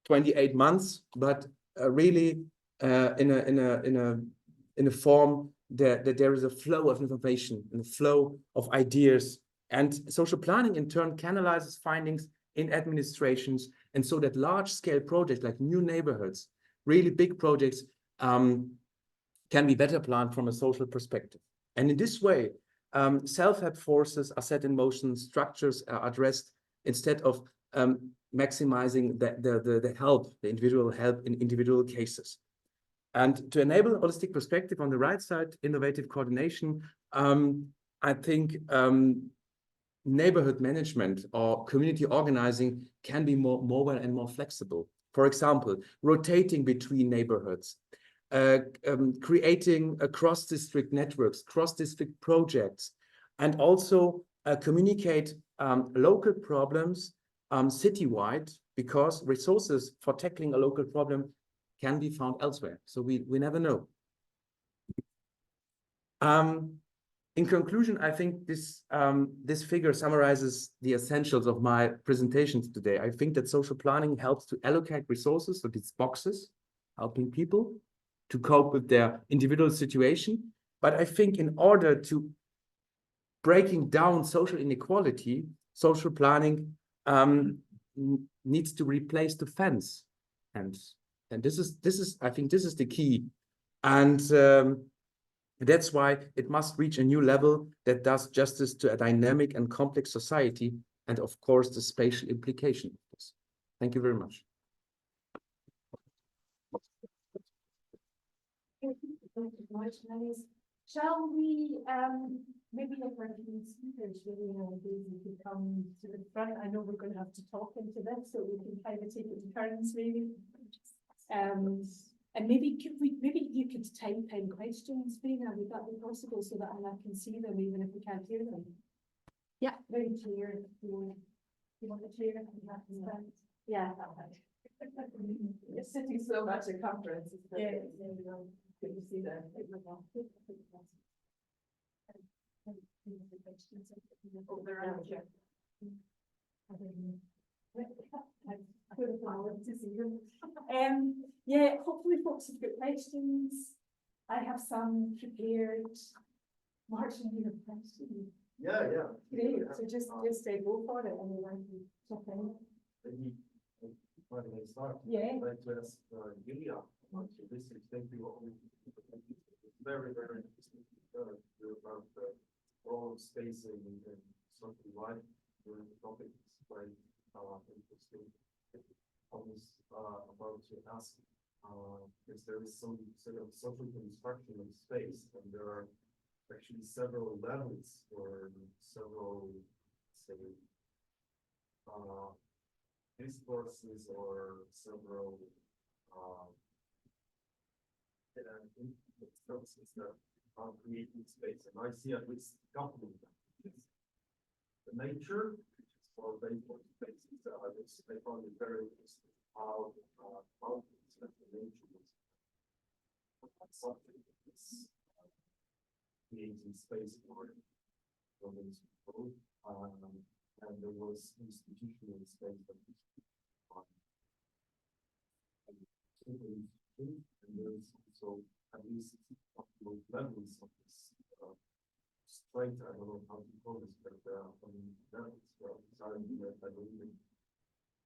28 months, but really in a form that there is a flow of information and a flow of ideas. And social planning in turn canalizes findings in administrations, and so that large-scale projects like new neighborhoods, really big projects, can be better planned from a social perspective. And in this way, self-help forces are set in motion, structures are addressed instead of maximizing the help, the individual help in individual cases. And to enable a holistic perspective on the right side, innovative coordination, I think neighborhood management or community organizing can be more mobile and more flexible. For example, rotating between neighborhoods, creating cross-district networks, cross-district projects, and also communicate local problems citywide, because resources for tackling a local problem can be found elsewhere. So we never know. In conclusion, I think this figure summarizes the essentials of my presentations today. I think that social planning helps to allocate resources, so these boxes, helping people to cope with their individual situation. But I think in order to breaking down social inequality, social planning needs to replace the fence. And this is I think this is the key. And that's why it must reach a new level that does justice to a dynamic and complex society, and of course the spatial implication of this. Thank you very much. Thank you very much, Dennis. Shall we, maybe if our key speakers really could come to the front? I know we're going to have to talk into this, so we can kind of take it in turns, maybe. And maybe you could type in questions, Brina, would that be possible, so that I can see them even if we can't hear them? Yeah. Very clear. You want the chair? Yeah. You're sitting so much at conferences. Yeah. Can you see that? Oh, they're out here. Yeah, hopefully folks have got questions. I have some prepared. Martin, you have questions? Yeah. Great, so just go for it and then I can chip in. Where do I start? Yeah. I'd like to ask Julia, this is exactly what we very, very interesting about the role of spacing and something like during the topic is quite interesting. I was about to ask if there is some sort of social construction of space, and there are actually several levels or several, say, discourses or several instances that are creating space. And I see at least a couple of them. The nature, which is for baseball spaces, I found it very interesting how mountains and the nature is something that's creating space for those people. And there was institutional space that was and there's also at least a couple of levels of this strength. I don't know how to call this, but levels I believe.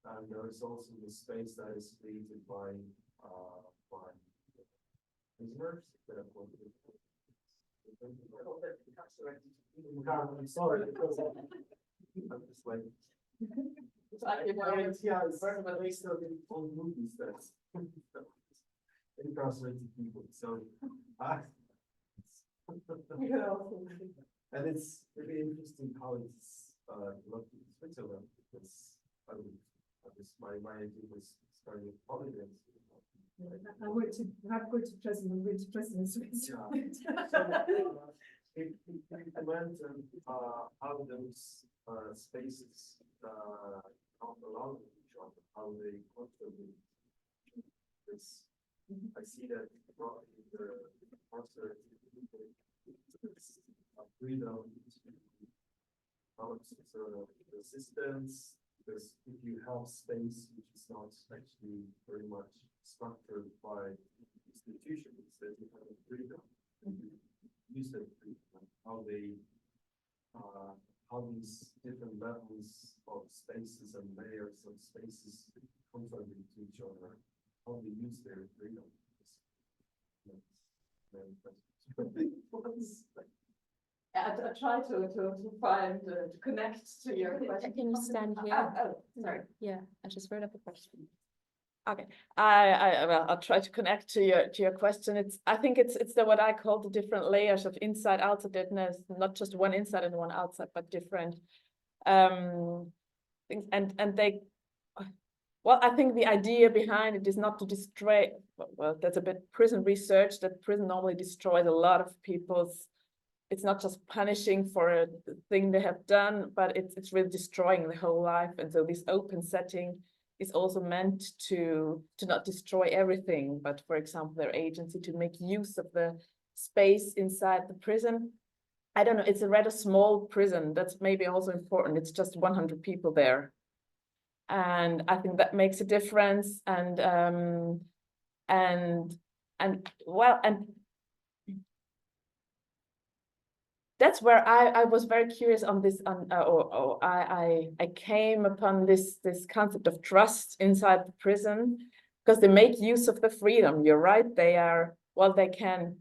And there is also the space that is created by prisoners that are I'm sorry, because I'm just like they still did old movies that's incarcerated people. So and it's really interesting how it's looked in Switzerland, because my idea was starting with politics. I went to prison in Switzerland. It implemented how those spaces come along with each other, how they contribute. This, I see that probably the incarcerated people freedom to resistance, Because if you have space which is not actually very much structured by institutions, then you have a freedom. Use that freedom, how these different levels of spaces and layers of spaces contribute to each other, how they use their freedom. I try to find to connect to your question. Can you stand here? Sorry. Yeah, I just wrote up a question. Okay, well, I'll try to connect to your question. I think it's what I call the different layers of inside outsidedness, not just one inside and one outside, but different things. And they, well, I think the idea behind it is not to destroy. Well, that's a bit prison research, that prison normally destroys a lot of people's. It's not just punishing for the thing they have done, but it's really destroying the whole life. And so this open setting is also meant to not destroy everything, but for example, their agency to make use of the space inside the prison. I don't know, it's a rather small prison. That's maybe also important. It's just 100 people there. And I think that makes a difference. And that's where I was very curious on this, I came upon this concept of trust inside the prison, because they make use of the freedom. You're right, they are, well, they can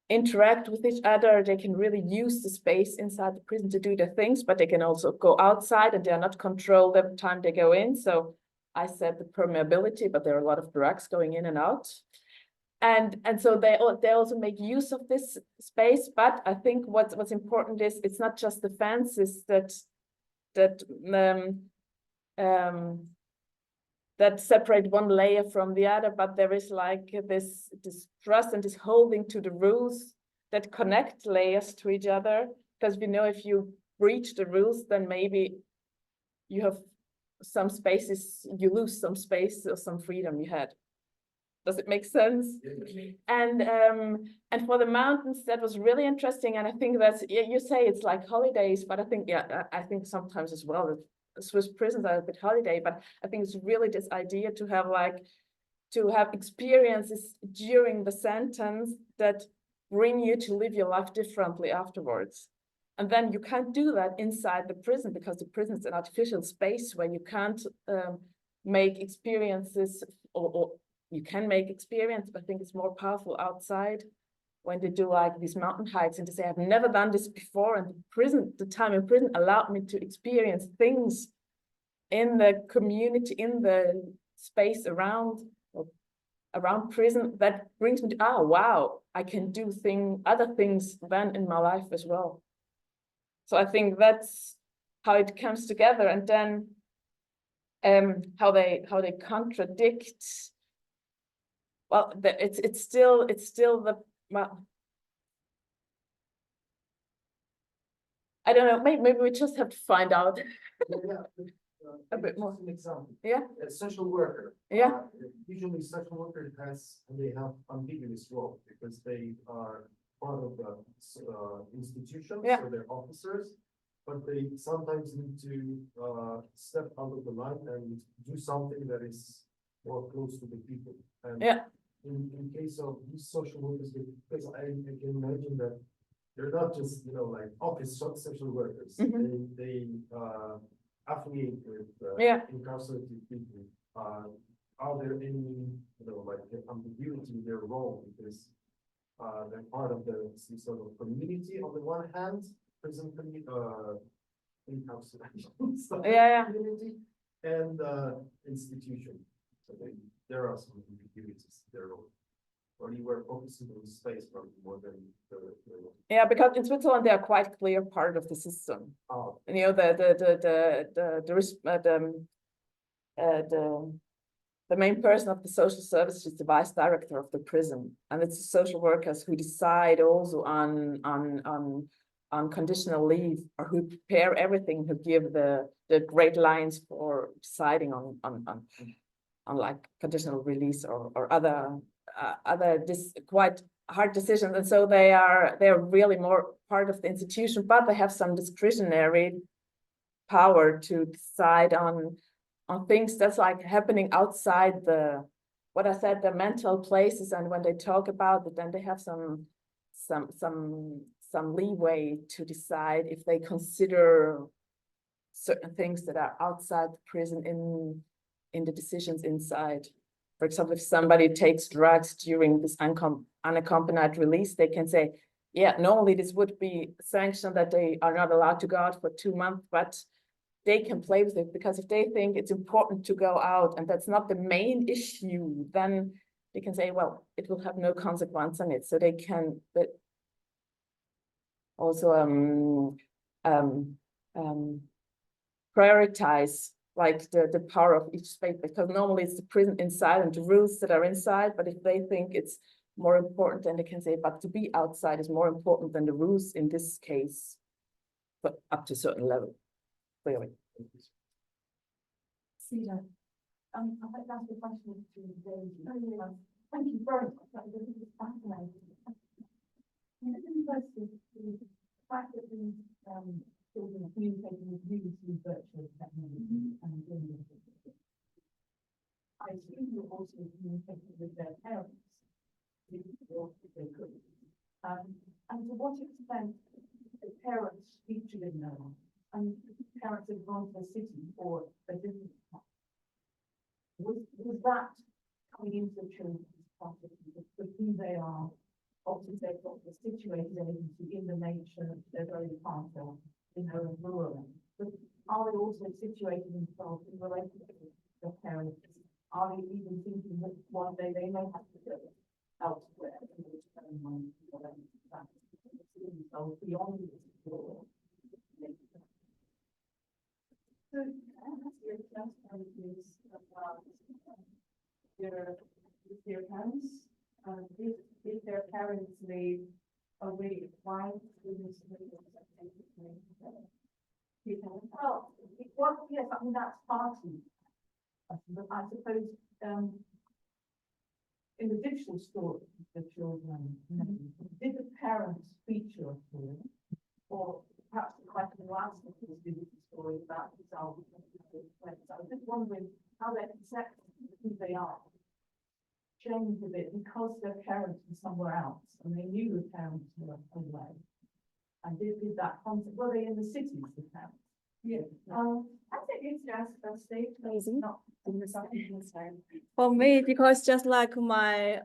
interact with each other, they can really use the space inside the prison to do their things, but they can also go outside and they are not controlled every time they go in. So I said the permeability, but there are a lot of drugs going in and out. And so they also make use of this space, but I think what's important is it's not just the fences that separate one layer from the other, but there is like this trust and this holding to the rules that connect layers to each other. Because we know if you breach the rules, then maybe you have some spaces, you lose some space or some freedom you had. Does it make sense? And for the mountains, that was really interesting. And I think that's, you say it's like holidays, but I think, yeah, I think sometimes as well, the Swiss prisons are a bit holiday, but I think it's really this idea to have experiences during the sentence that bring you to live your life differently afterwards. And then you can't do that inside the prison, because the prison is an artificial space where you can't make experiences, or you can make experience, but I think it's more powerful outside when they do like these mountain hikes and they say, I've never done this before. And the time in prison allowed me to experience things in the community, in the space around prison, that brings me to, oh, wow, I can do other things then in my life as well. So I think that's how it comes together. And then how they contradict. Well, it's still the, well, I don't know, maybe we just have to find out a bit more. An example. Yeah. A social worker. Yeah. Usually social worker they have ambiguous role because they are part of the institution, Yeah. so they're officers, but they sometimes need to step out of the line and do something that is more close to the people. And Yeah. In case of these social workers, because I can imagine that they're not just, like office social workers. Mhm. They affiliate with Yeah. incarcerated people. Are there any, like ambiguity in their role, because they're part of some sort of community on the one hand, prison community, incarceration Yeah. community, and institution. So there are some ambiguities in their role. Or you were focusing on space probably more than the Yeah, because in Switzerland they are quite clear part of the system. Oh. And, the main person of the social service is the vice director of the prison, and it's the social workers who decide also on conditional leave, or who prepare everything, who give the great lines for deciding on like conditional release or other quite hard decisions. And so they're really more part of the institution, but they have some discretionary power to decide on things that's like happening outside what I said, the mental places, and when they talk about it, then they have some leeway to decide if they consider certain things that are outside the prison in the decisions inside. For example, if somebody takes drugs during this unaccompanied release, they can say, yeah, normally this would be a sanction that they are not allowed to go out for 2 months, but they can play with it, because if they think it's important to go out and that's not the main issue, then they can say, well, it will have no consequence on it. So they can, but also prioritize like the power of each space, because normally it's the prison inside and the rules that are inside, but if they think it's more important, then they can say, but to be outside is more important than the rules in this case, but up to a certain level. Clearly. Cedar, I'd like to ask a question to Daisy. Thank you very much. This is fascinating. In the university, the fact that these children are communicating with you through virtual technology and doing this, I assume you're also communicating with their parents, if they could. And to what extent the parents feature in their lives? And parents have gone to a city or a different town. Was that coming into the children's process for who they are? Obviously, they've got the situated agency in the nature, they're very part of, rural. But are they also situated themselves in relationship with their parents? Are they even thinking that one day they may have to go elsewhere in order to earn money for them? So beyond this world. So, your is about their parents. If their parents leave away, why wouldn't well, yes, I mean that's partly. But I suppose in the digital story, the children, did the parents feature a story, or perhaps the question you asked me was the story about themselves. I was just wondering how their conception of who they are changed a bit because their parents were somewhere else and they knew the parents were away. And did that concept, were they in the cities, the parents? Yeah. I think it's just a state Amazing. not in the for me, because just like my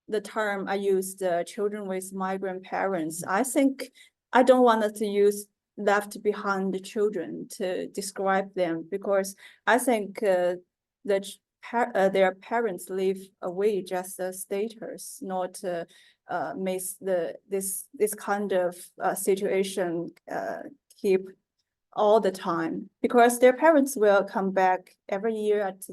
the term I used, children with migrant parents, I think I don't want us to use left behind the children to describe them, because I think that their parents live away just a status, not makes this kind of situation keep all the time, because their parents will come back every year at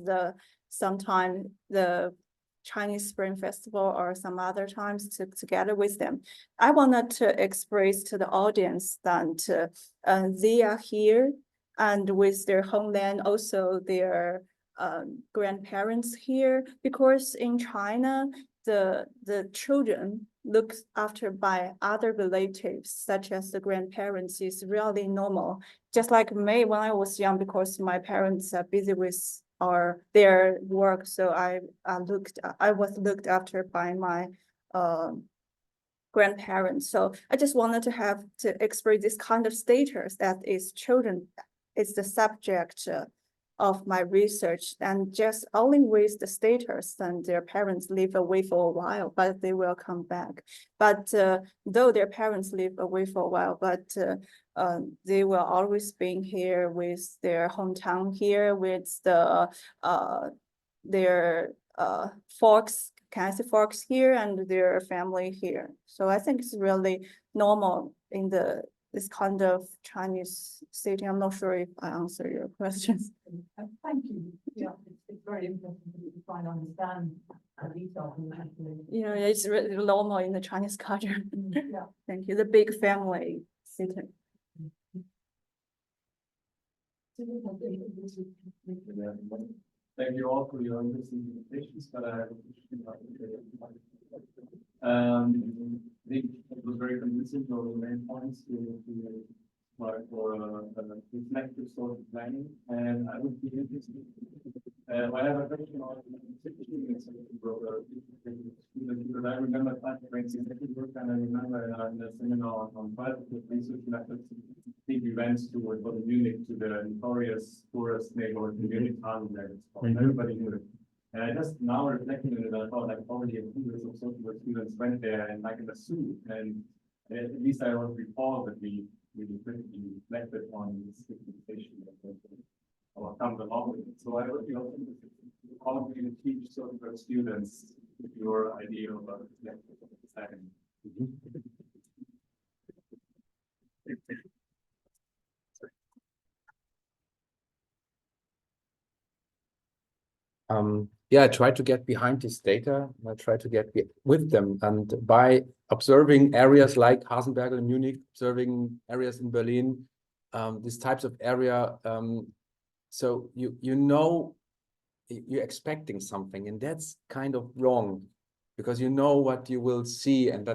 sometime the Chinese Spring Festival or some other times together with them. I wanted to express to the audience that they are here and with their homeland, also their grandparents here, because in China, the children looked after by other relatives, such as the grandparents, is really normal. Just like me when I was young, because my parents are busy with their work, so I was looked after by my grandparents. So I just wanted to have to express this kind of status that is children is the subject of my research, and just only with the status and their parents live away for a while, but they will come back. But though their parents live away for a while, but they will always be here with their hometown here, with their folks, can I say folks here, and their family here. So I think it's really normal in this kind of Chinese city. I'm not sure if I answer your questions. Thank you. Yeah, it's very interesting to try and understand the details. It's really normal in the Chinese culture. Yeah. Thank you. The big family city. Thank you all for your interesting presentations, but I think it was very convincing for the main points to for reflective social planning, and I would be interested. I have a question on because I remember work, and I remember in the seminar on qualitative research methods, I think we went to Munich to the notorious poorest neighborhood in Munich, everybody knew it. And I just now reflecting on it, I thought like probably hundreds of social work students went there and like in a suit, and at least I don't recall that we critically reflected on this situation or comes along with it. So I would be also how do you teach social work students your idea about reflective setting? Yeah, I try to get behind this data. I try to get with them, and by observing areas like Hasenbergl in Munich, observing areas in Berlin, these types of area. So you know you're expecting something, and that's kind of wrong, because you know what you will see, and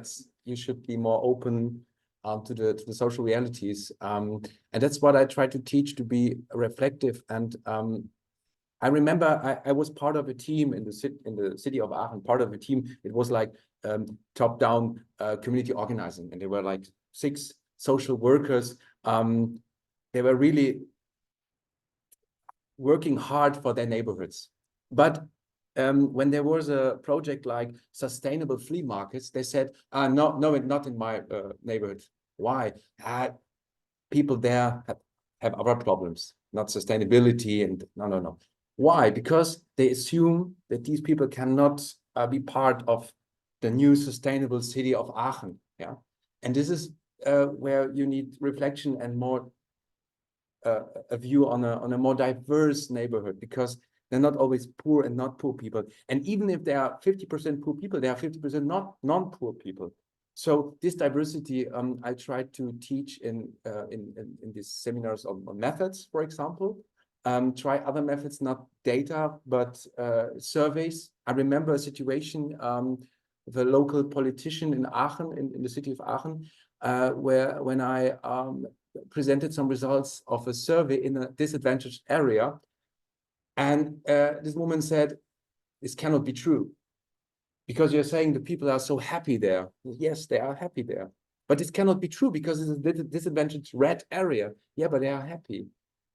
you should be more open to the social realities. And that's what I try to teach, to be reflective. And I remember I was part of a team in the city of Aachen, part of a team. It was like top-down community organizing, and there were like 6 social workers. They were really working hard for their neighborhoods. But when there was a project like sustainable flea markets, they said, no, not in my neighborhood. Why? People there have other problems, not sustainability, and no. Why? Because they assume that these people cannot be part of the new sustainable city of Aachen. Yeah, and this is where you need reflection and more a view on a more diverse neighborhood, because they're not always poor and not poor people. And even if there are 50% poor people, there are 50% not non-poor people. So this diversity, I try to teach in these seminars on methods, for example. Try other methods, not data, but surveys. I remember a situation with a local politician in Aachen, in the city of Aachen, when I presented some results of a survey in a disadvantaged area. And this woman said, this cannot be true, because you're saying the people are so happy there. Yes, they are happy there. But this cannot be true, because it's a disadvantaged red area. Yeah, but they are happy,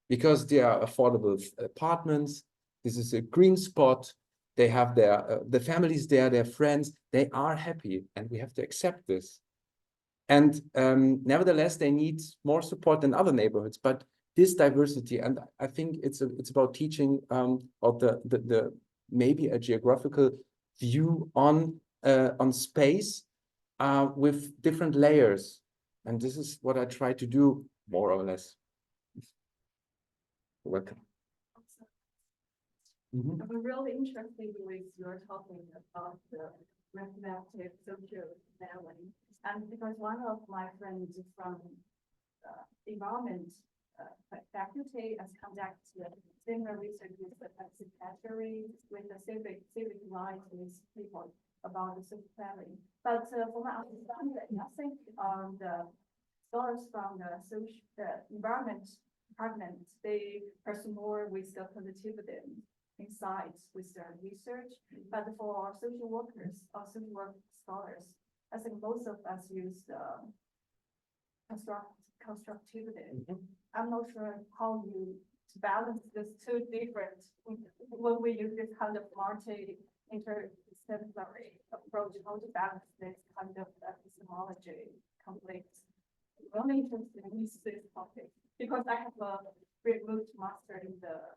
because they are affordable apartments. This is a green spot. They have the families there, their friends. They are happy, and we have to accept this. And nevertheless, they need more support than other neighborhoods. But this diversity, and I think it's about teaching of the maybe a geographical view on space with different layers. And this is what I try to do, more or less. Welcome. I'm really interested with your talking about the reflective social planning, and because one of my friends from environment faculty has conducted similar research with the psychiatry, with the civic rights with people about the social planning. But for my understanding, I think the scholars from the environment department, they pursue more with the positivity insights with their research. But for social workers or social work scholars, I think most of us use the constructivity. I'm not sure how you balance these two different when we use this kind of multi-interdisciplinary approach, how to balance this kind of epistemology conflict. I'm really interested in this topic because I have a remote master in the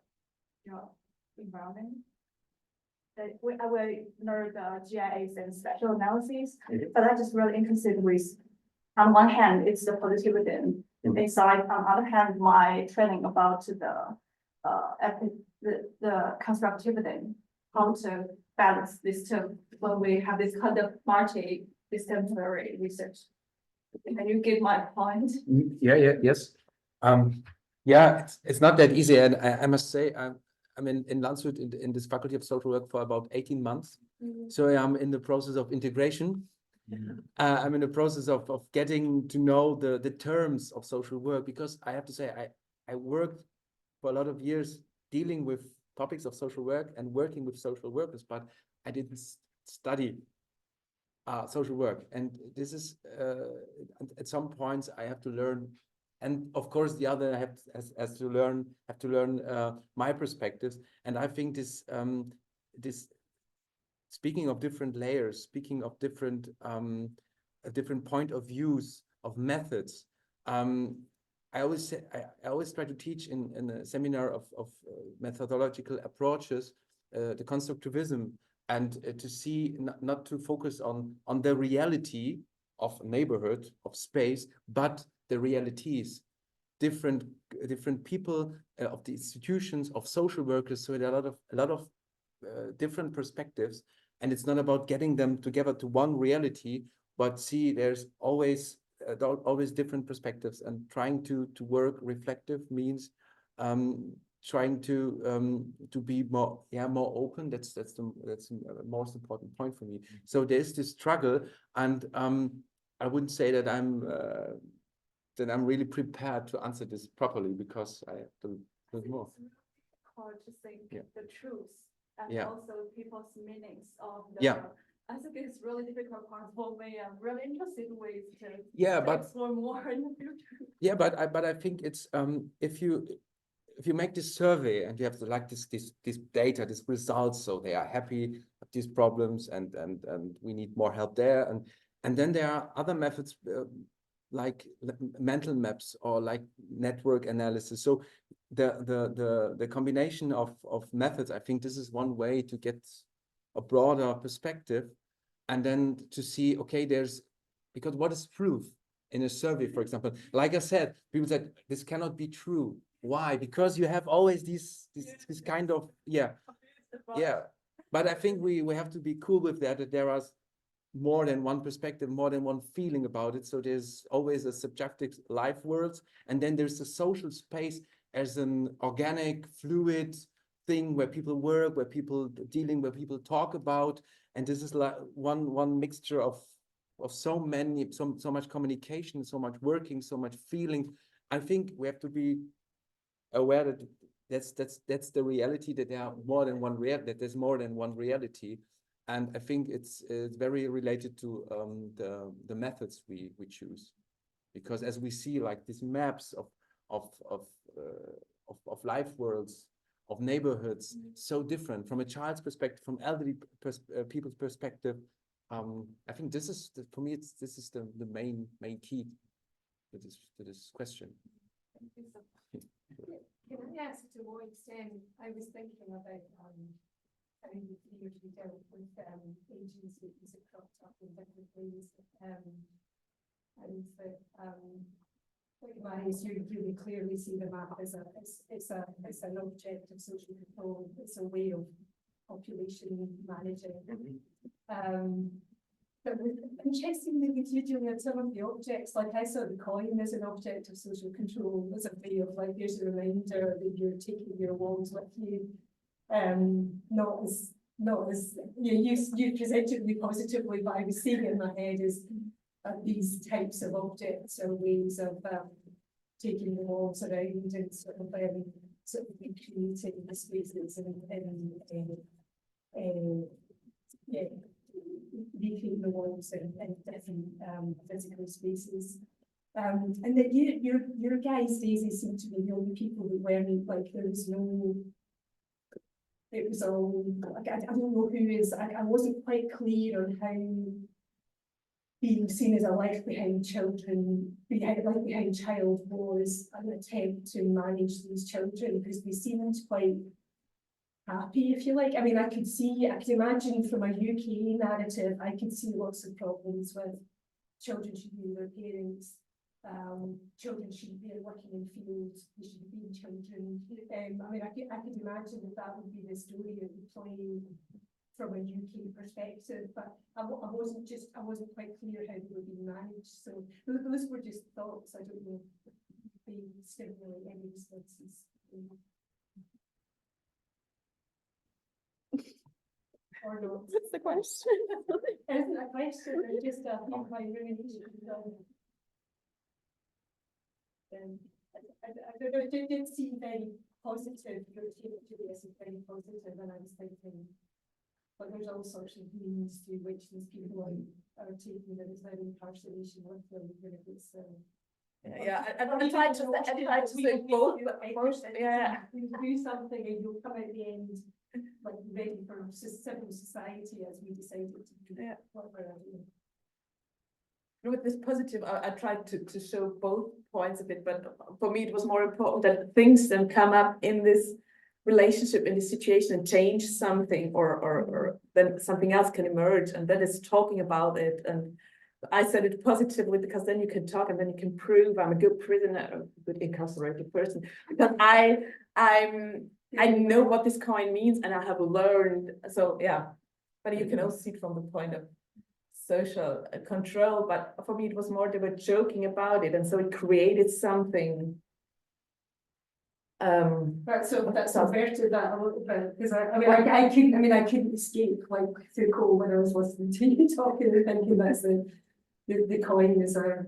environment. I will learn the GIS and spatial analysis, but I'm just really interested with, on one hand, it's the positivity inside. On the other hand, my training about the constructivity, how to balance this two when we have this kind of multi-disciplinary research. Can you get my point? Yes. Yeah, it's not that easy, and I must say, I'm in Landshut in this faculty of social work for about 18 months. So I'm in the process of integration. I'm in the process of getting to know the terms of social work, because I have to say I worked for a lot of years dealing with topics of social work and working with social workers, but I didn't study social work. And this is at some points I have to learn, and of course the other have to learn my perspectives. And I think this speaking of different layers, speaking of different a different point of views of methods, I always say, I always try to teach in a seminar of methodological approaches, the constructivism, and to see not to focus on the reality of a neighborhood, of space, but the realities, different people of the institutions, of social workers. So there are a lot of different perspectives, and it's not about getting them together to one reality, but see there's always different perspectives, and trying to work reflective means trying to be more open. That's the most important point for me. So there's this struggle, and I wouldn't say that I'm really prepared to answer this properly, because I have to do more. Hard to think Yeah. the truth and Yeah. also people's meanings of the. Yeah. I think it's really difficult part for me. I'm really interested in ways to But explore more in the future. yeah, but I think it's if you make this survey and you have like this data, these results, so they are happy with these problems, and we need more help there, and then there are other methods like mental maps or like network analysis. So the combination of methods, I think this is one way to get a broader perspective, and then to see, okay, because what is truth in a survey, for example? Like I said, people said this cannot be true. Why? Because you have always this kind of But I think we have to be cool with that there are more than one perspective, more than one feeling about it. So there's always a subjective life world, and then there's the social space as an organic, fluid thing where people work, where people dealing, where people talk about, and this is like one mixture of so much communication, so much working, so much feeling. I think we have to be aware that that's the reality, that there are more than one that there's more than one reality. And I think it's very related to the methods we choose, because as we see like these maps of life worlds, of neighborhoods, so different from a child's perspective, from elderly people's perspective. I think this is for me. This is the main key to this question. Can I ask to what extent I was thinking about how you previously dealt with agencies that cropped up in different ways, and that you really clearly see the map as it's an object of social control. It's a way of population managing. But interestingly, with you doing it, some of the objects, like I saw the coin as an object of social control, as a way of like, there's a reminder that you're taking your walls with you. Not as you presented me positively, but I was seeing it in my head as these types of objects are ways of taking the walls around and sort of creating the spaces and recreating the walls in different physical spaces. And that your guys' days seem to be the only people that weren't like, there was no. It was all like I don't know who is. I wasn't quite clear on how being seen as a life behind children, life behind child was an attempt to manage these children, because they seemed quite happy, if you like. I mean, I could imagine from a UK narrative, I could see lots of problems with children should be with their parents. Children shouldn't be working in fields, they should be being children. I mean, I could imagine that would be the story of the play from a UK perspective, but I wasn't quite clear how they were being managed. So those were just thoughts. I don't know if they stimulate any responses. Or no? What's the question? It isn't a question, it's just a my rumination. I don't know, it did seem very positive, your take to this is very positive, and I was thinking, but there's all sorts of means through which these people are taking that is very incarceration with them, even if it's Yeah, I tried to say both, but first, yeah. You do something and you'll come out the end like ready for civil society as we decided to do. Yeah. Whatever. With this positive, I tried to show both points of it, but for me, it was more important that things then come up in this relationship, in this situation, and change something, or then something else can emerge, and that is talking about it. And I said it positively because then you can talk and then you can prove I'm a good prisoner, a good incarcerated person, because I know what this coin means and I have learned. So yeah, but you can also see it from the point of social control. But for me, it was more they were joking about it, and so it created something. Right, so that's subverted that a little bit, because I couldn't escape like Foucault when I was listening to you talking and thinking that's the coin is a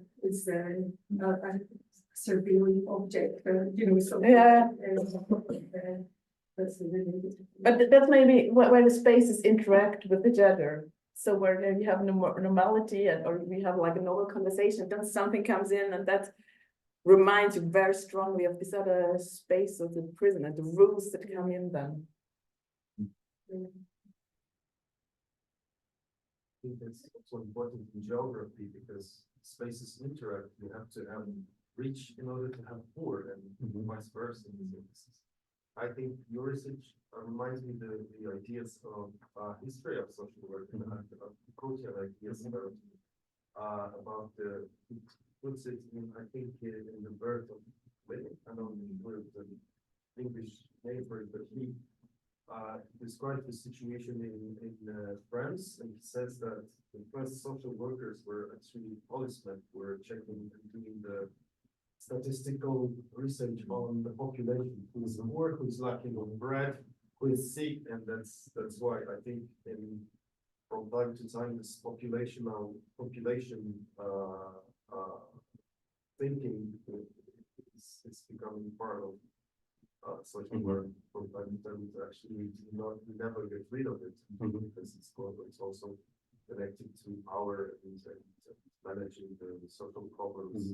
surveilling object, you know, something. Yeah. That's really. But that's maybe where the spaces interact with each other. So where then you have normality, or we have like a normal conversation, then something comes in and that reminds you very strongly of this other space of the prison and the rules that come in then. I think that's also important in geography because spaces interact. You have to have rich in order to have poor, and vice versa in these instances. I think your research reminds me the ideas of history of social work and cultural ideas about the puts it in, I think, in the birth of living. I don't know the English name for it, but he described the situation in France, and he says that the first social workers were actually policemen who were checking and doing the statistical research on the population, who is poor, who is lacking of bread, who is sick, and that's why I think from time to time this population thinking is becoming part of social work from time to time. Actually, we never get rid of it because it's also connected to power and managing the social problems.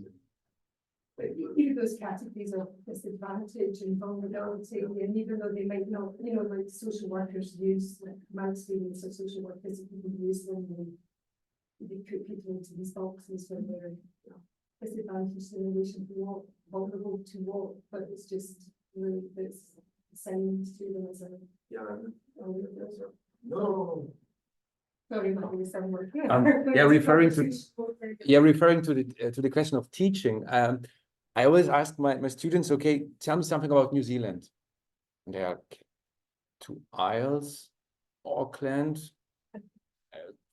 But even those categories of disadvantage and vulnerability, and even though they might not, you know, like social workers use, like my experience of social workers, people use them, they put people into these boxes when they're disadvantaged in relation to what, vulnerable to what, but it's just really this assignment to them as a. No. Sorry, not really some work. Referring to the question of teaching. I always ask my students, okay, tell me something about New Zealand. And they are 2 isles, Auckland, a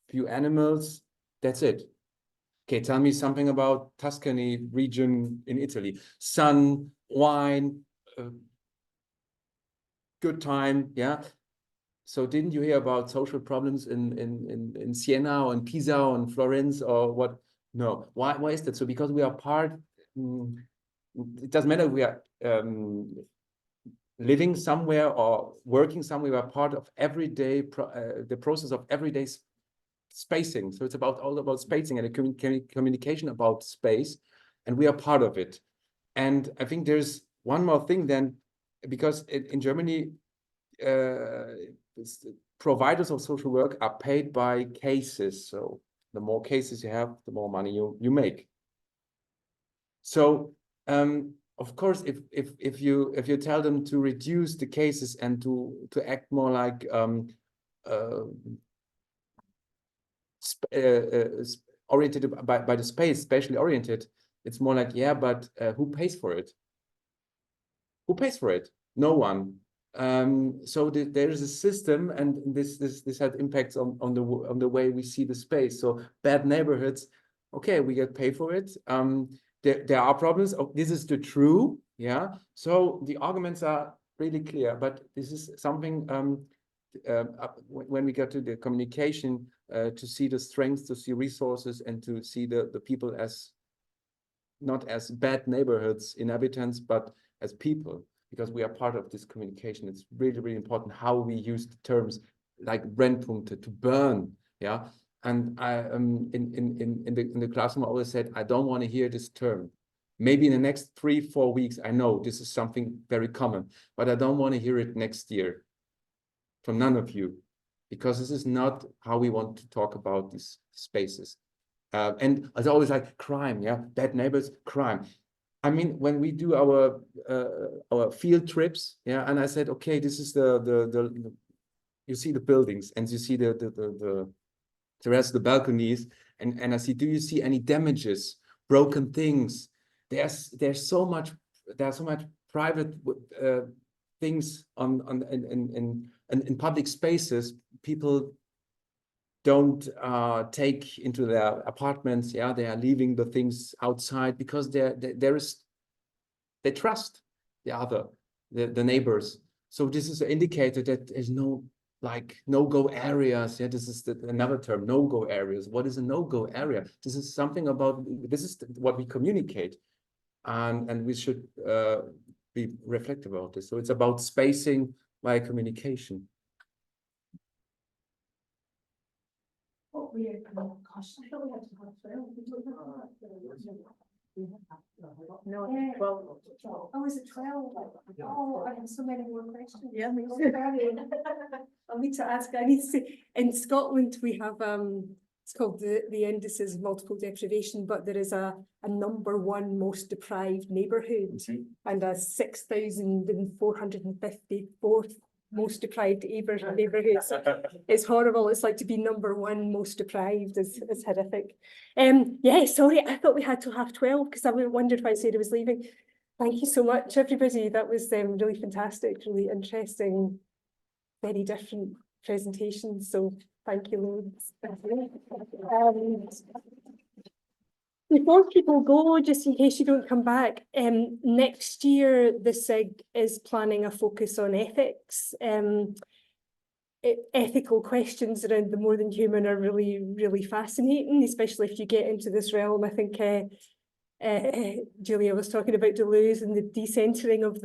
few animals, that's it. Okay, tell me something about Tuscany region in Italy. Sun, wine, good time, yeah. So didn't you hear about social problems in Siena or in Pisa or in Florence or what? No. Why is that? So because we are part, it doesn't matter if we are living somewhere or working somewhere, we are part of everyday, the process of everyday spacing. So it's all about spacing and a communication about space, and we are part of it. And I think there's one more thing then, because in Germany, providers of social work are paid by cases. So the more cases you have, the more money you make. So of course, if you tell them to reduce the cases and to act more like oriented by the space, spatially oriented, it's more like, yeah, but who pays for it? Who pays for it? No one. So there is a system, and this has impacts on the way we see the space. So bad neighborhoods, okay, we get paid for it. There are problems. Oh, this is the true, yeah. So the arguments are really clear, but this is something when we get to the communication, to see the strengths, to see resources, and to see the people as not as bad neighborhoods, inhabitants, but as people, because we are part of this communication. It's really, really important how we use the terms like Brennpunkte, to burn, yeah. And I in the classroom I always said, I don't want to hear this term. Maybe in the next 3-4 weeks, I know this is something very common, but I don't want to hear it next year from none of you, because this is not how we want to talk about these spaces. And it's always like crime, yeah, bad neighbors, crime. I mean, when we do our field trips, yeah, and I said, okay, this is the you see the buildings and you see the rest of the balconies, and I see, do you see any damages, broken things? There's so much private things in public spaces. People don't take into their apartments. Yeah, they are leaving the things outside because they trust the neighbors. So this is an indicator that there's no no-go areas. Yeah, this is another term, no-go areas. What is a no-go area? This is something about, this is what we communicate, and we should be reflective about this. So it's about spacing by communication. Oh, gosh, I thought we had to have 12. We don't have No, Yeah. 12. Oh, is it 12? Oh, I have so many more questions. Yeah, me Oh, too. sorry. I'll need to ask, I need to say, in Scotland, we have, it's called the indices of multiple deprivation, but there is a #1 most deprived neighbourhood and a 6,454th most deprived neighbourhood. It's horrible. It's like to be #1 most deprived is horrific. Yeah, sorry, I thought we had to have 12 because I wondered why Sarah was leaving. Thank you so much, everybody. That was really fantastic, really interesting, very different presentations. So thank you loads. Before people go, just in case you don't come back, next year the SIG is planning a focus on ethics. Ethical questions around the more than human are really, really fascinating, especially if you get into this realm. I think Julia was talking about Deleuze and the decentering of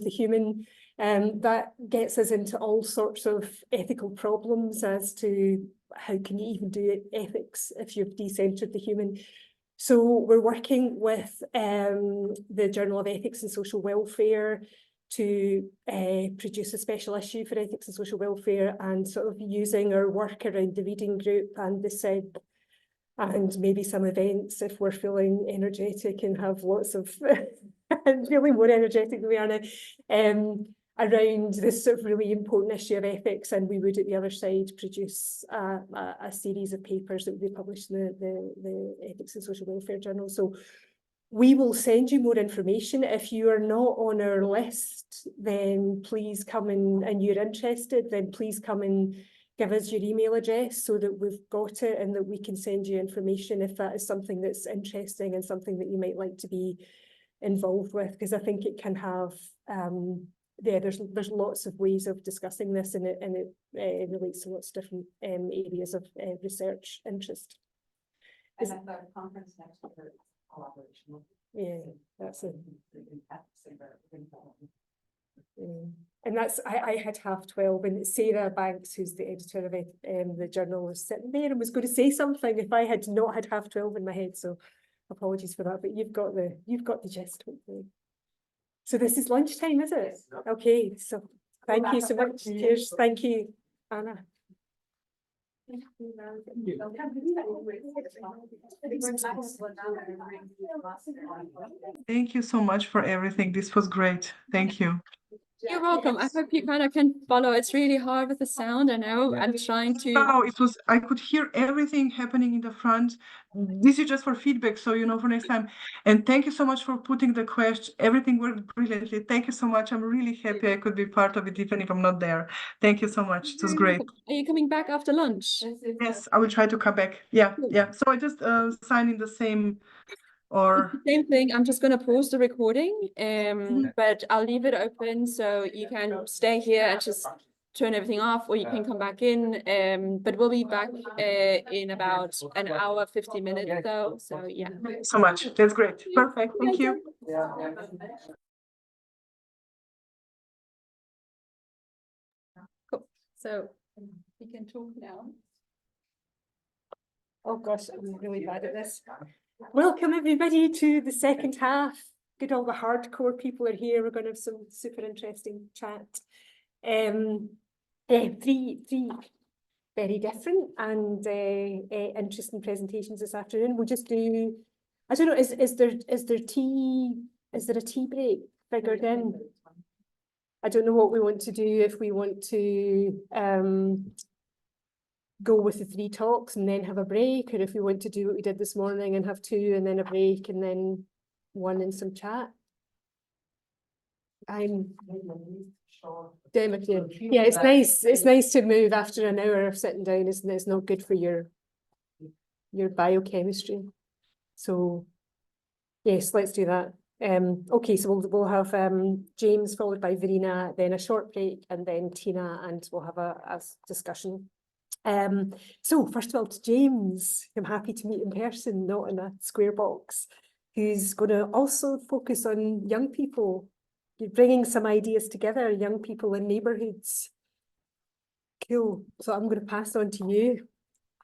the human. That gets us into all sorts of ethical problems as to how can you even do ethics if you've decentered the human. So we're working with the Journal of Ethics and Social Welfare to produce a special issue for ethics and social welfare, and sort of using our work around the reading group and the SIG and maybe some events if we're feeling energetic and have lots of feeling more energetic than we are now, around this sort of really important issue of ethics. And we would at the other side produce a series of papers that would be published in the Ethics and Social Welfare Journal. So we will send you more information. If you are not on our list, then please come and you're interested, then please come and give us your email address so that we've got it and that we can send you information if that is something that's interesting and something that you might like to be involved with, because I think it can have, there's lots of ways of discussing this, and it relates to lots of different areas of research interest. And I've got a conference next year. Yeah, that's it. And that's, I had half 12, and Sarah Banks, who's the editor of it, the journal, was sitting there and was going to say something if I had not had half 12 in my head. So apologies for that, but you've got the gist, hopefully. So this is lunchtime, is it? Okay, so thank you so much. Cheers. Thank you, Anna. Thank you so much for everything. This was great. Thank you. You're welcome. I hope you kind of can follow. It's really hard with the sound, I know. I'm trying to. No, I could hear everything happening in the front. This is just for feedback, so you know for next time. And thank you so much for putting the question. Everything worked brilliantly. Thank you so much. I'm really happy I could be part of it, even if I'm not there. Thank you so much. It was great. Are you coming back after lunch? Yes, I will try to come back. Yeah, yeah. So I just sign in the same or Same thing. I'm just going to pause the recording, but I'll leave it open so you can stay here and just turn everything off, or you can come back in. But we'll be back in about an hour, 50 minutes though. So yeah. So much. That's great. Perfect. Thank you. Cool. So we can talk now. Oh gosh, I'm really bad at this. Welcome everybody to the second half. Good, all the hardcore people are here. We're going to have some super interesting chat. Three very different and interesting presentations this afternoon. We'll just do, I don't know, is there a tea break figured in? I don't know what we want to do, if we want to go with the 3 talks and then have a break, or if we want to do what we did this morning and have 2 and then a break and then 1 and some chat. I'm democratic. Yeah, it's nice. It's nice to move after an hour of sitting down, isn't it? It's not good for your biochemistry. So yes, let's do that. Okay, so we'll have James followed by Verena, then a short break, and then Tina, and we'll have a discussion. So first of all, to James, I'm happy to meet in person, not in a square box, who's going to also focus on young people. You're bringing some ideas together, young people in neighbourhoods. Cool. So I'm going to pass on to you.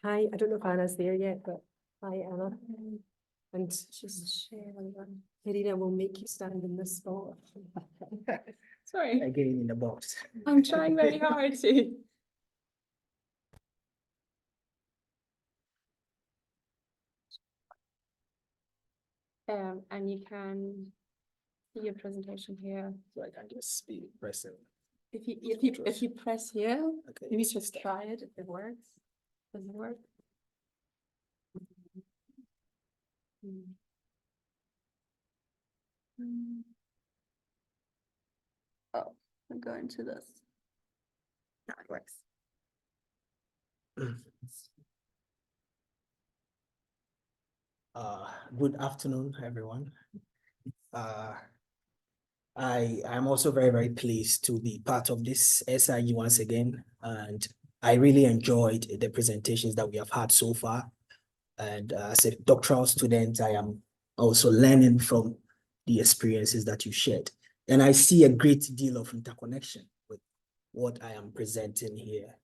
Hi, I don't know if Anna's there yet, but hi, Anna. And she's Irina will make you stand in this spot. Sorry. Again in the box. I'm trying very hard to. And you can see your presentation here. So I can just be pressing. If you press here, Okay. maybe just try it if it works. Does it work? Oh, I'm going to this. No, it works. Good afternoon, everyone. I am also very, very pleased to be part of this SIE once again, and I really enjoyed the presentations that we have had so far. And as a doctoral student, I am also learning from the experiences that you shared. And I see a great deal of interconnection with what I am presenting here.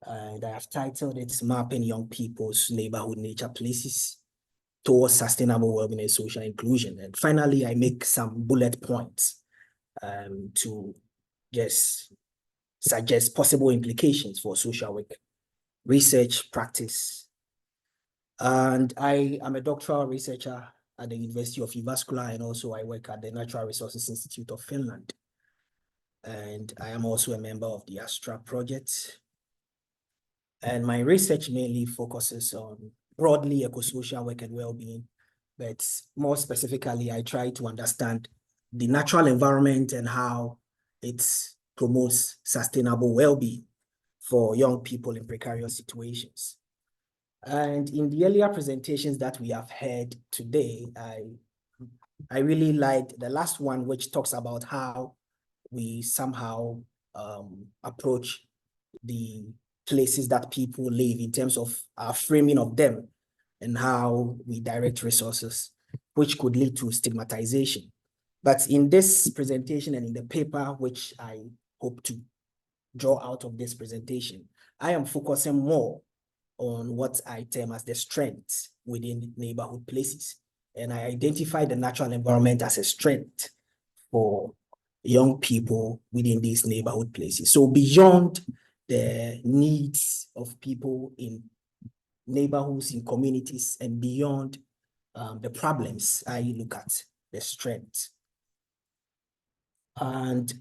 And I have titled it Mapping Young People's Neighborhood Nature Places Towards Sustainable Wellbeing and Social Inclusion. And finally, I make some bullet points to just suggest possible implications for social work, research, practice. And I am a doctoral researcher at the University of Jyväskylä, and also I work at the Natural Resources Institute of Finland. And I am also a member of the Astra project. And my research mainly focuses on broadly eco-social work and well-being, but more specifically, I try to understand the natural environment and how it promotes sustainable well-being for young people in precarious situations. And in the earlier presentations that we have heard today, I really liked the last one, which talks about how we somehow approach the places that people live in terms of our framing of them and how we direct resources, which could lead to stigmatization. But in this presentation and in the paper, which I hope to draw out of this presentation, I am focusing more on what I term as the strengths within neighborhood places. And I identify the natural environment as a strength for young people within these neighborhood places. So beyond the needs of people in neighborhoods, in communities, and beyond the problems, I look at the strengths. And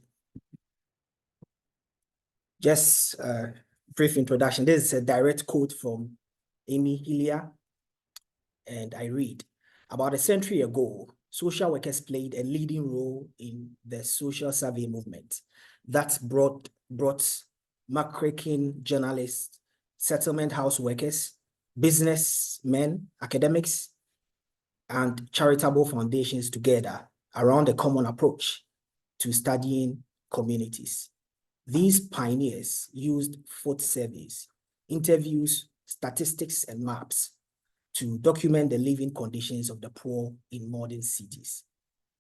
just a brief introduction. This is a direct quote from Amy Hillier, and I read, about a century ago, social workers played a leading role in the social survey movement that brought muckraking journalists, settlement house workers, businessmen, academics, and charitable foundations together around a common approach to studying communities. These pioneers used foot surveys, interviews, statistics, and maps to document the living conditions of the poor in modern cities.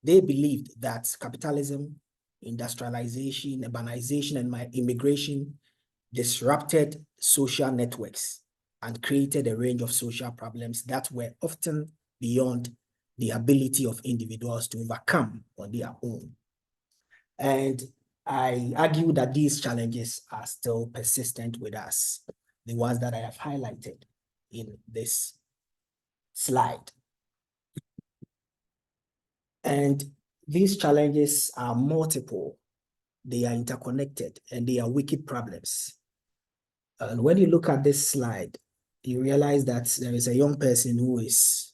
They believed that capitalism, industrialization, urbanization, and immigration disrupted social networks and created a range of social problems that were often beyond the ability of individuals to overcome on their own. And I argue that these challenges are still persistent with us, the ones that I have highlighted in this slide. And these challenges are multiple, they are interconnected, and they are wicked problems. And when you look at this slide, you realize that there is a young person who is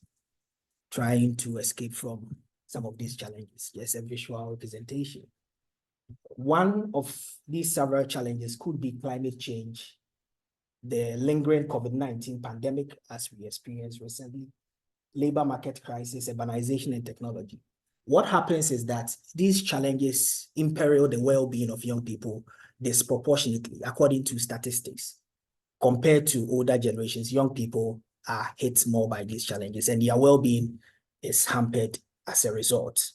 trying to escape from some of these challenges. Yes, a visual representation. One of these several challenges could be climate change, the lingering COVID-19 pandemic, as we experienced recently, labor market crisis, urbanization, and technology. What happens is that these challenges imperil the well-being of young people disproportionately, according to statistics. Compared to older generations, young people are hit more by these challenges, and their well-being is hampered as a result.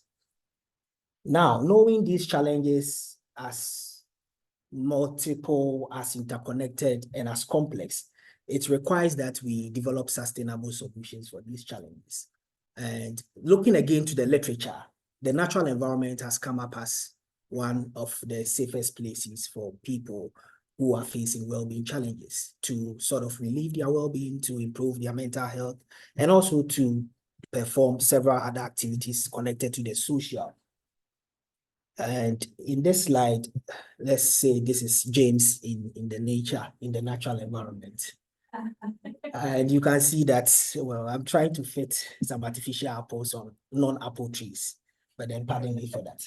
Now, knowing these challenges as multiple, as interconnected, and as complex, it requires that we develop sustainable solutions for these challenges. And looking again to the literature, the natural environment has come up as one of the safest places for people who are facing well-being challenges to sort of relieve their well-being, to improve their mental health, and also to perform several other activities connected to the social. And in this slide, let's say this is James in the nature, in the natural environment. And you can see that, well, I'm trying to fit some artificial apples on non-apple trees, but then pardon me for that.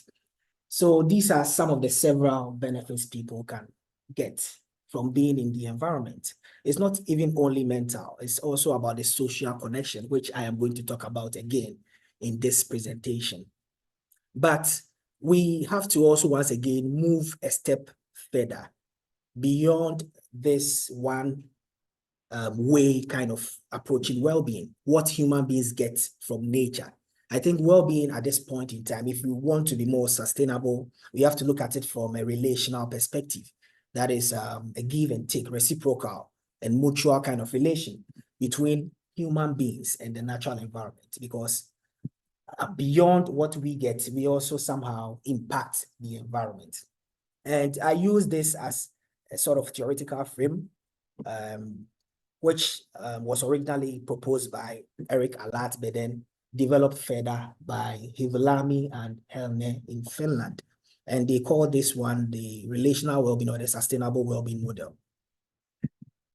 So these are some of the several benefits people can get from being in the environment. It's not even only mental, it's also about the social connection, which I am going to talk about again in this presentation. But we have to also once again move a step further beyond this one way kind of approaching well-being, what human beings get from nature. I think well-being at this point in time, if we want to be more sustainable, we have to look at it from a relational perspective. That is a give and take, reciprocal and mutual kind of relation between human beings and the natural environment, because beyond what we get, we also somehow impact the environment. And I use this as a sort of theoretical frame, which was originally proposed by Eric Alert, but then developed further by Hivelami and Helne in Finland. And they call this one the relational well-being or the sustainable well-being model.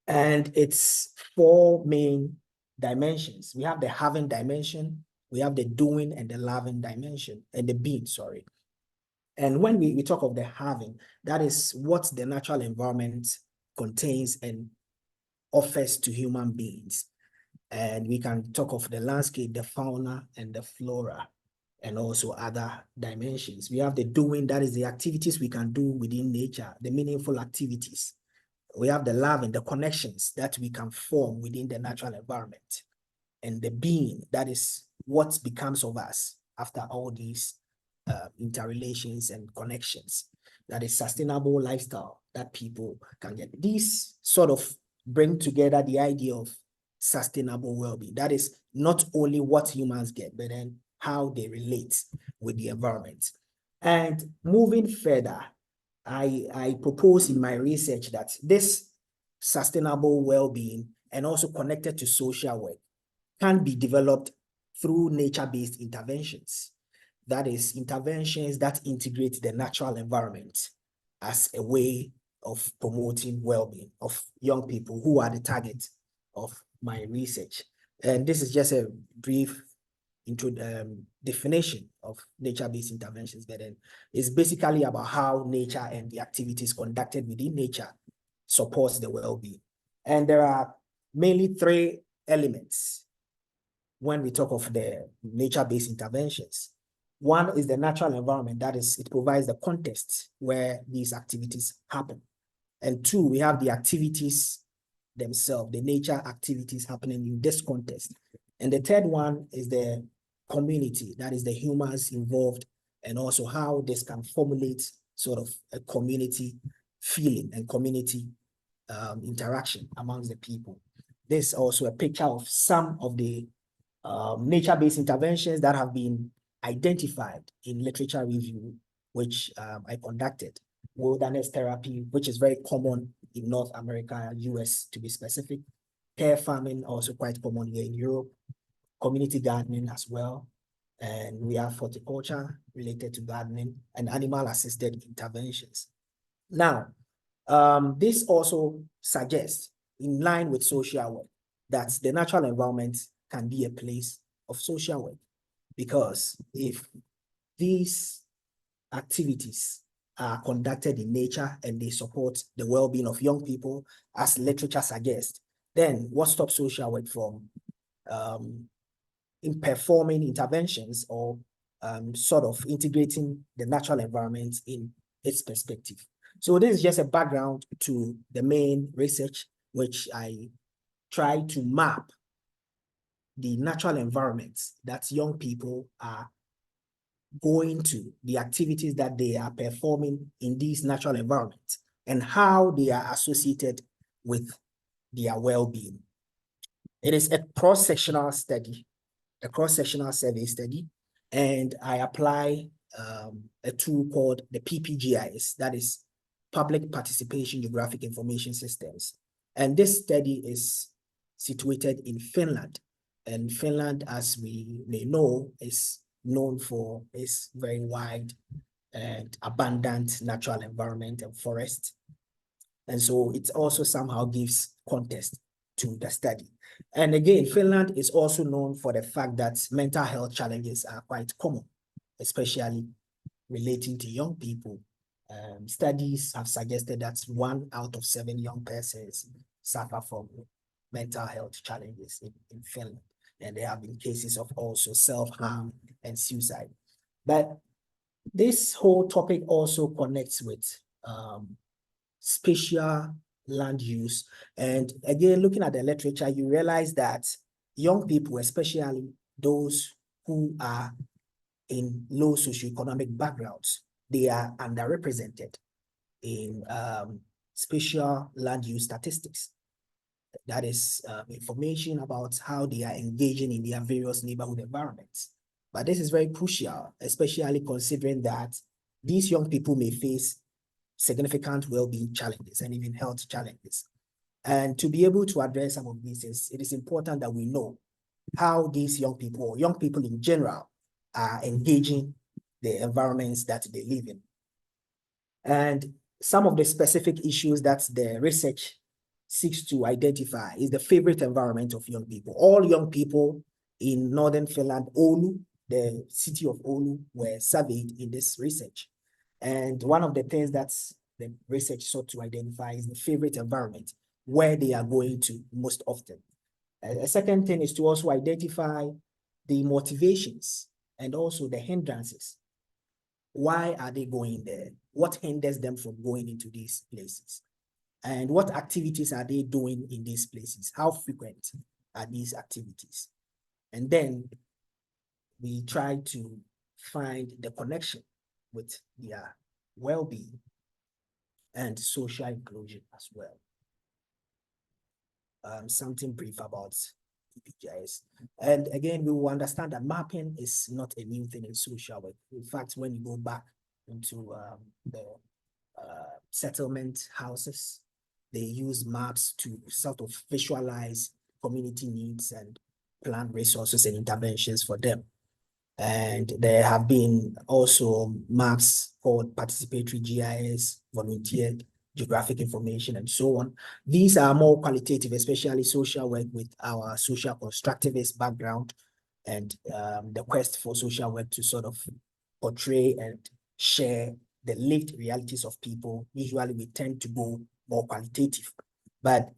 And it's 4 main dimensions. We have the having dimension, we have the doing and the loving dimension, and the being, sorry. And when we talk of the having, that is what the natural environment contains and offers to human beings. And we can talk of the landscape, the fauna, and the flora, and also other dimensions. We have the doing, that is the activities we can do within nature, the meaningful activities. We have the love and the connections that we can form within the natural environment. And the being, that is what becomes of us after all these interrelations and connections. That is sustainable lifestyle that people can get. These sort of bring together the idea of sustainable well-being. That is not only what humans get, but then how they relate with the environment. And moving further, I propose in my research that this sustainable well-being and also connected to social work can be developed through nature-based interventions. That is, interventions that integrate the natural environment as a way of promoting well-being of young people who are the target of my research. And this is just a brief definition of nature-based interventions, but then it's basically about how nature and the activities conducted within nature supports the well-being. And there are mainly 3 elements when we talk of the nature-based interventions. One is the natural environment, that is, it provides the context where these activities happen. And two, we have the activities themselves, the nature activities happening in this context. And the third one is the community, that is the humans involved, and also how this can formulate sort of a community feeling and community interaction amongst the people. This is also a picture of some of the nature-based interventions that have been identified in literature review, which I conducted. Wilderness therapy, which is very common in North America, US to be specific. Pair farming, also quite common here in Europe. Community gardening as well. And we have horticulture related to gardening and animal-assisted interventions. Now, this also suggests, in line with social work, that the natural environment can be a place of social work. Because if these activities are conducted in nature and they support the well-being of young people, as literature suggests, then what stops social work from in performing interventions or sort of integrating the natural environment in its perspective? So this is just a background to the main research, which I try to map the natural environments that young people are going to, the activities that they are performing in these natural environments, and how they are associated with their well-being. It is a cross-sectional study, a cross-sectional survey study, and I apply a tool called the PPGIS, that is Public Participation Geographic Information Systems. And this study is situated in Finland. And Finland, as we may know, is known for its very wide and abundant natural environment and forest. And so it also somehow gives context to the study. And again, Finland is also known for the fact that mental health challenges are quite common, especially relating to young people. Studies have suggested that 1 out of 7 young persons suffer from mental health challenges in Finland. And there have been cases of also self-harm and suicide. But this whole topic also connects with spatial land use. And again, looking at the literature, you realize that young people, especially those who are in low socioeconomic backgrounds, they are underrepresented in spatial land use statistics. That is information about how they are engaging in their various neighborhood environments. But this is very crucial, especially considering that these young people may face significant well-being challenges and even health challenges. And to be able to address some of these things, it is important that we know how these young people, or young people in general, are engaging the environments that they live in. And some of the specific issues that the research seeks to identify is the favorite environment of young people. All young people in northern Finland, Oulu, the city of Oulu, were surveyed in this research. And one of the things that the research sought to identify is the favorite environment, where they are going to most often. A second thing is to also identify the motivations and also the hindrances. Why are they going there? What hinders them from going into these places? And what activities are they doing in these places? How frequent are these activities? And then we try to find the connection with their well-being and social inclusion as well. Something brief about PPGIS. And again, we will understand that mapping is not a new thing in social work. In fact, when you go back into the settlement houses, they use maps to sort of visualize community needs and plan resources and interventions for them. And there have been also maps called participatory GIS, volunteer geographic information, and so on. These are more qualitative, especially social work with our social constructivist background and the quest for social work to sort of portray and share the lived realities of people. Usually we tend to go more qualitative, but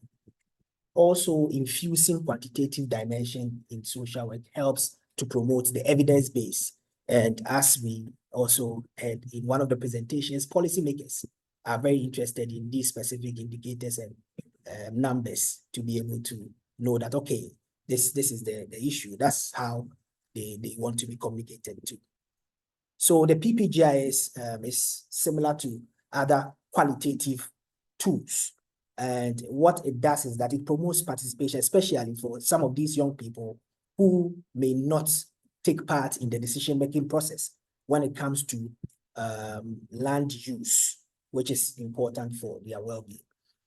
also infusing quantitative dimension in social work helps to promote the evidence base And as we also heard in one of the presentations, policymakers are very interested in these specific indicators and numbers to be able to know that, okay, this is the issue. That's how they want to be communicated to. So the PPGIS is similar to other qualitative tools. And what it does is that it promotes participation, especially for some of these young people who may not take part in the decision-making process when it comes to land use, which is important for their well-being.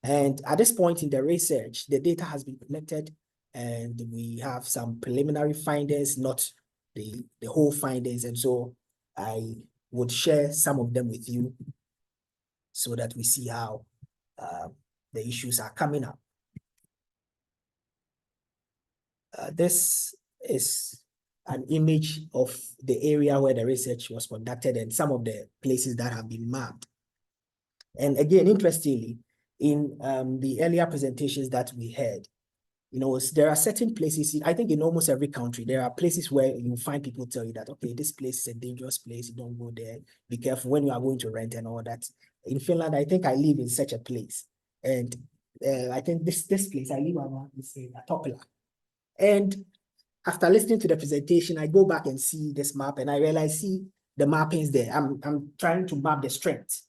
And at this point in the research, the data has been collected and we have some preliminary findings, not the whole findings. And so I would share some of them with you so that we see how the issues are coming up. This is an image of the area where the research was conducted and some of the places that have been mapped. And again, interestingly, in the earlier presentations that we had, you know, there are certain places, I think in almost every country, there are places where you find people tell you that, okay, this place is a dangerous place, you don't go there, be careful when you are going to rent and all that. In Finland, I think I live in such a place. And I think this place, I live around this Topila. And after listening to the presentation, I go back and see this map and I realize, see the mappings there. I'm trying to map the strengths,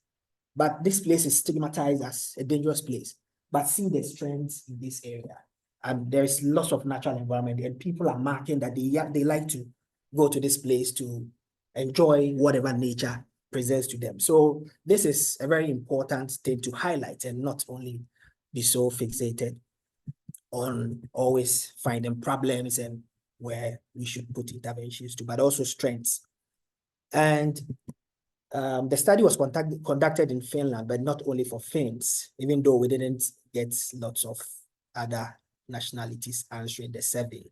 but this place is stigmatized as a dangerous place. But see the strengths in this area. And there's lots of natural environment and people are marking that they like to go to this place to enjoy whatever nature presents to them. So this is a very important thing to highlight and not only be so fixated on always finding problems and where we should put interventions to, but also strengths. And the study was conducted in Finland, but not only for Finns, even though we didn't get lots of other nationalities answering the survey.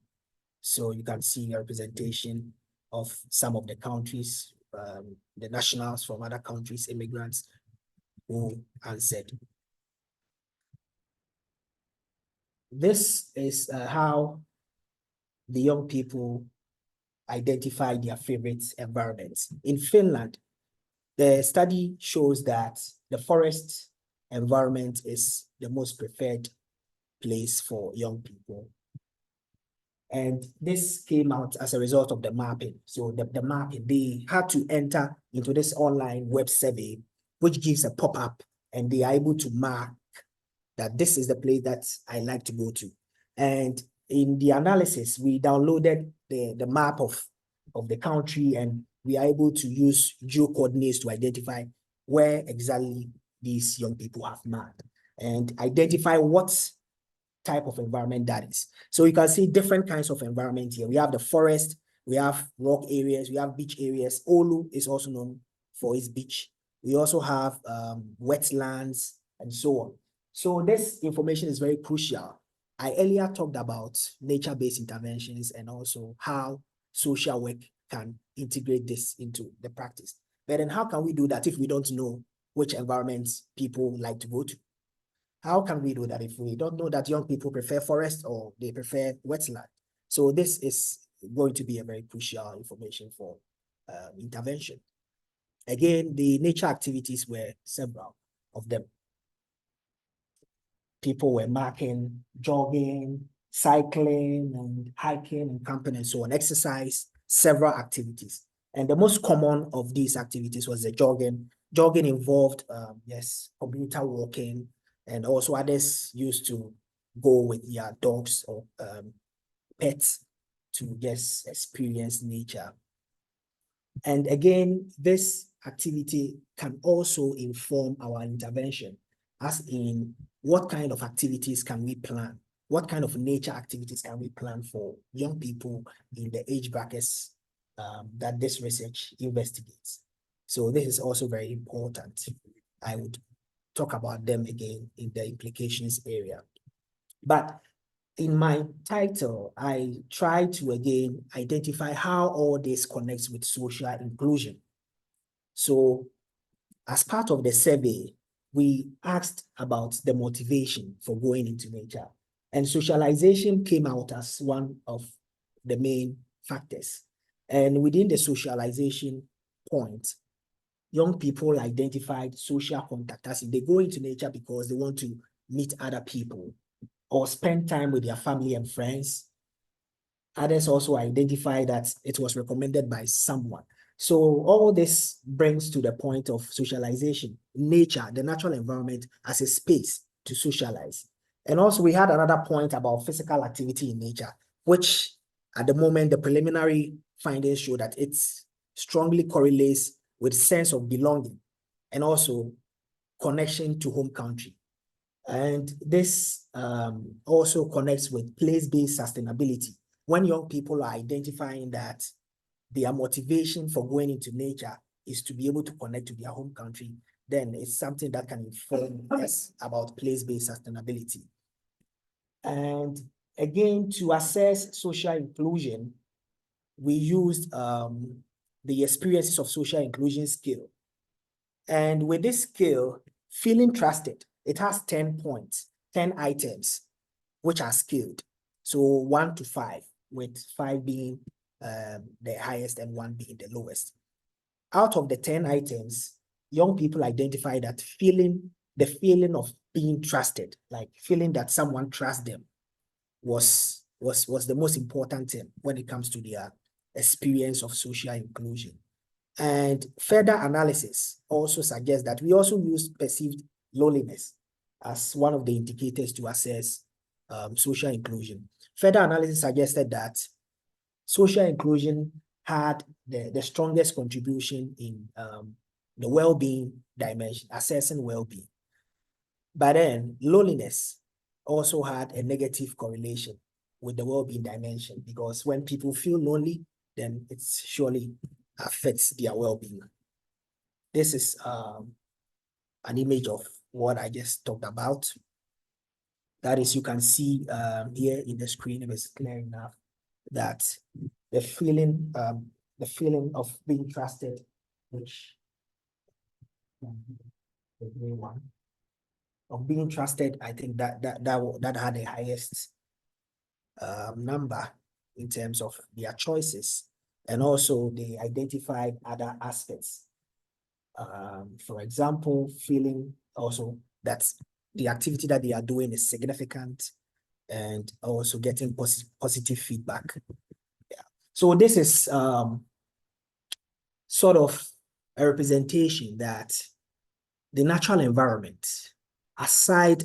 So you can see a representation of some of the countries, the nationals from other countries, immigrants who answered. This is how the young people identify their favorite environments. In Finland, the study shows that the forest environment is the most preferred place for young people. And this came out as a result of the mapping. So the mapping, they had to enter into this online web survey, which gives a pop-up, and they are able to mark that this is the place that I like to go to. And in the analysis, we downloaded the map of the country, and we are able to use geo coordinates to identify where exactly these young people have mapped and identify what type of environment that is. So you can see different kinds of environment here. We have the forest, we have rock areas, we have beach areas. Oulu is also known for its beach. We also have wetlands and so on. So this information is very crucial. I earlier talked about nature-based interventions and also how social work can integrate this into the practice. But then how can we do that if we don't know which environments people like to go to? How can we do that if we don't know that young people prefer forest or they prefer wetland? So this is going to be a very crucial information for intervention. Again, the nature activities were several of them. People were marking, jogging, cycling, and hiking, and camping, and so on, exercise, several activities. And the most common of these activities was the jogging. Jogging involved, yes, commuter walking, and also others used to go with their dogs or pets to just experience nature. And again, this activity can also inform our intervention, as in what kind of activities can we plan? What kind of nature activities can we plan for young people in the age brackets that this research investigates? So this is also very important. I would talk about them again in the implications area. But in my title, I try to again identify how all this connects with social inclusion. So as part of the survey, we asked about the motivation for going into nature, and socialization came out as one of the main factors. And within the socialization point, young people identified social contact as if they go into nature because they want to meet other people or spend time with their family and friends. Others also identify that it was recommended by someone. So all this brings to the point of socialization, nature, the natural environment as a space to socialize. And also we had another point about physical activity in nature, which at the moment, the preliminary findings show that it strongly correlates with sense of belonging and also connection to home country. And this also connects with place-based sustainability. When young people are identifying that their motivation for going into nature is to be able to connect to their home country, then it's something that can inform us about place-based sustainability. And again, to assess social inclusion, we used the experiences of social inclusion scale. And with this scale, feeling trusted, it has 10 points, 10 items, which are scaled. So 1 to 5, with 5 being the highest and 1 being the lowest. Out of the 10 items, young people identify that the feeling of being trusted, like feeling that someone trusts them, was the most important thing when it comes to their experience of social inclusion. And further analysis also suggests that we also use perceived loneliness as one of the indicators to assess social inclusion. Further analysis suggested that social inclusion had the strongest contribution in the well-being dimension, assessing well-being. But then loneliness also had a negative correlation with the well-being dimension, because when people feel lonely, then it surely affects their well-being. This is an image of what I just talked about. That is, you can see here in the screen, if it's clear enough, that the feeling of being trusted, which the green one, of being trusted, I think that had the highest number in terms of their choices. And also they identified other aspects. For example, feeling also that the activity that they are doing is significant, and also getting positive feedback. Yeah. So this is sort of a representation that the natural environment, aside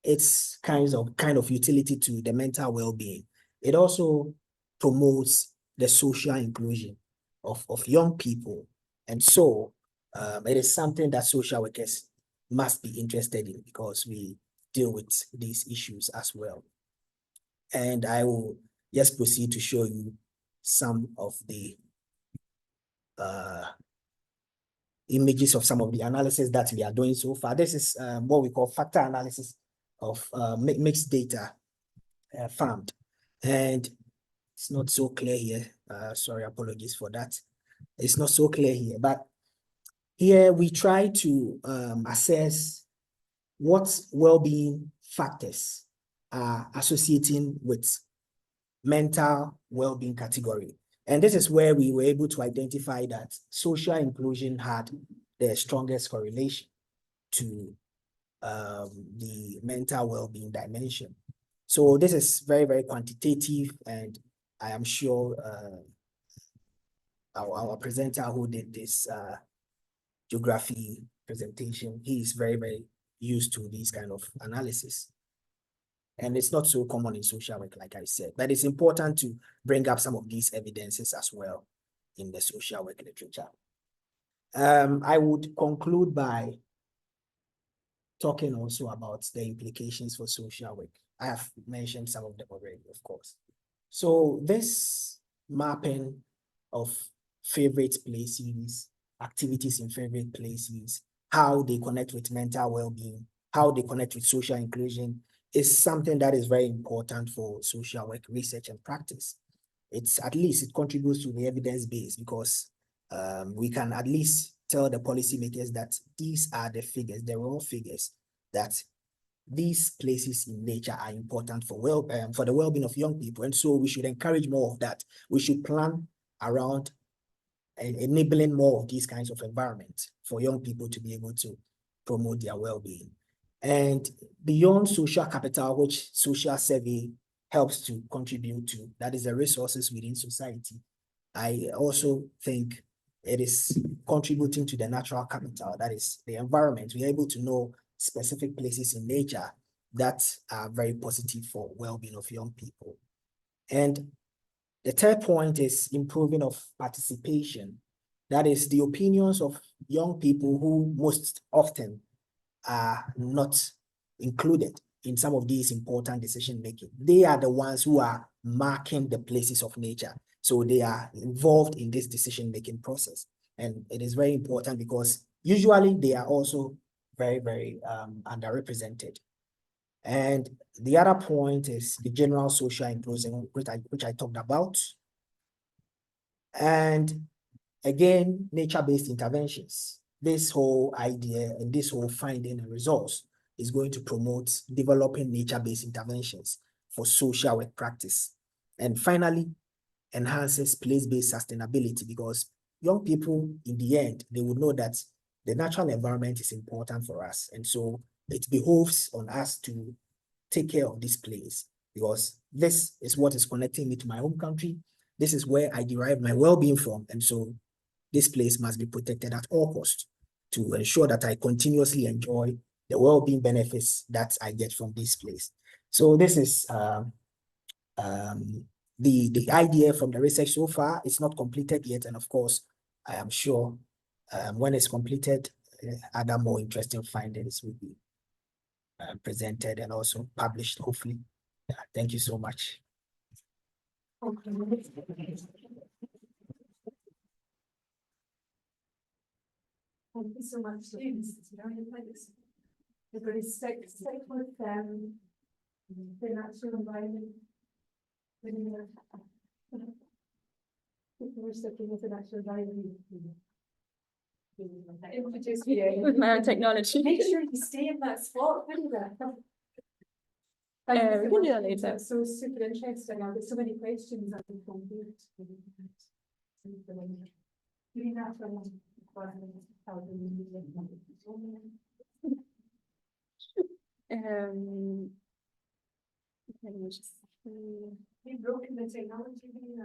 its kind of utility to the mental well-being, it also promotes the social inclusion of young people. And so it is something that social workers must be interested in, because we deal with these issues as well. And I will just proceed to show you some of the images of some of the analysis that we are doing so far. This is what we call factor analysis of mixed data farmed. And it's not so clear here. Sorry, apologies for that. It's not so clear here, but here we try to assess what well-being factors are associating with mental well-being category. And this is where we were able to identify that social inclusion had the strongest correlation to the mental well-being dimension. So this is very, very quantitative, and I am sure our presenter who did this geography presentation, he is very, very used to these kind of analysis. And it's not so common in social work, like I said, but it's important to bring up some of these evidences as well in the social work literature. I would conclude by talking also about the implications for social work. I have mentioned some of them already, of course. So this mapping of favorite places, activities in favorite places, how they connect with mental well-being, how they connect with social inclusion, is something that is very important for social work research and practice. It's at least it contributes to the evidence base, because we can at least tell the policymakers that these are the figures, the raw figures, that these places in nature are important for the well-being of young people. And so we should encourage more of that. We should plan around enabling more of these kinds of environments for young people to be able to promote their well-being. And beyond social capital, which social survey helps to contribute to, that is the resources within society, I also think it is contributing to the natural capital, that is the environment. We are able to know specific places in nature that are very positive for well-being of young people. And the third point is improving of participation. That is the opinions of young people who most often are not included in some of these important decision-making. They are the ones who are marking the places of nature. So they are involved in this decision-making process. And it is very important because usually they are also very, very underrepresented. And the other point is the general social inclusion, which I talked about. And again, nature-based interventions. This whole idea and this whole finding and results is going to promote developing nature-based interventions for social work practice. And finally, enhances place-based sustainability, because young people, in the end, they will know that the natural environment is important for us. And so it behoves on us to take care of this place, because this is what is connecting me to my home country. This is where I derive my well-being from. And so this place must be protected at all costs to ensure that I continuously enjoy the well-being benefits that I get from this place. So this is the idea from the research so far. It's not completed yet. And of course, I am sure when it's completed, other more interesting findings will be presented and also published, hopefully. Yeah, thank you so much. Thank you so much, James. It's very nice. We're going to stick with the natural environment. We're sticking with the natural environment. Introduce you. With my own technology. Make sure you stay in that spot. Wouldn't it? We can do that later. That's so super interesting. I've got so many questions I can complete. Let me just see. You've broken the technology.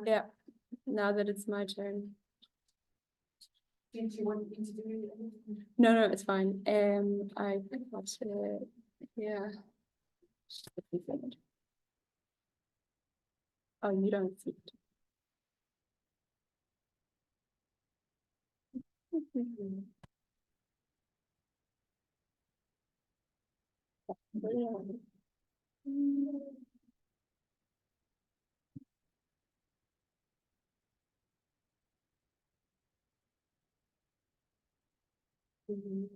Yeah, now that it's my turn. Did you want me to do it? No, it's fine. I got yeah. Oh, you don't see it.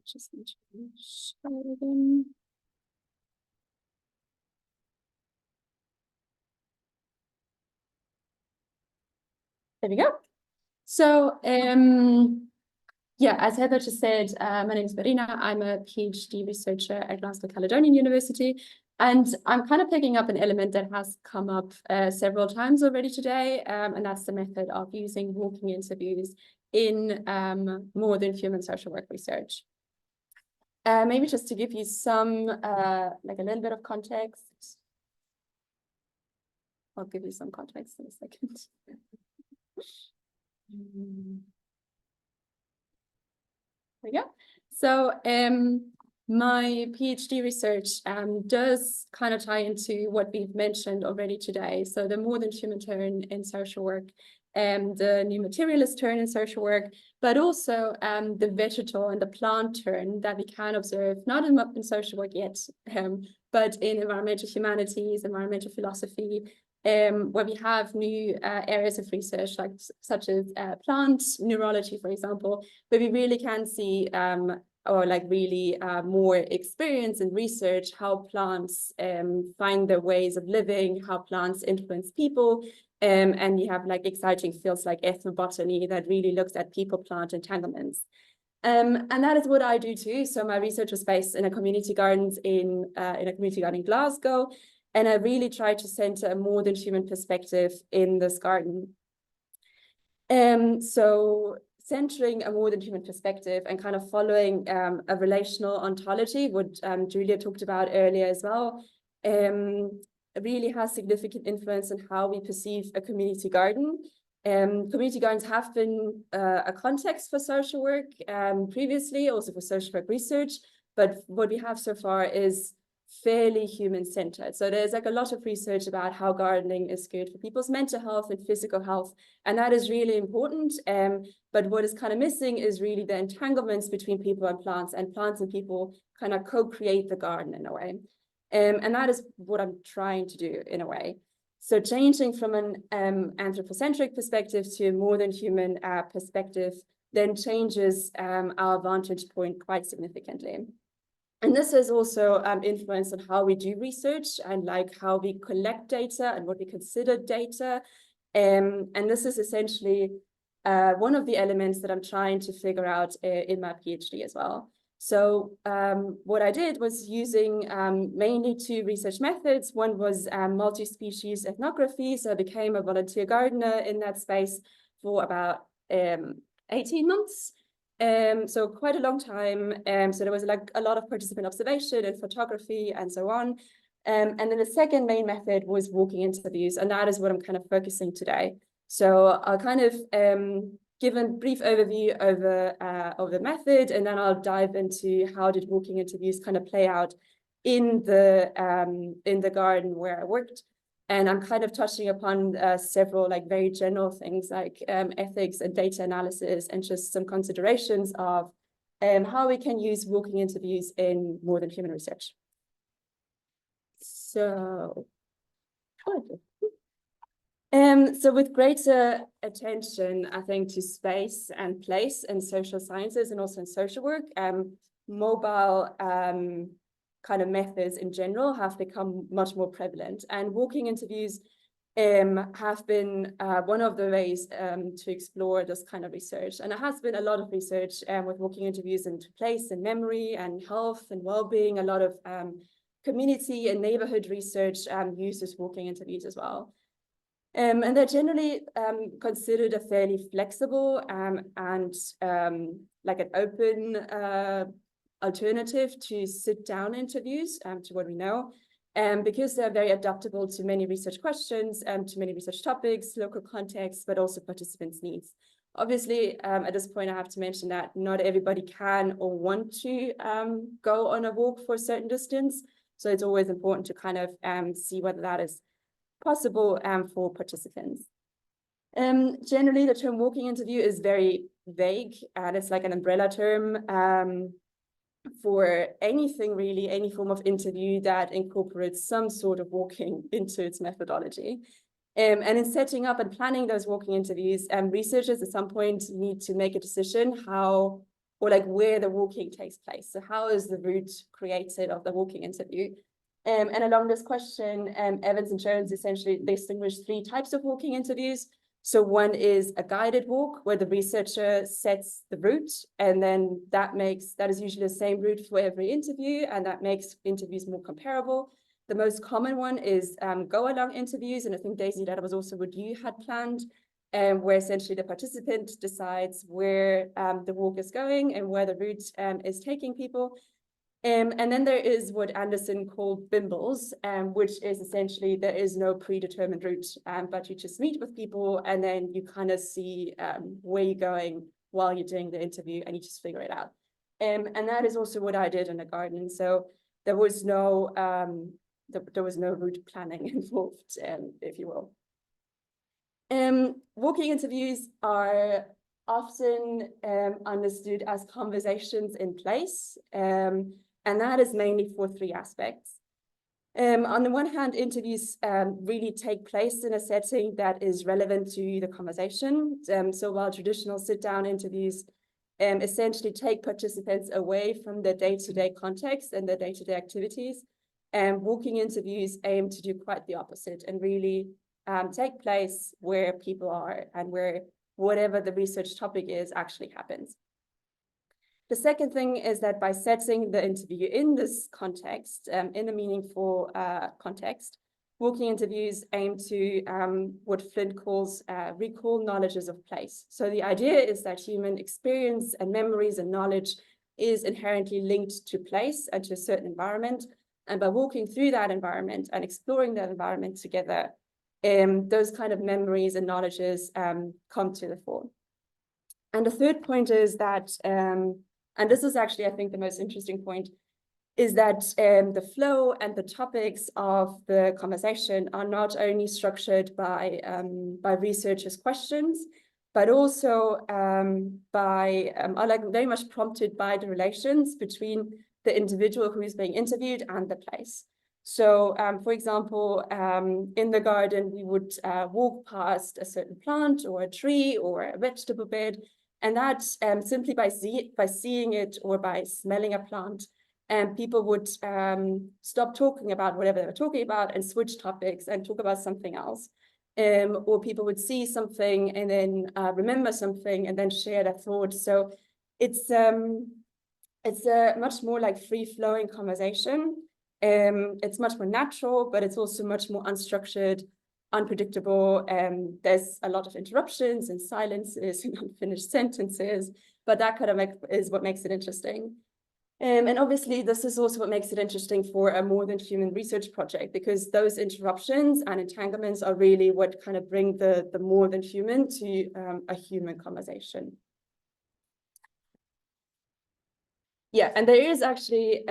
Just need to show them. There we go. So, yeah, as Heather just said, my name is Verena. I'm a PhD researcher at Glasgow Caledonian University, and I'm kind of picking up an element that has come up several times already today, and that's the method of using walking interviews in more than human social work research. Maybe just to give you some, like a little bit of context. I'll give you some context in a second. There we go. So my PhD research does kind of tie into what we've mentioned already today. So the more than human turn in social work, the new materialist turn in social work, but also the vegetal and the plant turn that we can observe, not in social work yet, but in environmental humanities, environmental philosophy, where we have new areas of research, like such as plant neurology, for example, where we really can see or like really more experience and research how plants find their ways of living, how plants influence people. And you have like exciting fields like ethnobotany that really looks at people-plant entanglements. And that is what I do too. So my research was based in a community garden in Glasgow. And I really try to center a more than human perspective in this garden. So centering a more than human perspective and kind of following a relational ontology, what Julia talked about earlier as well, really has significant influence on how we perceive a community garden. Community gardens have been a context for social work previously, also for social work research, but what we have so far is fairly human-centered. So there's like a lot of research about how gardening is good for people's mental health and physical health, and that is really important. But what is kind of missing is really the entanglements between people and plants and people kind of co-create the garden in a way. And that is what I'm trying to do in a way. So changing from an anthropocentric perspective to a more than human perspective then changes our vantage point quite significantly. And this has also influence on how we do research and like how we collect data and what we consider data. And this is essentially one of the elements that I'm trying to figure out in my PhD as well. So what I did was using mainly two research methods. One was multi-species ethnography. So I became a volunteer gardener in that space for about 18 months. So quite a long time. So there was like a lot of participant observation and photography and so on. And then the second main method was walking interviews, and that is what I'm kind of focusing today. So I'll kind of give a brief overview of the method, and then I'll dive into how did walking interviews kind of play out in the garden where I worked. And I'm kind of touching upon several like very general things like ethics and data analysis and just some considerations of how we can use walking interviews in more than human research. So, so with greater attention, I think, to space and place in social sciences and also in social work, mobile kind of methods in general have become much more prevalent, and walking interviews have been one of the ways to explore this kind of research. And there has been a lot of research with walking interviews into place and memory and health and well-being. A lot of community and neighborhood research uses walking interviews as well. And they're generally considered a fairly flexible and like an open alternative to sit-down interviews, to what we know, because they're very adaptable to many research questions, to many research topics, local contexts, but also participants' needs. Obviously, at this point, I have to mention that not everybody can or want to go on a walk for a certain distance. So it's always important to kind of see whether that is possible for participants. Generally, the term walking interview is very vague, and it's like an umbrella term for anything really, any form of interview that incorporates some sort of walking into its methodology. And in setting up and planning those walking interviews, researchers at some point need to make a decision how, or like where the walking takes place. So how is the route created of the walking interview? And along this question, Evans and Jones essentially distinguish three types of walking interviews. So one is a guided walk where the researcher sets the route, and then that is usually the same route for every interview, and that makes interviews more comparable. The most common one is go-along interviews, and I think, Daisy, that was also what you had planned, where essentially the participant decides where the walk is going and where the route is taking people. And then there is what Anderson called bimbles, which is essentially there is no predetermined route, but you just meet with people and then you kind of see where you're going while you're doing the interview, and you just figure it out. And that is also what I did in the garden. So there was no route planning involved, if you will. Walking interviews are often understood as conversations in place. And that is mainly for three aspects. On the one hand, interviews really take place in a setting that is relevant to the conversation. So while traditional sit-down interviews essentially take participants away from the day-to-day context and the day-to-day activities, walking interviews aim to do quite the opposite and really take place where people are and where whatever the research topic is actually happens. The second thing is that by setting the interview in this context, in a meaningful context, walking interviews aim to what Flint calls recall knowledges of place. So the idea is that human experience and memories and knowledge is inherently linked to place and to a certain environment. And by walking through that environment and exploring that environment together, those kind of memories and knowledges come to the fore. And the third point is that, and this is actually, I think, the most interesting point, is that the flow and the topics of the conversation are not only structured by researchers' questions, but also are like very much prompted by the relations between the individual who is being interviewed and the place. So, for example, in the garden, we would walk past a certain plant or a tree or a vegetable bed, and that simply by seeing it or by smelling a plant, people would stop talking about whatever they were talking about and switch topics and talk about something else. Or people would see something and then remember something and then share their thoughts. So it's a much more like free-flowing conversation. It's much more natural, but it's also much more unstructured, unpredictable. There's a lot of interruptions and silences and unfinished sentences, but that kind of is what makes it interesting. And obviously, this is also what makes it interesting for a more than human research project, because those interruptions and entanglements are really what kind of bring the more than human to a human conversation. Yeah, and there is actually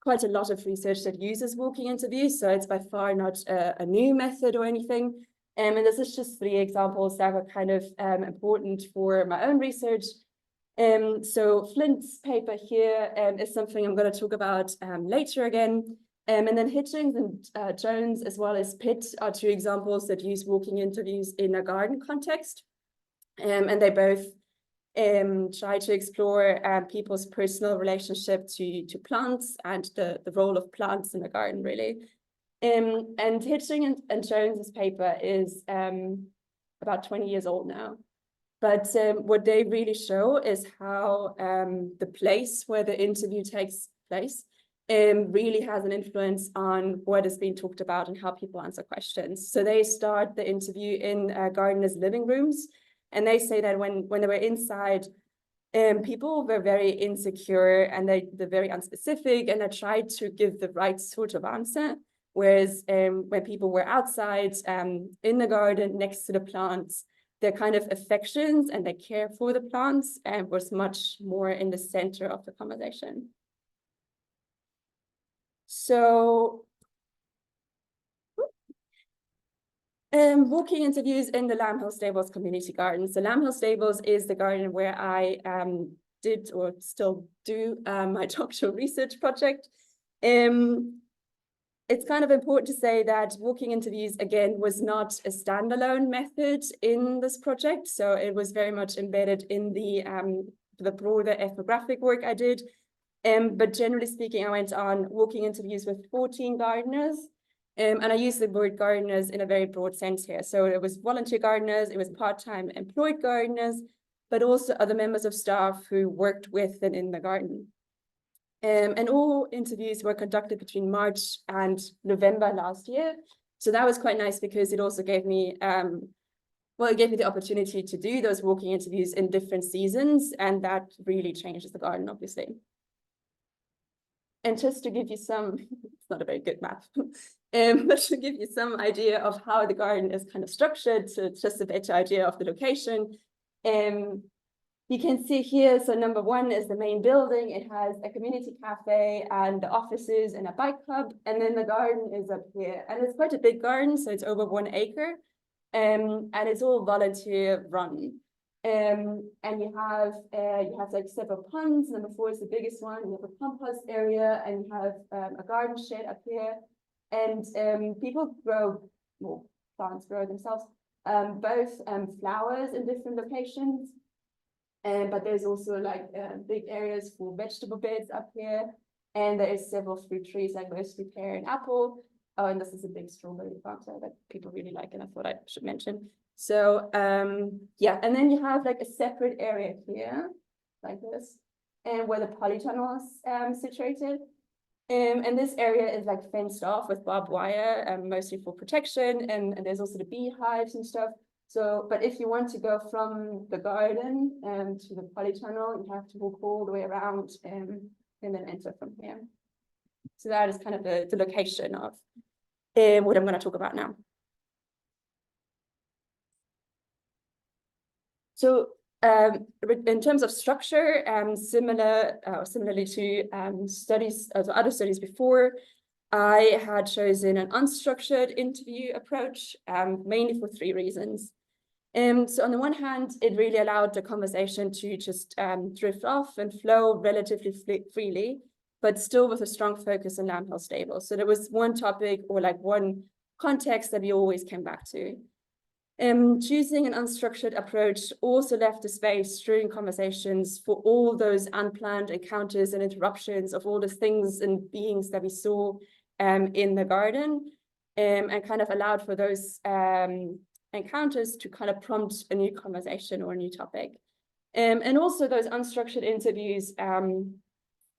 quite a lot of research that uses walking interviews, so it's by far not a new method or anything. And this is just 3 examples that were kind of important for my own research. So Flint's paper here is something I'm going to talk about later again. And then Hitchings and Jones, as well as Pitt, are 2 examples that use walking interviews in a garden context. And they both try to explore people's personal relationship to plants and the role of plants in the garden, really. And Hitchings and Jones's paper is about 20 years old now. But what they really show is how the place where the interview takes place really has an influence on what is being talked about and how people answer questions. So they start the interview in gardeners' living rooms, and they say that when they were inside, people were very insecure and they're very unspecific, and they tried to give the right sort of answer. Whereas when people were outside in the garden next to the plants, their kind of affections and their care for the plants was much more in the center of the conversation. So, walking interviews in the Lamb Hill Stables community garden. So Lamb Hill Stables is the garden where I did or still do my doctoral research project. It's kind of important to say that walking interviews, again, was not a standalone method in this project. So it was very much embedded in the broader ethnographic work I did. But generally speaking, I went on walking interviews with 14 gardeners. And I use the word gardeners in a very broad sense here. So it was volunteer gardeners, it was part-time employed gardeners, but also other members of staff who worked with and in the garden. And all interviews were conducted between March and November last year. So that was quite nice because it also gave me, it gave me the opportunity to do those walking interviews in different seasons, and that really changes the garden, obviously. And just to give you some, it's not a very good map, but to give you some idea of how the garden is kind of structured, so just a better idea of the location. You can see here, so number 1 is the main building. It has a community cafe and the offices and a bike club. And then the garden is up here. And it's quite a big garden, so it's over 1 acre. And it's all volunteer run. And you have like several ponds. Number 4 is the biggest one. You have a compost area, and you have a garden shed up here. And people grow, well, plants grow themselves, both flowers in different locations. But there's also like big areas for vegetable beds up here. And there is several fruit trees, like mostly pear and apple. Oh, and this is a big strawberry planter that people really like, and I thought I should mention. So yeah, and then you have like a separate area here, like this, and where the polytunnel is situated. And this area is like fenced off with barbed wire, mostly for protection, and there's also the beehives and stuff. So, but if you want to go from the garden to the polytunnel, you have to walk all the way around and then enter from here. So that is kind of the location of what I'm going to talk about now. So in terms of structure, similarly to other studies before, I had chosen an unstructured interview approach, mainly for 3 reasons. So on the one hand, it really allowed the conversation to just drift off and flow relatively freely, but still with a strong focus on Lamb Hill Stable. So there was one topic or like one context that we always came back to. Choosing an unstructured approach also left a space during conversations for all those unplanned encounters and interruptions of all the things and beings that we saw in the garden, and kind of allowed for those encounters to kind of prompt a new conversation or a new topic. And also those unstructured interviews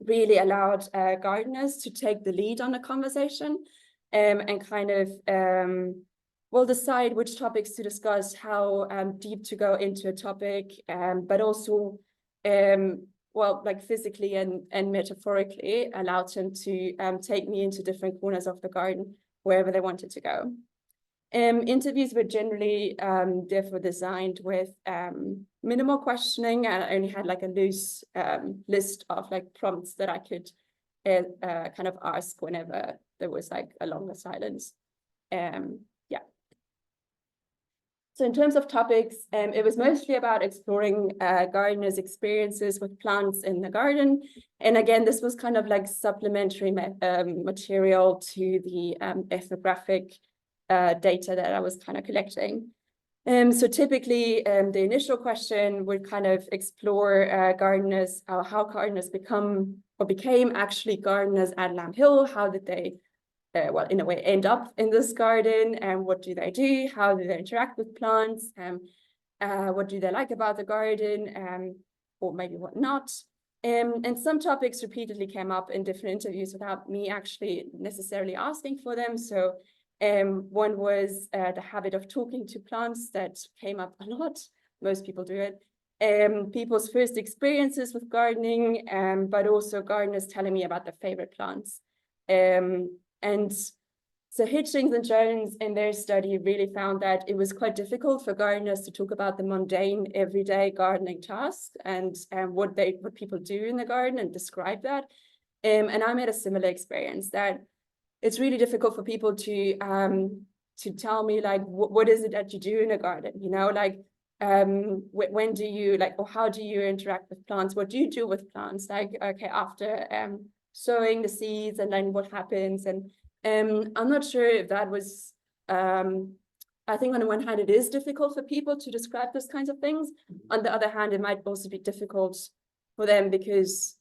really allowed gardeners to take the lead on the conversation and kind of will decide which topics to discuss, how deep to go into a topic, but also, well, like physically and metaphorically allowed them to take me into different corners of the garden, wherever they wanted to go. Interviews were generally therefore designed with minimal questioning, and I only had like a loose list of like prompts that I could kind of ask whenever there was like a longer silence. Yeah. So in terms of topics, it was mostly about exploring gardeners' experiences with plants in the garden. And again, this was kind of like supplementary material to the ethnographic data that I was kind of collecting. So typically, the initial question would kind of explore gardeners, how gardeners became actually gardeners at Lamb Hill. How did they well, in a way, end up in this garden, and what do they do? How do they interact with plants? What do they like about the garden, or maybe what not? And some topics repeatedly came up in different interviews without me actually necessarily asking for them. So one was the habit of talking to plants that came up a lot. Most people do it. People's first experiences with gardening, but also gardeners telling me about their favorite plants. And so Hitchings and Jones in their study really found that it was quite difficult for gardeners to talk about the mundane, everyday gardening tasks and what people do in the garden and describe that. And I made a similar experience that it's really difficult for people to tell me like what is it that you do in a garden, you know, like when do you like, or how do you interact with plants? What do you do with plants? Like, okay, after sowing the seeds, and then what happens? And I'm not sure if that was, I think on the one hand, it is difficult for people to describe those kinds of things. On the other hand, it might also be difficult for them because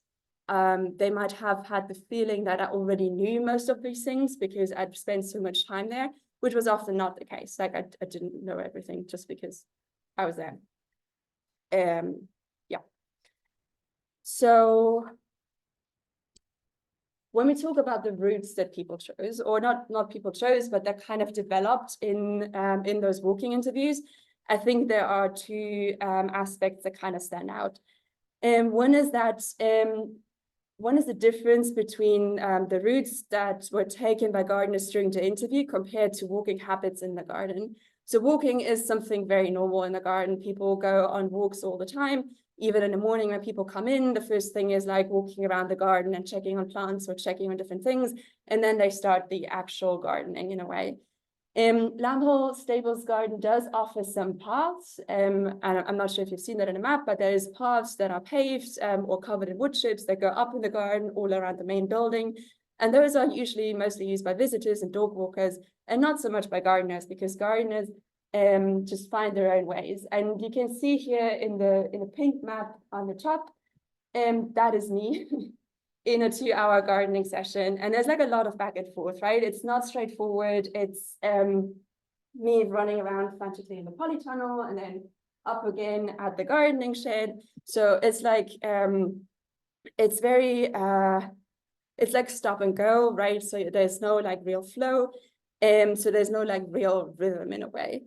they might have had the feeling that I already knew most of these things because I'd spent so much time there, which was often not the case. Like I didn't know everything just because I was there. Yeah. So when we talk about the routes that people chose, or not people chose, but that kind of developed in those walking interviews, I think there are 2 aspects that kind of stand out. One is the difference between the routes that were taken by gardeners during the interview compared to walking habits in the garden. So walking is something very normal in the garden. People go on walks all the time. Even in the morning when people come in, the first thing is like walking around the garden and checking on plants or checking on different things. And then they start the actual gardening in a way. Lamb Hill Stables Garden does offer some paths. And I'm not sure if you've seen that in a map, but there's paths that are paved or covered in wood chips that go up in the garden all around the main building. And those are usually mostly used by visitors and dog walkers, and not so much by gardeners, because gardeners just find their own ways. And you can see here in the pink map on the top, that is me in a 2-hour gardening session. And there's like a lot of back and forth, right? It's not straightforward. It's me running around frantically in the polytunnel and then up again at the gardening shed. So it's like, it's very, it's like stop and go, right? So there's no like real flow. So there's no like real rhythm in a way.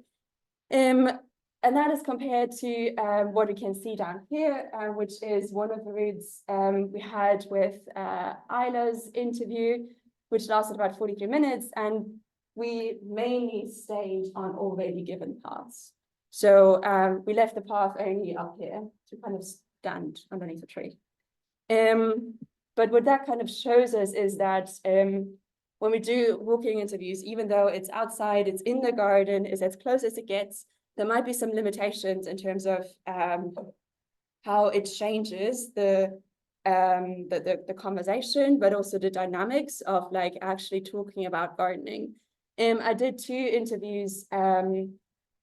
And that is compared to what we can see down here, which is one of the routes we had with Isla's interview, which lasted about 43 minutes. And we mainly stayed on already given paths. So we left the path only up here to kind of stand underneath a tree. But what that kind of shows us is that when we do walking interviews, even though it's outside, it's in the garden, it's as close as it gets, there might be some limitations in terms of how it changes the conversation, but also the dynamics of like actually talking about gardening. I did 2 interviews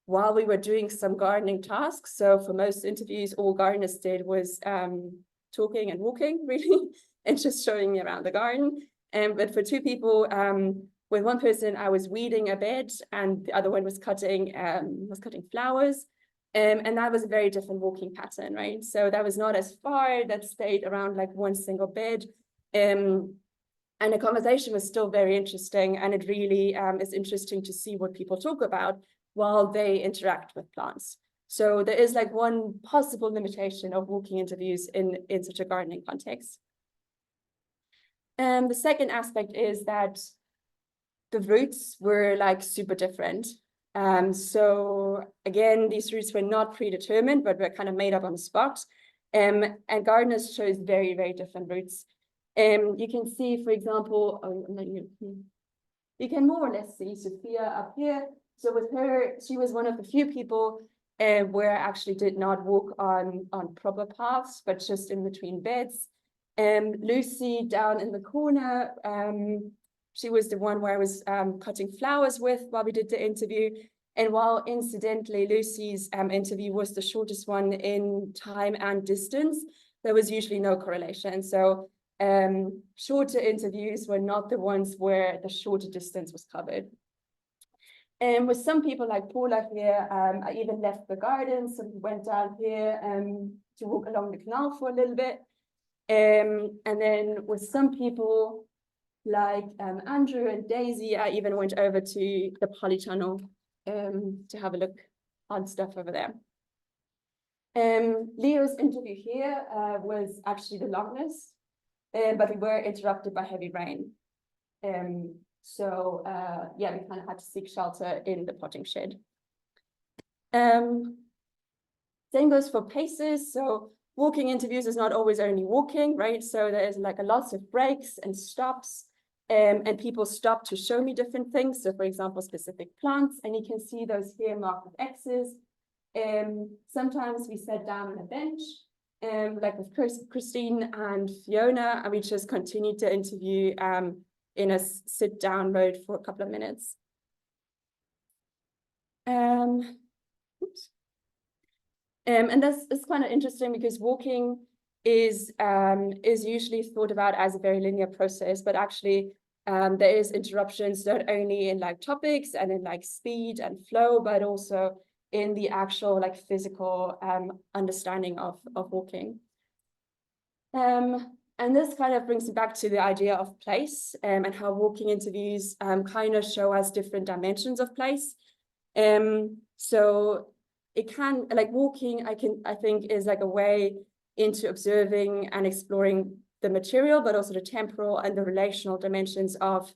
while we were doing some gardening tasks. So for most interviews, all gardeners did was talking and walking, really, and just showing me around the garden. But for 2 people, with one person, I was weeding a bed, and the other one was cutting flowers. And that was a very different walking pattern, right? So that was not as far, that stayed around like one single bed. And the conversation was still very interesting. And it really is interesting to see what people talk about while they interact with plants. So there is like one possible limitation of walking interviews in such a gardening context. And the second aspect is that the routes were like super different. So again, these routes were not predetermined, but were kind of made up on the spot. And gardeners chose very, very different routes. You can see, for example, you can more or less see Sophia up here. So with her, she was one of the few people where I actually did not walk on proper paths, but just in between beds. Lucy down in the corner, she was the one where I was cutting flowers with while we did the interview. And while incidentally, Lucy's interview was the shortest one in time and distance, there was usually no correlation. So shorter interviews were not the ones where the shorter distance was covered. And with some people like Paula here, I even left the garden. So we went down here to walk along the canal for a little bit. And then with some people like Andrew and Daisy, I even went over to the polytunnel to have a look on stuff over there. Leo's interview here was actually the longest, but we were interrupted by heavy rain. So yeah, we kind of had to seek shelter in the potting shed. Same goes for paces. So walking interviews is not always only walking, right? So there's like a lot of breaks and stops, and people stop to show me different things. So for example, specific plants, and you can see those here marked with X's. Sometimes we sat down on a bench, like with Christine and Fiona, and we just continued to interview in a sit-down mode for a couple of minutes. Oops. And that's kind of interesting because walking is usually thought about as a very linear process, but actually there is interruptions not only in like topics and in like speed and flow, but also in the actual like physical understanding of walking. And this kind of brings me back to the idea of place and how walking interviews kind of show us different dimensions of place. So it can, like walking, I think is like a way into observing and exploring the material, but also the temporal and the relational dimensions of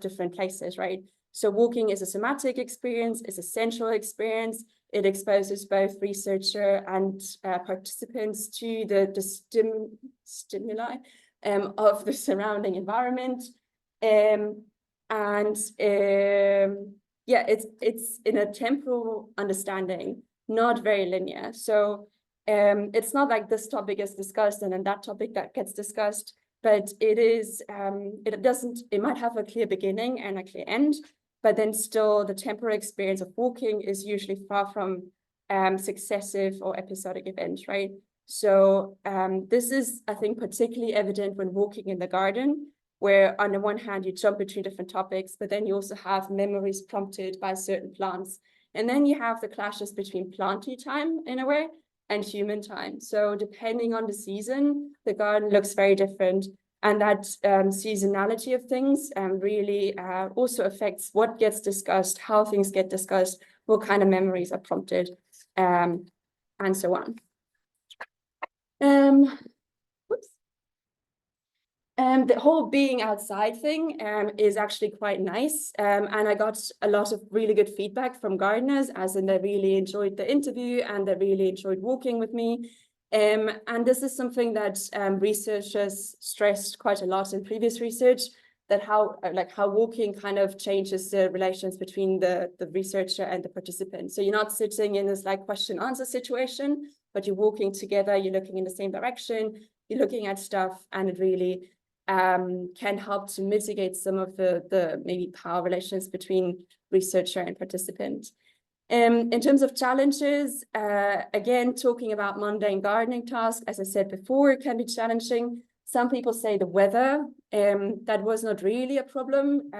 different places, right? So walking is a somatic experience, it's a sensual experience. It exposes both researcher and participants to the stimuli of the surrounding environment. Yeah, it's in a temporal understanding, not very linear. So it's not like this topic is discussed and then that topic that gets discussed, but it is, it might have a clear beginning and a clear end, but then still the temporal experience of walking is usually far from successive or episodic events, right? So this is, I think, particularly evident when walking in the garden, where on the one hand, you jump between different topics, but then you also have memories prompted by certain plants. And then you have the clashes between planty time in a way, and human time. So depending on the season, the garden looks very different. And that seasonality of things really also affects what gets discussed, how things get discussed, what kind of memories are prompted, and so on. Whoops. The whole being outside thing is actually quite nice. And I got a lot of really good feedback from gardeners, as in they really enjoyed the interview and they really enjoyed walking with me. And this is something that researchers stressed quite a lot in previous research, that how walking kind of changes the relations between the researcher and the participant. So you're not sitting in this like question answer situation, but you're walking together, you're looking in the same direction, you're looking at stuff, and it really can help to mitigate some of the maybe power relations between researcher and participant. In terms of challenges, again, talking about mundane gardening tasks, as I said before, it can be challenging. Some people say the weather, that was not really a problem,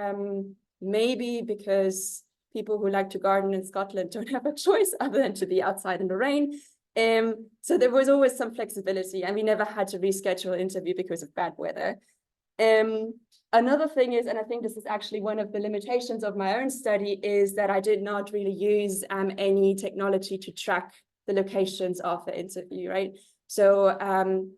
maybe because people who like to garden in Scotland don't have a choice other than to be outside in the rain. So there was always some flexibility, and we never had to reschedule an interview because of bad weather. Another thing is, and I think this is actually one of the limitations of my own study, is that I did not really use any technology to track the locations of the interview, right? So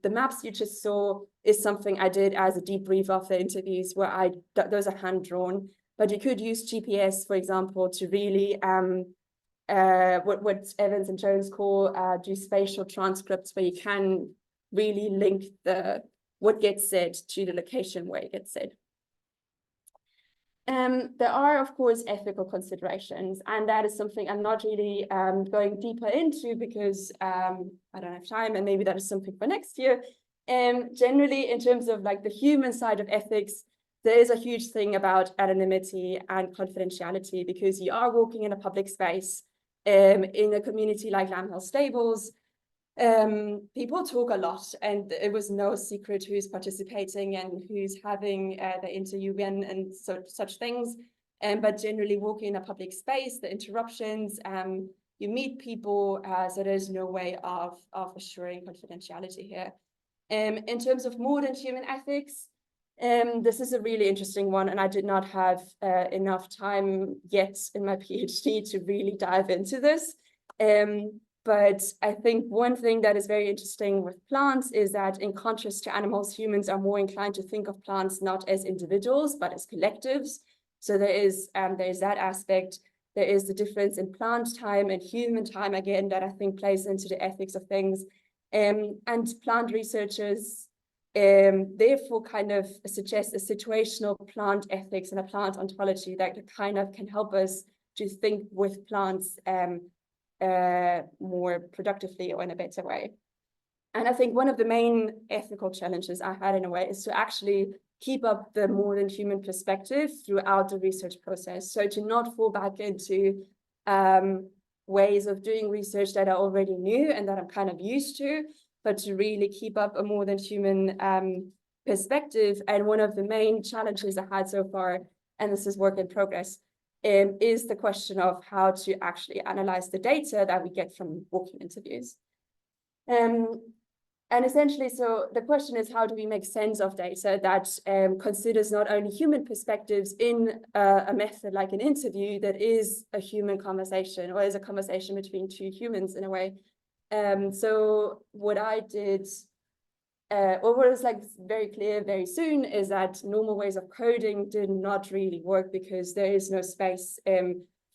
the maps you just saw is something I did as a debrief of the interviews, where those are hand-drawn, but you could use GPS, for example, to really what Evans and Jones call do spatial transcripts, where you can really link what gets said to the location where it gets said. There are, of course, ethical considerations, and that is something I'm not really going deeper into because I don't have time, and maybe that is something for next year. Generally, in terms of like the human side of ethics, there is a huge thing about anonymity and confidentiality, because you are walking in a public space in a community like Lamb Hill Stables. People talk a lot, and it was no secret who's participating and who's having the interview and such things. But generally, walking in a public space, the interruptions, you meet people, so there's no way of assuring confidentiality here. In terms of modern human ethics, this is a really interesting one, and I did not have enough time yet in my PhD to really dive into this. But I think one thing that is very interesting with plants is that, in contrast to animals, humans are more inclined to think of plants not as individuals, but as collectives. So there is that aspect. There is the difference in plant time and human time, again, that I think plays into the ethics of things. And plant researchers therefore kind of suggest a situational plant ethics and a plant ontology that kind of can help us to think with plants more productively or in a better way. And I think one of the main ethical challenges I had, in a way, is to actually keep up the more than human perspective throughout the research process. So to not fall back into ways of doing research that I already knew and that I'm kind of used to, but to really keep up a more than human perspective. And one of the main challenges I had so far, and this is work in progress, is the question of how to actually analyze the data that we get from walking interviews. And essentially, so the question is, how do we make sense of data that considers not only human perspectives in a method like an interview that is a human conversation, or is a conversation between two humans in a way. So what I did, or what was like very clear very soon, is that normal ways of coding did not really work, because there is no space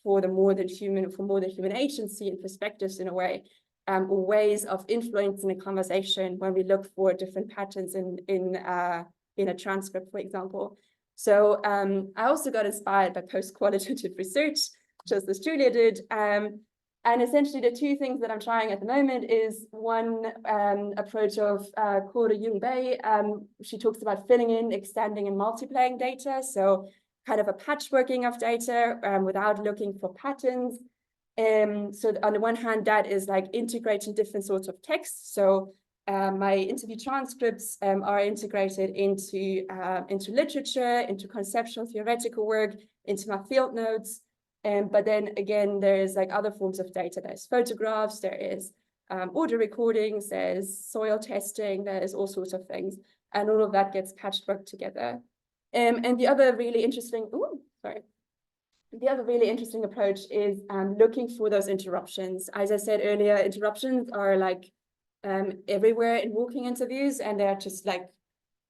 for more than human agency and perspectives in a way, or ways of influencing a conversation when we look for different patterns in a transcript, for example. So I also got inspired by post-qualitative research, just as Julia did. And essentially, the two things that I'm trying at the moment is one approach of Cora Jung-Bay. She talks about filling in, extending, and multiplying data. So kind of a patchworking of data without looking for patterns. So on the one hand, that is like integrating different sorts of texts. So my interview transcripts are integrated into literature, into conceptual theoretical work, into my field notes. But then again, there is like other forms of data. There's photographs, there is audio recordings, there's soil testing, there's all sorts of things, and all of that gets patchworked together. And the other really interesting, the other really interesting approach is looking for those interruptions. As I said earlier, interruptions are like everywhere in walking interviews, and they're just like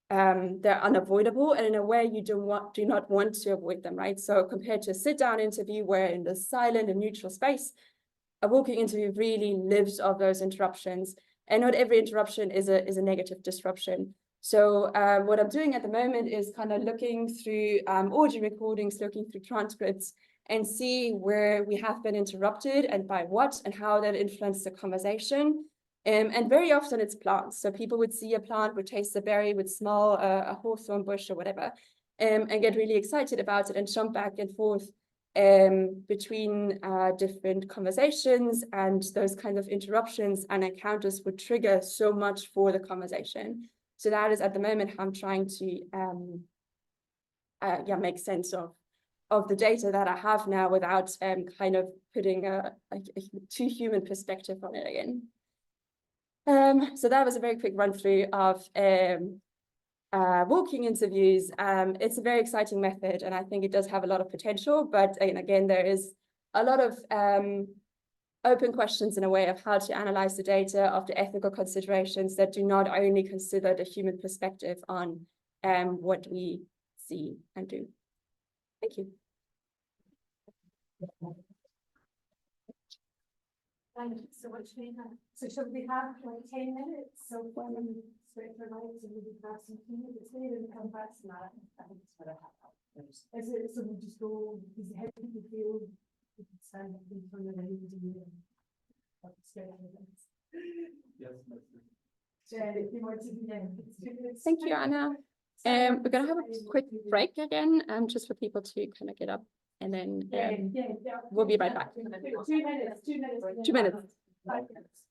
they're unavoidable, and in a way you do not want to avoid them, right? So compared to a sit-down interview where in the silent and neutral space, a walking interview really lives off those interruptions, and not every interruption is a negative disruption. So what I'm doing at the moment is kind of looking through audio recordings, looking through transcripts, and see where we have been interrupted and by what and how that influenced the conversation. And very often it's plants. So people would see a plant, would taste a berry, would smell a hawthorn bush or whatever, and get really excited about it and jump back and forth between different conversations, and those kinds of interruptions and encounters would trigger so much for the conversation. So that is at the moment how I'm trying to make sense of the data that I have now without kind of putting a too human perspective on it again. So that was a very quick run through of walking interviews. It's a very exciting method, and I think it does have a lot of potential, but again, there is a lot of open questions in a way of how to analyze the data, of the ethical considerations that do not only consider the human perspective on what we see and do. Thank you. Thank you so much, Nina. So should we have like 10 minutes? So when we switch our lights and we have some tea this way and come back to that. I think it's what I have. Is it so we just go, is it how people feel? We can stand up in front of anybody and Thank you, Anna. We're gonna have a quick break again, just for people to kind of get up, and then we'll be right back. 2 minutes. 2 minutes. 5 minutes.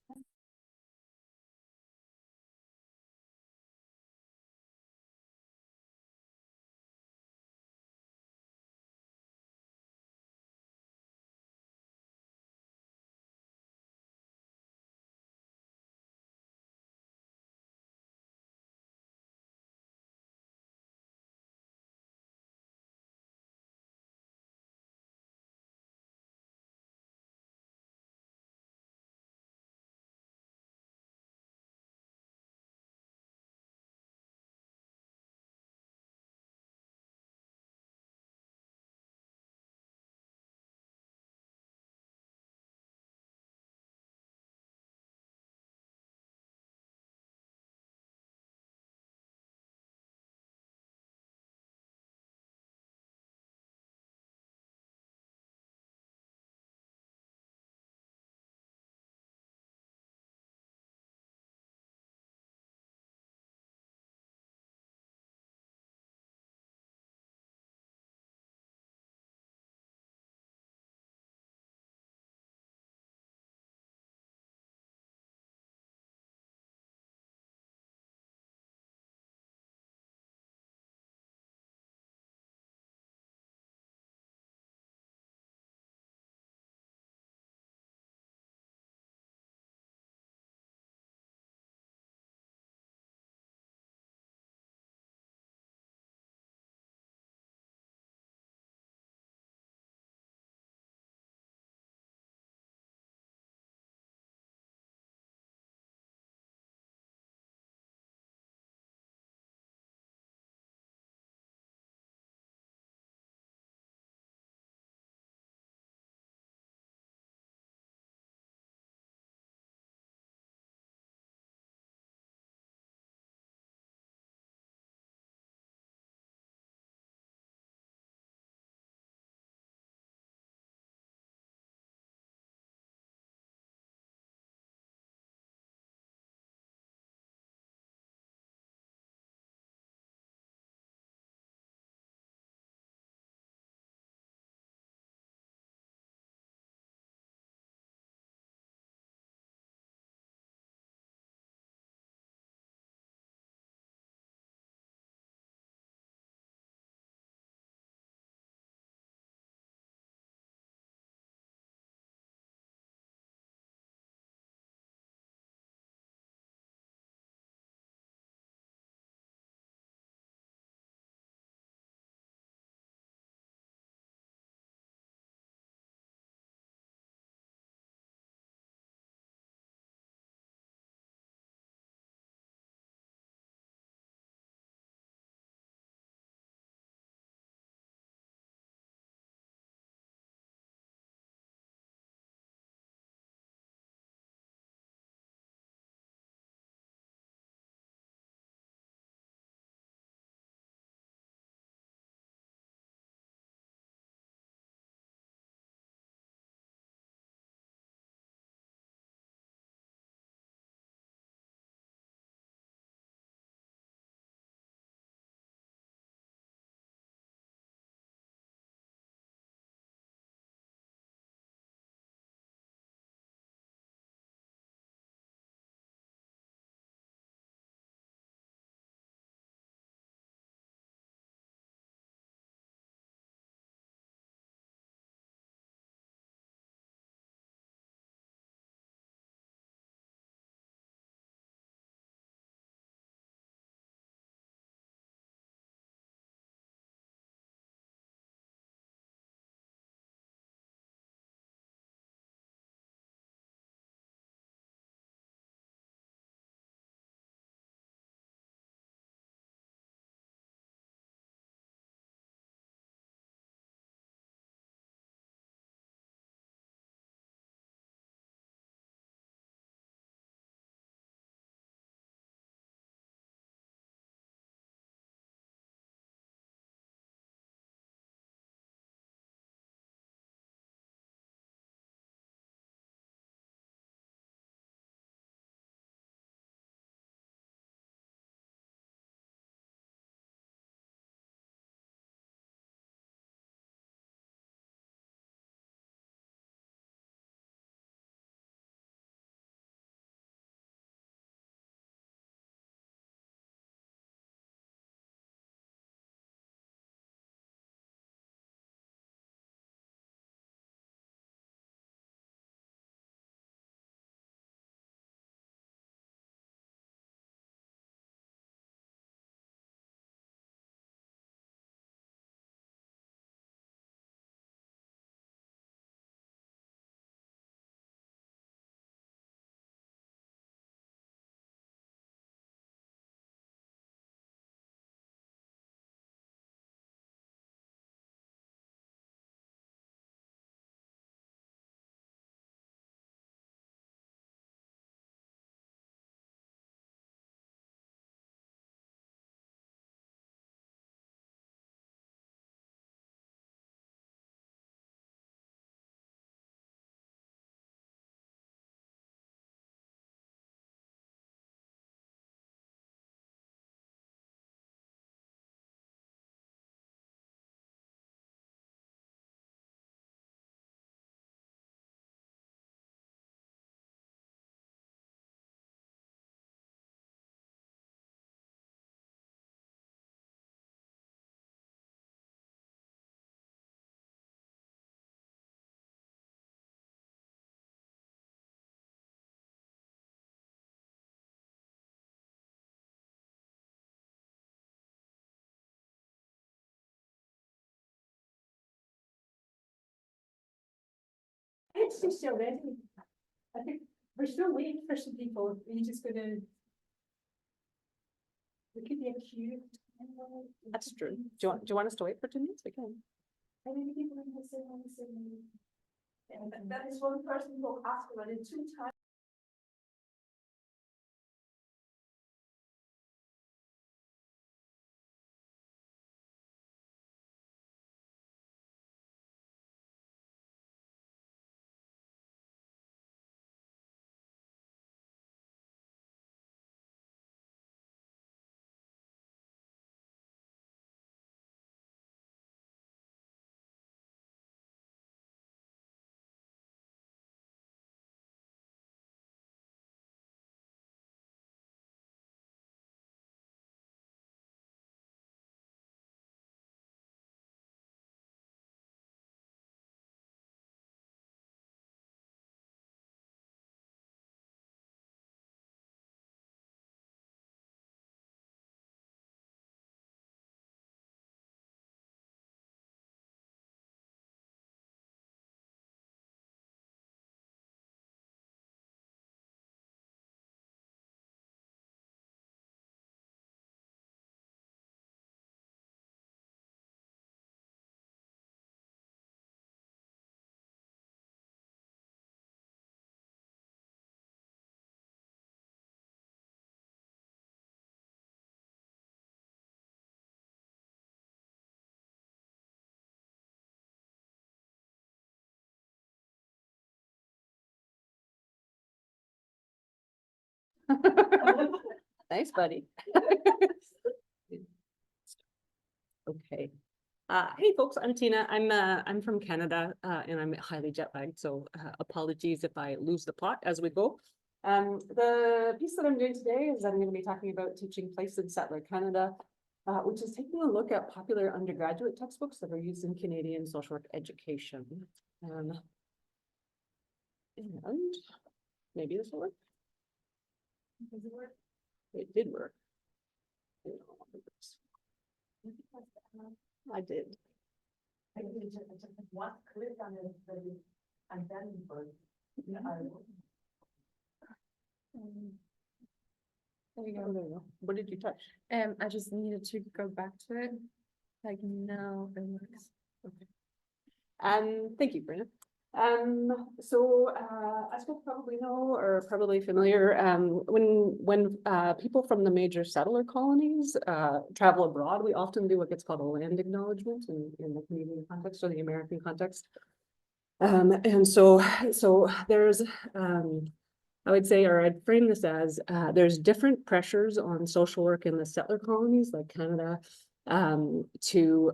it's just already. I think we're still waiting for some people. Are you just gonna? There could be a queue. That's true. Do you want us to wait for 2 minutes? We can. How many people in the same? And that is one person who asked about it 2 times. Thanks, buddy. Okay. Hey folks, I'm Tina. I'm from Canada and I'm highly jet lagged, so apologies if I lose the plot as we go. The piece that I'm doing today is I'm going to be talking about teaching place in settler Canada, which is taking a look at popular undergraduate textbooks that are used in Canadian social work education. And maybe this will work. Does it work? It did work. I did. I just one click on it and then There you go. What did you touch? I just needed to go back to it. Like now it works. Okay. Thank you, Brina. So as you'll probably know or probably familiar, when people from the major settler colonies travel abroad, we often do what gets called a land acknowledgement in the Canadian context or the American context. And so there's I would say, or I'd frame this as there's different pressures on social work in the settler colonies like Canada to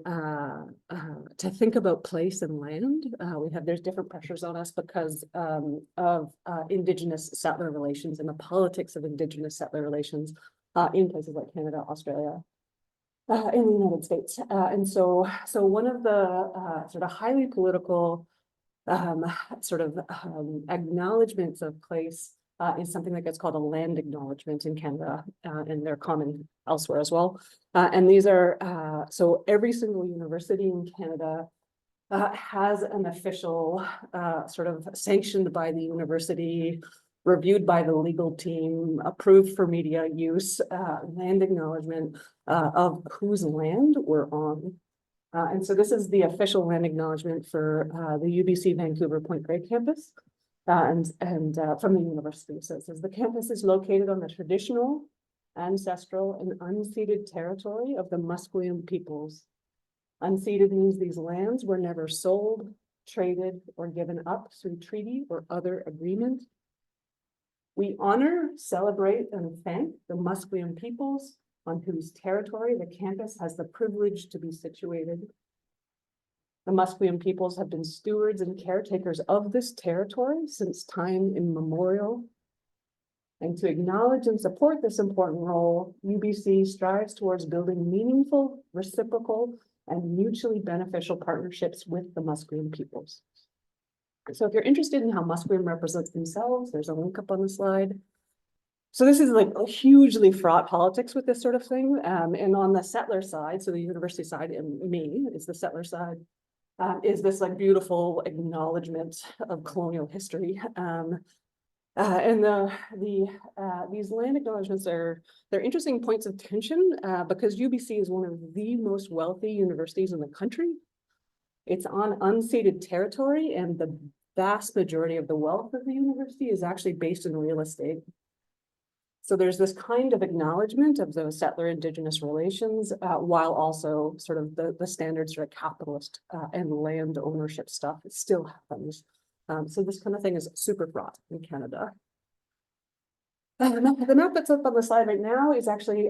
think about place and land. There's different pressures on us because of Indigenous settler relations and the politics of Indigenous settler relations in places like Canada, Australia, in the United States. And so one of the sort of highly political acknowledgements of place is something that gets called a land acknowledgement in Canada, and they're common elsewhere as well. And these are, so every single university in Canada has an official sort of sanctioned by the university, reviewed by the legal team, approved for media use, land acknowledgement of whose land we're on. And so this is the official land acknowledgement for the UBC Vancouver Point Grey campus and from the university. So it says the campus is located on the traditional, ancestral, and unceded territory of the Musqueam peoples. Unceded means these lands were never sold, traded, or given up through treaty or other agreement. We honor, celebrate, and thank the Musqueam peoples on whose territory the campus has the privilege to be situated. The Musqueam peoples have been stewards and caretakers of this territory since time immemorial. And to acknowledge and support this important role, UBC strives towards building meaningful, reciprocal, and mutually beneficial partnerships with the Musqueam peoples. So if you're interested in how Musqueam represents themselves, there's a link up on the slide. So this is like a hugely fraught politics with this sort of thing. And on the settler side, so the university side, and me is the settler side, is this like beautiful acknowledgement of colonial history. And these land acknowledgements they're interesting points of tension because UBC is one of the most wealthy universities in the country. It's on unceded territory, and the vast majority of the wealth of the university is actually based in real estate. So there's this kind of acknowledgement of those settler indigenous relations, while also sort of the standard sort of capitalist and land ownership stuff, it still happens. So this kind of thing is super fraught in Canada. The map that's up on the slide right now is actually,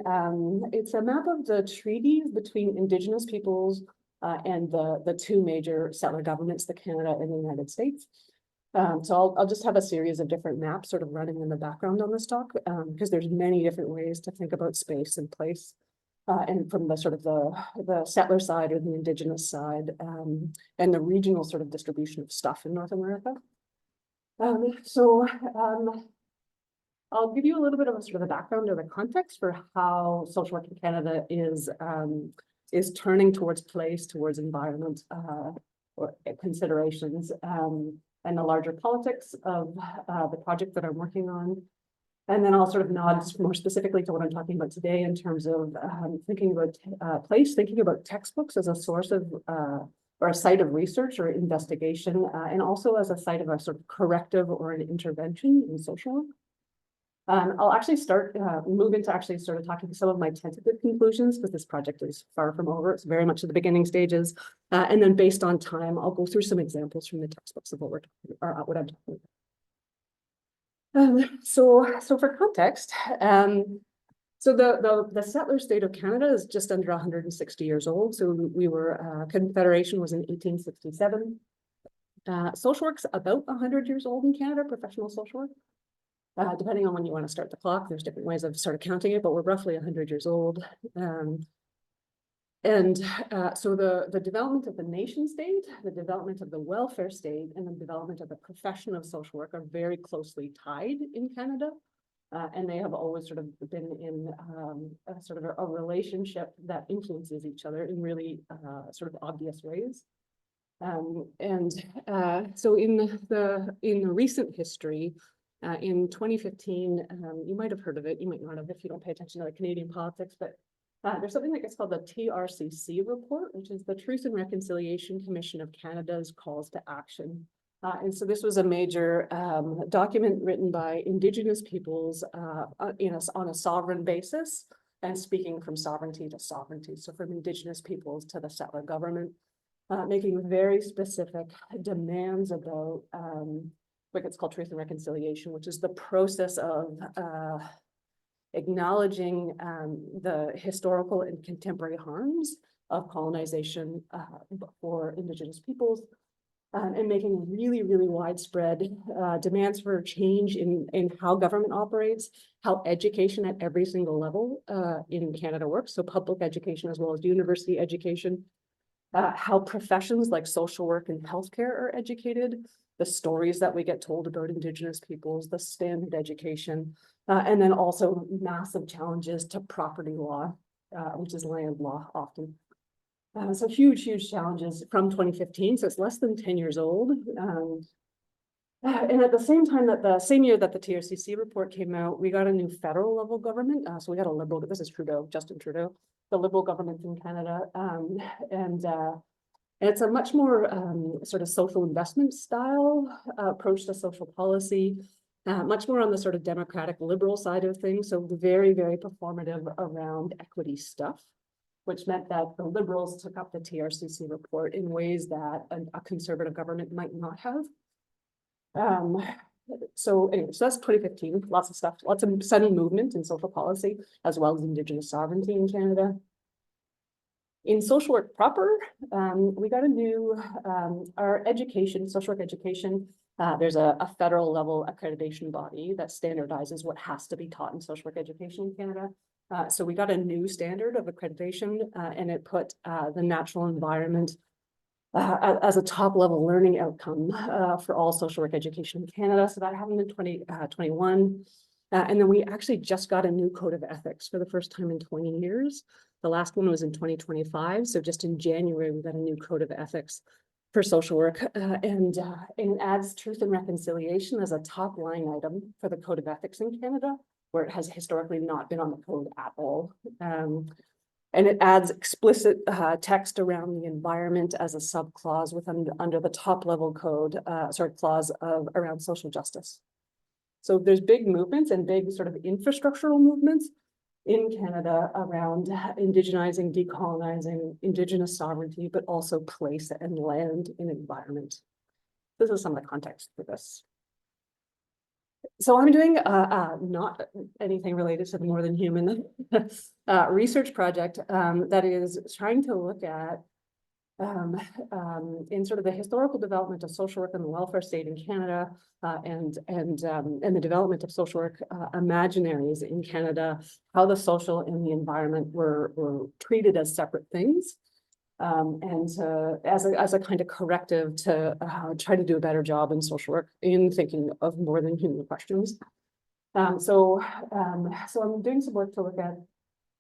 it's a map of the treaties between Indigenous peoples and the two major settler governments, the Canada and the United States. So I'll just have a series of different maps sort of running in the background on this talk, because there's many different ways to think about space and place. And from the sort of the settler side or the Indigenous side, and the regional sort of distribution of stuff in North America. I'll give you a little bit of a sort of a background or the context for how social work in Canada is turning towards place, towards environment or considerations, and the larger politics of the project that I'm working on. And then I'll sort of nod more specifically to what I'm talking about today in terms of thinking about place, thinking about textbooks as a source of or a site of research or investigation, and also as a site of a sort of corrective or an intervention in social work. I'll actually move into actually sort of talking some of my tentative conclusions, because this project is far from over. It's very much at the beginning stages. And then based on time, I'll go through some examples from the textbooks of what I'm talking about. So for context, so the settler state of Canada is just under 160 years old. So we were, Confederation was in 1867. Social work's about 100 years old in Canada, professional social work. Depending on when you want to start the clock, there's different ways of sort of counting it, but we're roughly 100 years old. So the development of the nation state, the development of the welfare state, and the development of the profession of social work are very closely tied in Canada. And they have always sort of been in sort of a relationship that influences each other in really sort of obvious ways. So in the recent history, in 2015, you might have heard of it, you might not have if you don't pay attention to like Canadian politics, but there's something that gets called the TRCC report, which is the Truth and Reconciliation Commission of Canada's calls to action. And so this was a major document written by Indigenous peoples on a sovereign basis, and speaking from sovereignty to sovereignty. So from Indigenous peoples to the settler government, making very specific demands about what gets called Truth and Reconciliation, which is the process of acknowledging the historical and contemporary harms of colonization for Indigenous peoples, and making really, really widespread demands for change in how government operates, how education at every single level in Canada works, so public education as well as university education, how professions like social work and healthcare are educated, the stories that we get told about Indigenous peoples, the standard education, and then also massive challenges to property law, which is land law often. So huge challenges from 2015, so it's less than 10 years old. And at the same time that the same year that the TRCC report came out, we got a new federal level government. So we got a liberal, this is Trudeau, Justin Trudeau, the liberal government in Canada. And it's a much more sort of social investment style approach to social policy, much more on the sort of democratic liberal side of things. So very, very performative around equity stuff, which meant that the Liberals took up the TRCC report in ways that a conservative government might not have. So anyway, so that's 2015, lots of stuff, lots of sudden movement in social policy, as well as Indigenous sovereignty in Canada. In social work proper, we got a new, our education, social work education, there's a federal level accreditation body that standardizes what has to be taught in social work education in Canada. So we got a new standard of accreditation, and it put the natural environment as a top level learning outcome for all social work education in Canada. So that happened in 2021. And then we actually just got a new code of ethics for the first time in 20 years. The last one was in 2025. So just in January, we got a new code of ethics for social work, and it adds truth and reconciliation as a top line item for the Code of Ethics in Canada, where it has historically not been on the code at all. And it adds explicit text around the environment as a subclause under the top level code, clause around social justice. So there's big movements and big sort of infrastructural movements in Canada around indigenizing, decolonizing, Indigenous sovereignty, but also place and land in environment. This is some of the context for this. So I'm doing not anything related to the More Than Human research project that is trying to look at in sort of the historical development of social work and the welfare state in Canada, and the development of social work imaginaries in Canada, how the social and the environment were treated as separate things, and as a kind of corrective to try to do a better job in social work in thinking of more than human questions. So I'm doing some work to look at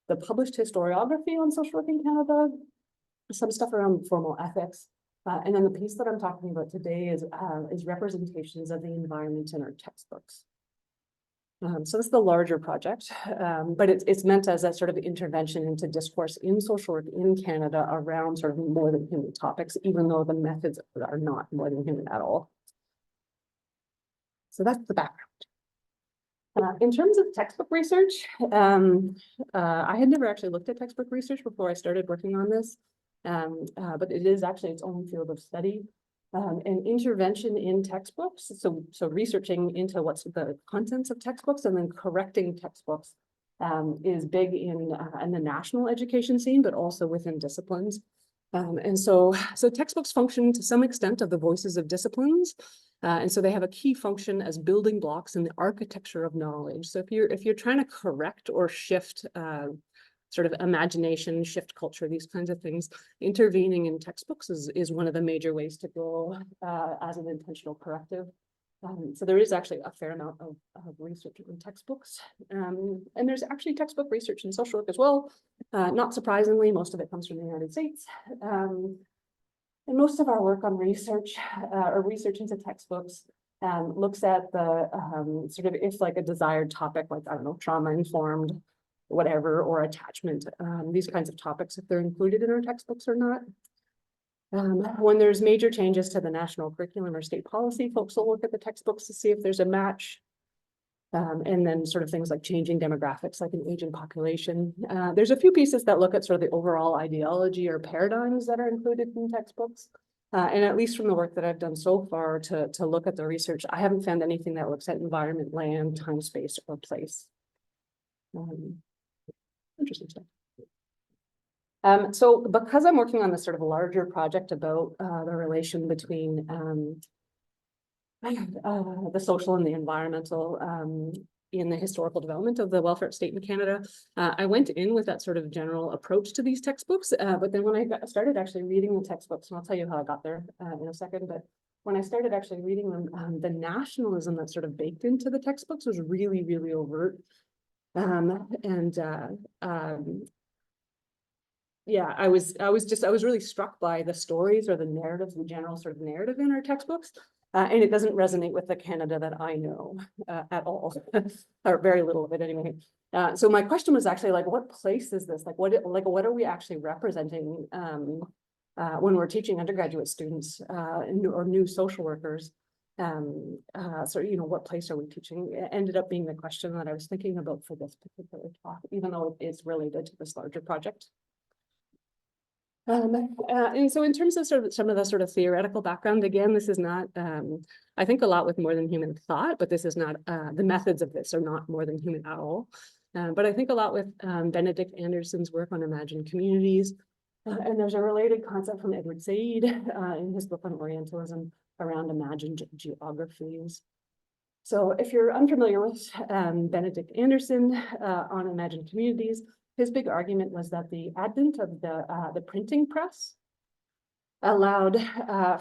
the published historiography on social work in Canada, some stuff around formal ethics, and then the piece that I'm talking about today is representations of the environment in our textbooks. So this is the larger project, but it's meant as a sort of intervention into discourse in social work in Canada around sort of more than human topics, even though the methods are not more than human at all. So that's the background. In terms of textbook research, I had never actually looked at textbook research before I started working on this, but it is actually its own field of study. And intervention in textbooks, so researching into what's the contents of textbooks and then correcting textbooks is big in the national education scene, but also within disciplines. And so textbooks function to some extent of the voices of disciplines. And so they have a key function as building blocks in the architecture of knowledge. So if you're trying to correct or shift sort of imagination, shift culture, these kinds of things, intervening in textbooks is one of the major ways to go as an intentional corrective. So there is actually a fair amount of research in textbooks. And there's actually textbook research in social work as well. Not surprisingly, most of it comes from the United States. And most of our work on research or research into textbooks looks at the sort of if like a desired topic, like, I don't know, trauma-informed, whatever, or attachment, these kinds of topics, if they're included in our textbooks or not. When there's major changes to the national curriculum or state policy, folks will look at the textbooks to see if there's a match. And then sort of things like changing demographics, like an aging population. There's a few pieces that look at sort of the overall ideology or paradigms that are included in textbooks. And at least from the work that I've done so far to look at the research, I haven't found anything that looks at environment, land, time, space, or place. Interesting stuff. So because I'm working on this sort of larger project about the relation between the social and the environmental in the historical development of the welfare state in Canada, I went in with that sort of general approach to these textbooks, but then when I started actually reading the textbooks, and I'll tell you how I got there in a second, but when I started actually reading them, the nationalism that's sort of baked into the textbooks was really, really overt. Yeah, I was really struck by the stories or the narratives, the general sort of narrative in our textbooks. And it doesn't resonate with the Canada that I know at all, or very little of it anyway. So my question was actually like, what place is this? Like, what are we actually representing when we're teaching undergraduate students or new social workers? So, you know, what place are we teaching? It ended up being the question that I was thinking about for this particular talk, even though it's related to this larger project. And so in terms of sort of some of the sort of theoretical background, again, this is not, I think a lot with more than human thought, but this is not, the methods of this are not more than human at all. But I think a lot with Benedict Anderson's work on imagined communities. And there's a related concept from Edward Said in his book on Orientalism around imagined geographies. So if you're unfamiliar with Benedict Anderson on imagined communities, his big argument was that the advent of the printing press allowed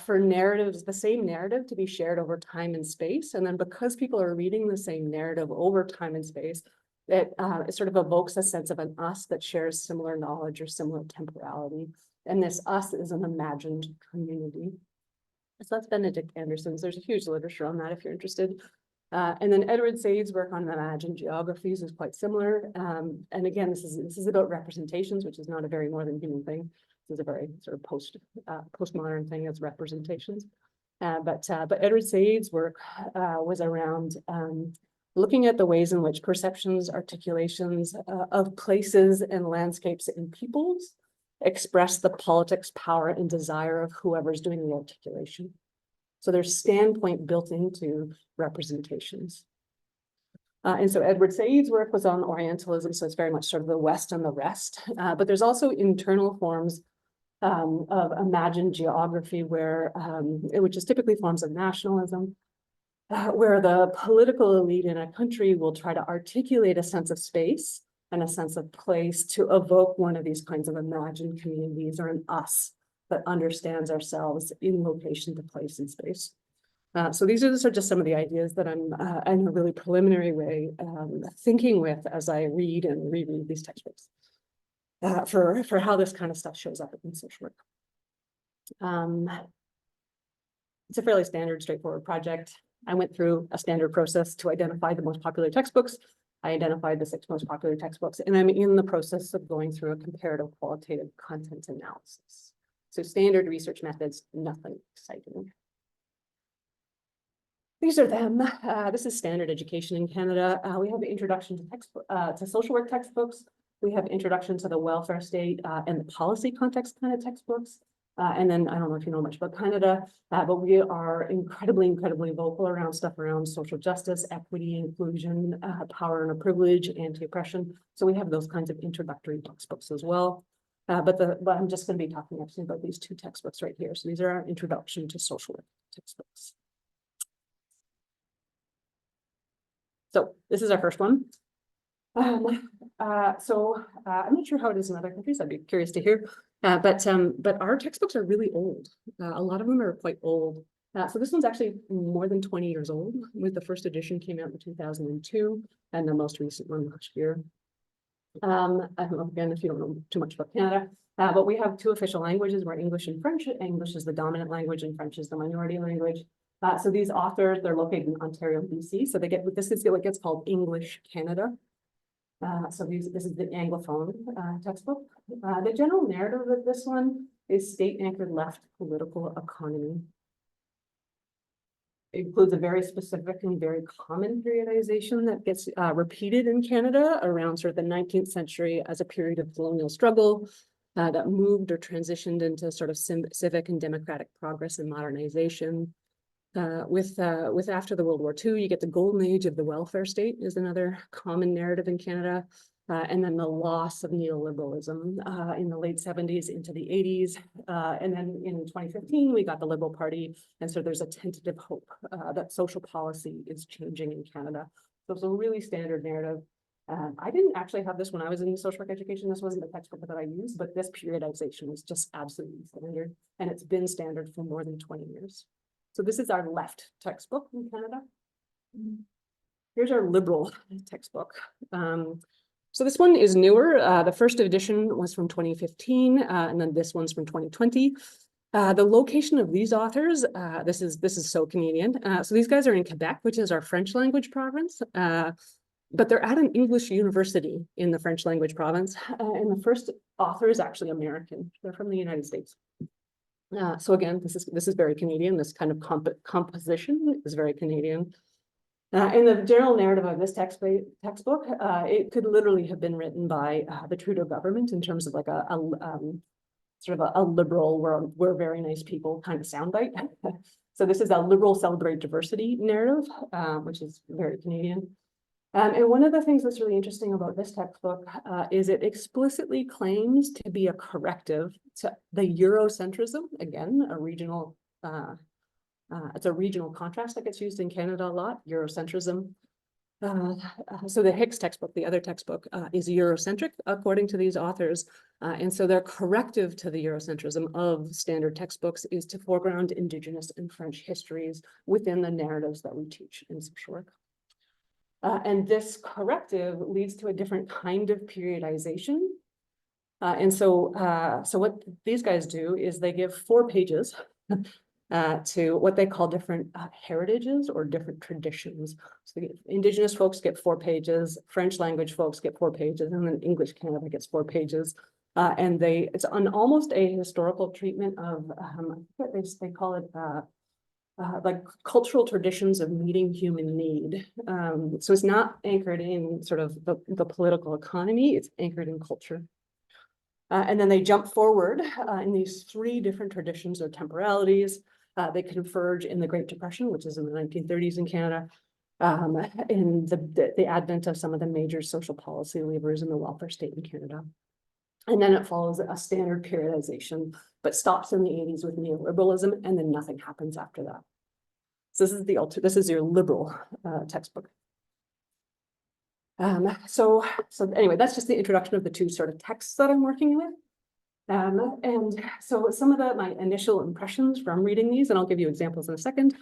for narratives, the same narrative, to be shared over time and space. And then because people are reading the same narrative over time and space, it sort of evokes a sense of an us that shares similar knowledge or similar temporality. And this us is an imagined community. So that's Benedict Anderson's. There's a huge literature on that if you're interested. And then Edward Said's work on imagined geographies is quite similar. And again, this is about representations, which is not a very more than human thing. This is a very sort of postmodern thing as representations. But Edward Said's work was around looking at the ways in which perceptions, articulations of places and landscapes and peoples express the politics, power, and desire of whoever's doing the articulation. So there's standpoint built into representations. And so Edward Said's work was on Orientalism, so it's very much sort of the West and the rest. But there's also internal forms of imagined geography where, which is typically forms of nationalism, where the political elite in a country will try to articulate a sense of space and a sense of place to evoke one of these kinds of imagined communities or an us that understands ourselves in location to place and space. So these are just some of the ideas that I'm in a really preliminary way thinking with as I read and reread these textbooks for how this kind of stuff shows up in social work. It's a fairly standard, straightforward project. I went through a standard process to identify the most popular textbooks. I identified the 6 most popular textbooks, and I'm in the process of going through a comparative qualitative content analysis. So standard research methods, nothing exciting. These are them. This is standard education in Canada. We have the introduction to textbook to social work textbooks. We have introduction to the welfare state and the policy context kind of textbooks. And then I don't know if you know much about Canada, but we are incredibly vocal around stuff around social justice, equity, inclusion, power and privilege, anti-oppression. So we have those kinds of introductory textbooks as well. But I'm just going to be talking actually about these 2 textbooks right here. So these are our introduction to social work textbooks. So this is our first one. I'm not sure how it is in other countries. I'd be curious to hear. But our textbooks are really old. A lot of them are quite old. So this one's actually more than 20 years old. With the first edition came out in 2002, and the most recent one last year. I don't know, again, if you don't know too much about Canada, but we have 2 official languages. We're English and French. English is the dominant language, and French is the minority language. So these authors, they're located in Ontario, BC. So they get this is what gets called English Canada. So this is the Anglophone textbook. The general narrative of this one is state-anchored left political economy. It includes a very specific and very common periodization that gets repeated in Canada around sort of the 19th century as a period of colonial struggle that moved or transitioned into sort of civic and democratic progress and modernization. With after the World War II, you get the golden age of the welfare state is another common narrative in Canada. And then the loss of neoliberalism in the late 70s into the 80s. And then in 2015, we got the Liberal Party. And so there's a tentative hope that social policy is changing in Canada. So it's a really standard narrative. I didn't actually have this when I was in social work education. This wasn't the textbook that I used, but this periodization is just absolutely standard. And it's been standard for more than 20 years. So this is our left textbook in Canada. Here's our liberal textbook. So this one is newer. The first edition was from 2015, and then this one's from 2020. The location of these authors, this is so Canadian. So these guys are in Quebec, which is our French language province, but they're at an English university in the French language province. And the first author is actually American. They're from the United States. So again, this is very Canadian. This kind of composition is very Canadian. In the general narrative of this textbook, it could literally have been written by the Trudeau government in terms of like a sort of a liberal, we're very nice people kind of soundbite. So this is a liberal celebrate diversity narrative, which is very Canadian. And one of the things that's really interesting about this textbook is it explicitly claims to be a corrective to the Eurocentrism, again, a regional, it's a regional contrast that gets used in Canada a lot, Eurocentrism. So the Hicks textbook, the other textbook, is Eurocentric, according to these authors. And so their corrective to the Eurocentrism of standard textbooks is to foreground Indigenous and French histories within the narratives that we teach in social work. And this corrective leads to a different kind of periodization. And so what these guys do is they give 4 pages to what they call different heritages or different traditions. So Indigenous folks get 4 pages, French language folks get 4 pages, and then English Canada gets 4 pages. And it's on almost a historical treatment of, they call it like cultural traditions of meeting human need. So it's not anchored in sort of the political economy, it's anchored in culture. And then they jump forward in these 3 different traditions or temporalities. They converge in the Great Depression, which is in the 1930s in Canada, in the advent of some of the major social policy levers in the welfare state in Canada. And then it follows a standard periodization, but stops in the 80s with neoliberalism, and then nothing happens after that. So this is your liberal textbook. So anyway, that's just the introduction of the 2 sort of texts that I'm working with. And so some of my initial impressions from reading these, and I'll give you examples in a second,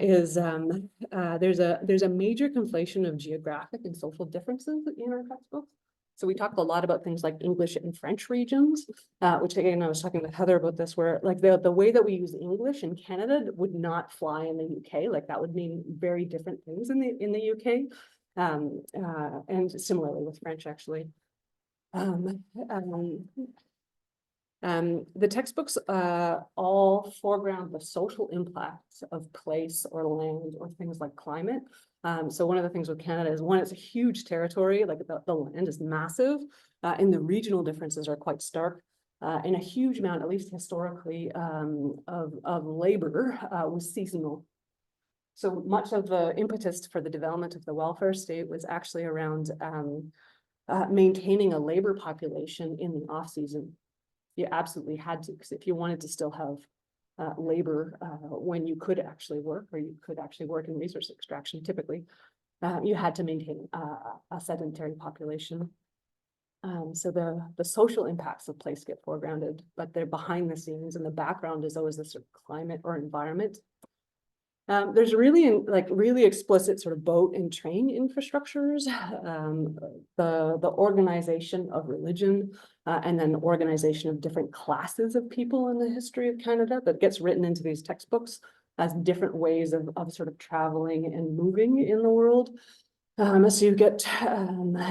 is there's a major conflation of geographic and social differences in our textbooks. So we talked a lot about things like English and French regions, which again, I was talking with Heather about this, where like the way that we use English in Canada would not fly in the UK. Like that would mean very different things in the UK. And similarly with French, actually. The textbooks all foreground the social impacts of place or land or things like climate. So one of the things with Canada is, one, it's a huge territory, like the land is massive, and the regional differences are quite stark. And a huge amount, at least historically, of labor was seasonal. So much of the impetus for the development of the welfare state was actually around maintaining a labor population in the off season. You absolutely had to, because if you wanted to still have labor when you could actually work, or you could actually work in resource extraction, typically, you had to maintain a sedentary population. So the social impacts of place get foregrounded, but they're behind the scenes, and the background is always this sort of climate or environment. There's really explicit sort of boat and train infrastructures, the organization of religion, and then the organization of different classes of people in the history of Canada that gets written into these textbooks as different ways of sort of traveling and moving in the world. So you get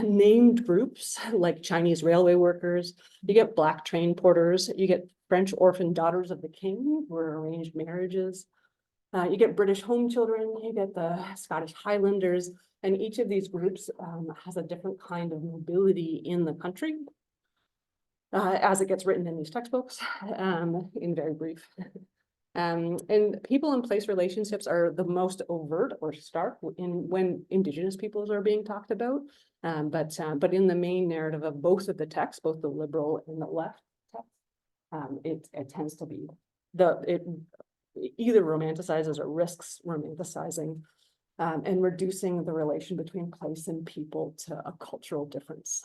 named groups like Chinese railway workers, you get Black train porters, you get French orphan daughters of the king who are arranged marriages. You get British home children, you get the Scottish Highlanders, and each of these groups has a different kind of mobility in the country as it gets written in these textbooks, in very brief. And people and place relationships are the most overt or stark when Indigenous peoples are being talked about. But in the main narrative of both of the texts, both the liberal and the left text, it tends to be either romanticizes or risks romanticizing and reducing the relation between place and people to a cultural difference.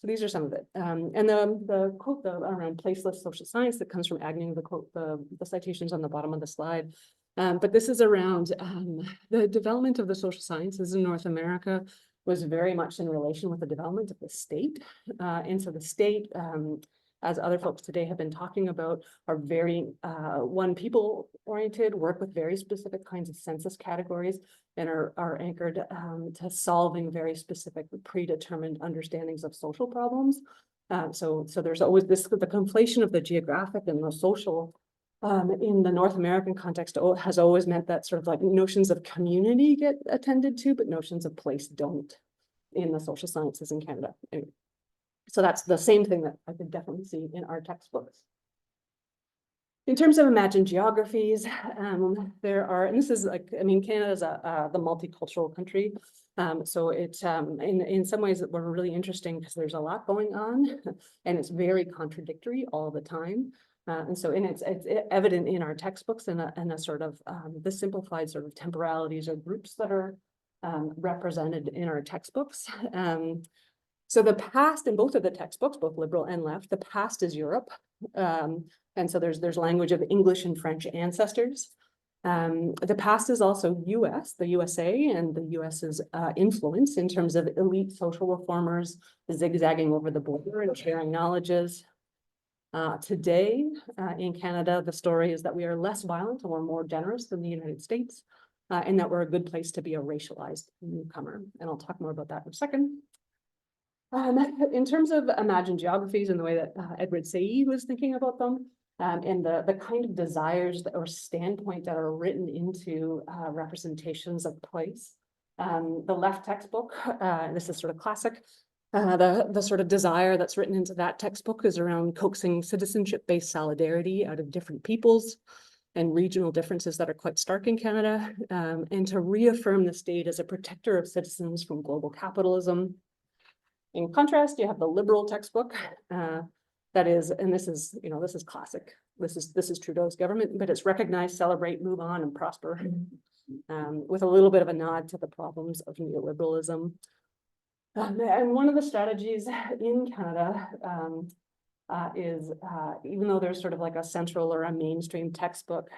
So these are some of it. And the quote around placeless social science that comes from Agnew, the quote, the citations on the bottom of the slide. But this is around the development of the social sciences in North America was very much in relation with the development of the state. And so the state, as other folks today have been talking about, are very, people-oriented, work with very specific kinds of census categories, and are anchored to solving very specific predetermined understandings of social problems. So there's always the conflation of the geographic and the social in the North American context has always meant that sort of like notions of community get attended to, but notions of place don't in the social sciences in Canada. Anyway. So that's the same thing that I could definitely see in our textbooks. In terms of imagined geographies, there are, and this is like, I mean, Canada is the multicultural country. So it's in some ways we're really interesting because there's a lot going on and it's very contradictory all the time. And so it's evident in our textbooks and a sort of the simplified sort of temporalities or groups that are represented in our textbooks. So the past in both of the textbooks, both liberal and left, the past is Europe. And so there's language of English and French ancestors. The past is also US, the USA, and the US's influence in terms of elite social reformers zigzagging over the border and sharing knowledges. Today, in Canada, the story is that we are less violent and we're more generous than the United States, and that we're a good place to be a racialized newcomer. And I'll talk more about that in a second. In terms of imagined geographies and the way that Edward Said was thinking about them, and the kind of desires or standpoint that are written into representations of place. The left textbook, this is sort of classic. The sort of desire that's written into that textbook is around coaxing citizenship-based solidarity out of different peoples and regional differences that are quite stark in Canada, and to reaffirm the state as a protector of citizens from global capitalism. In contrast, you have the liberal textbook, that is, and this is, you know, this is classic. This is Trudeau's government, but it's recognize, celebrate, move on, and prosper, with a little bit of a nod to the problems of neoliberalism. And one of the strategies in Canada is, even though there's sort of like a central or a mainstream textbook,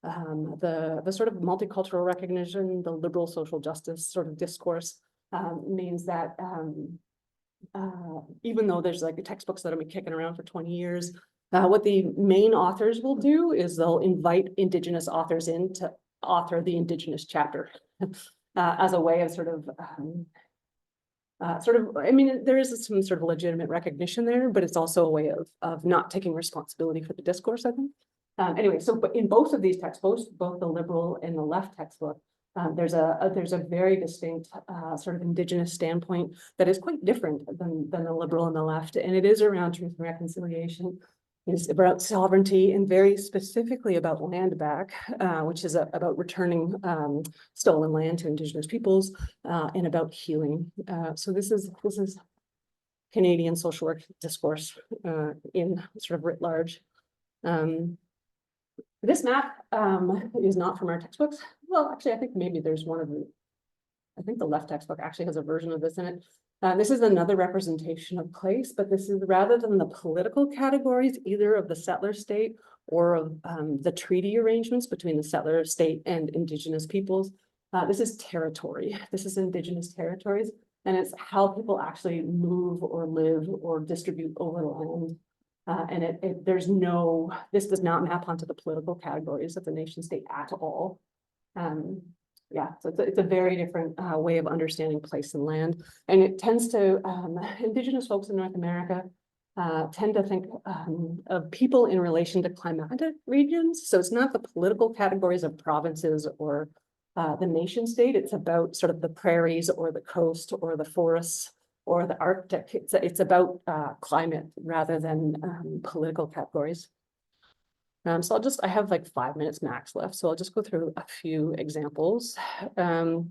the sort of multicultural recognition, the liberal social justice sort of discourse means that even though there's like textbooks that have been kicking around for 20 years, what the main authors will do is they'll invite Indigenous authors in to author the Indigenous chapter as a way of I mean, there is some sort of legitimate recognition there, but it's also a way of not taking responsibility for the discourse, I think. Anyway, so but in both of these textbooks, both the liberal and the left textbook, there's a very distinct sort of Indigenous standpoint that is quite different than the liberal and the left, and it is around truth and reconciliation. It's about sovereignty and very specifically about land back, which is about returning stolen land to Indigenous peoples, and about healing. So this is Canadian social work discourse in sort of writ large. This map is not from our textbooks. Well, actually, I think maybe there's one of them. I think the left textbook actually has a version of this in it. This is another representation of place, but this is rather than the political categories, either of the settler state or of the treaty arrangements between the settler state and Indigenous peoples. This is territory. This is Indigenous territories, and it's how people actually move or live or distribute over the land. And this does not map onto the political categories of the nation state at all. Yeah, so it's a very different way of understanding place and land. And it tends to, Indigenous folks in North America tend to think of people in relation to climatic regions. So it's not the political categories of provinces or the nation state. It's about sort of the prairies or the coast or the forests or the Arctic. It's about climate rather than political categories. So I have like 5 minutes max left, so I'll just go through a few examples. So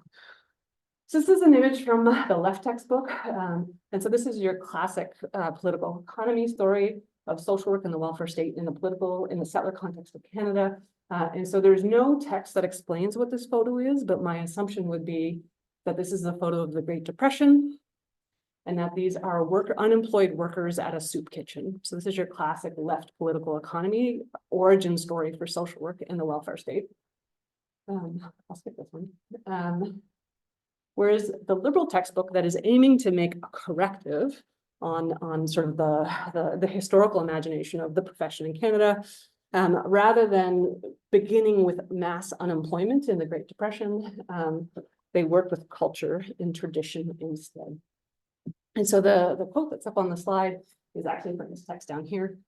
this is an image from the left textbook. And so this is your classic political economy story of social work in the welfare state in the settler context of Canada. And so there's no text that explains what this photo is, but my assumption would be that this is a photo of the Great Depression, and that these are unemployed workers at a soup kitchen. So this is your classic left political economy origin story for social work in the welfare state. I'll skip this one. Whereas the liberal textbook that is aiming to make a corrective on sort of the historical imagination of the profession in Canada, rather than beginning with mass unemployment in the Great Depression, they work with culture and tradition instead. And so the quote that's up on the slide is actually from this text down here.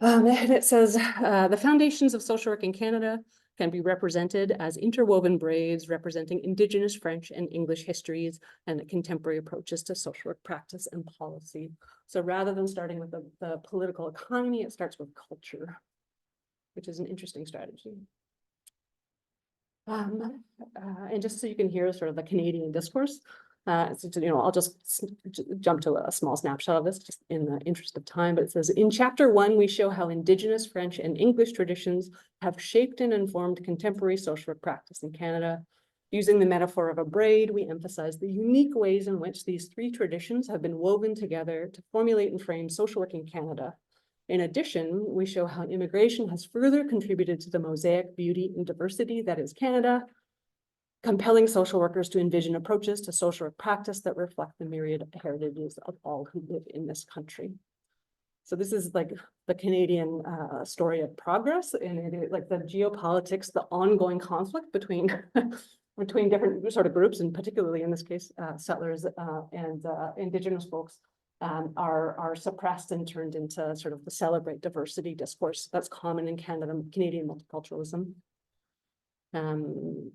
And it says, the foundations of social work in Canada can be represented as interwoven braids representing Indigenous French and English histories and the contemporary approaches to social work practice and policy. So rather than starting with the political economy, it starts with culture, which is an interesting strategy. And just so you can hear sort of the Canadian discourse, I'll just jump to a small snapshot of this just in the interest of time, but it says, in chapter 1, we show how Indigenous French and English traditions have shaped and informed contemporary social work practice in Canada. Using the metaphor of a braid, we emphasize the unique ways in which these three traditions have been woven together to formulate and frame social work in Canada. In addition, we show how immigration has further contributed to the mosaic beauty and diversity that is Canada, compelling social workers to envision approaches to social work practice that reflect the myriad heritages of all who live in this country. So this is like the Canadian story of progress, and it is like the geopolitics, the ongoing conflict between between different sort of groups, and particularly in this case, settlers and Indigenous folks are suppressed and turned into sort of the celebrate diversity discourse that's common in Canada, Canadian multiculturalism. I'm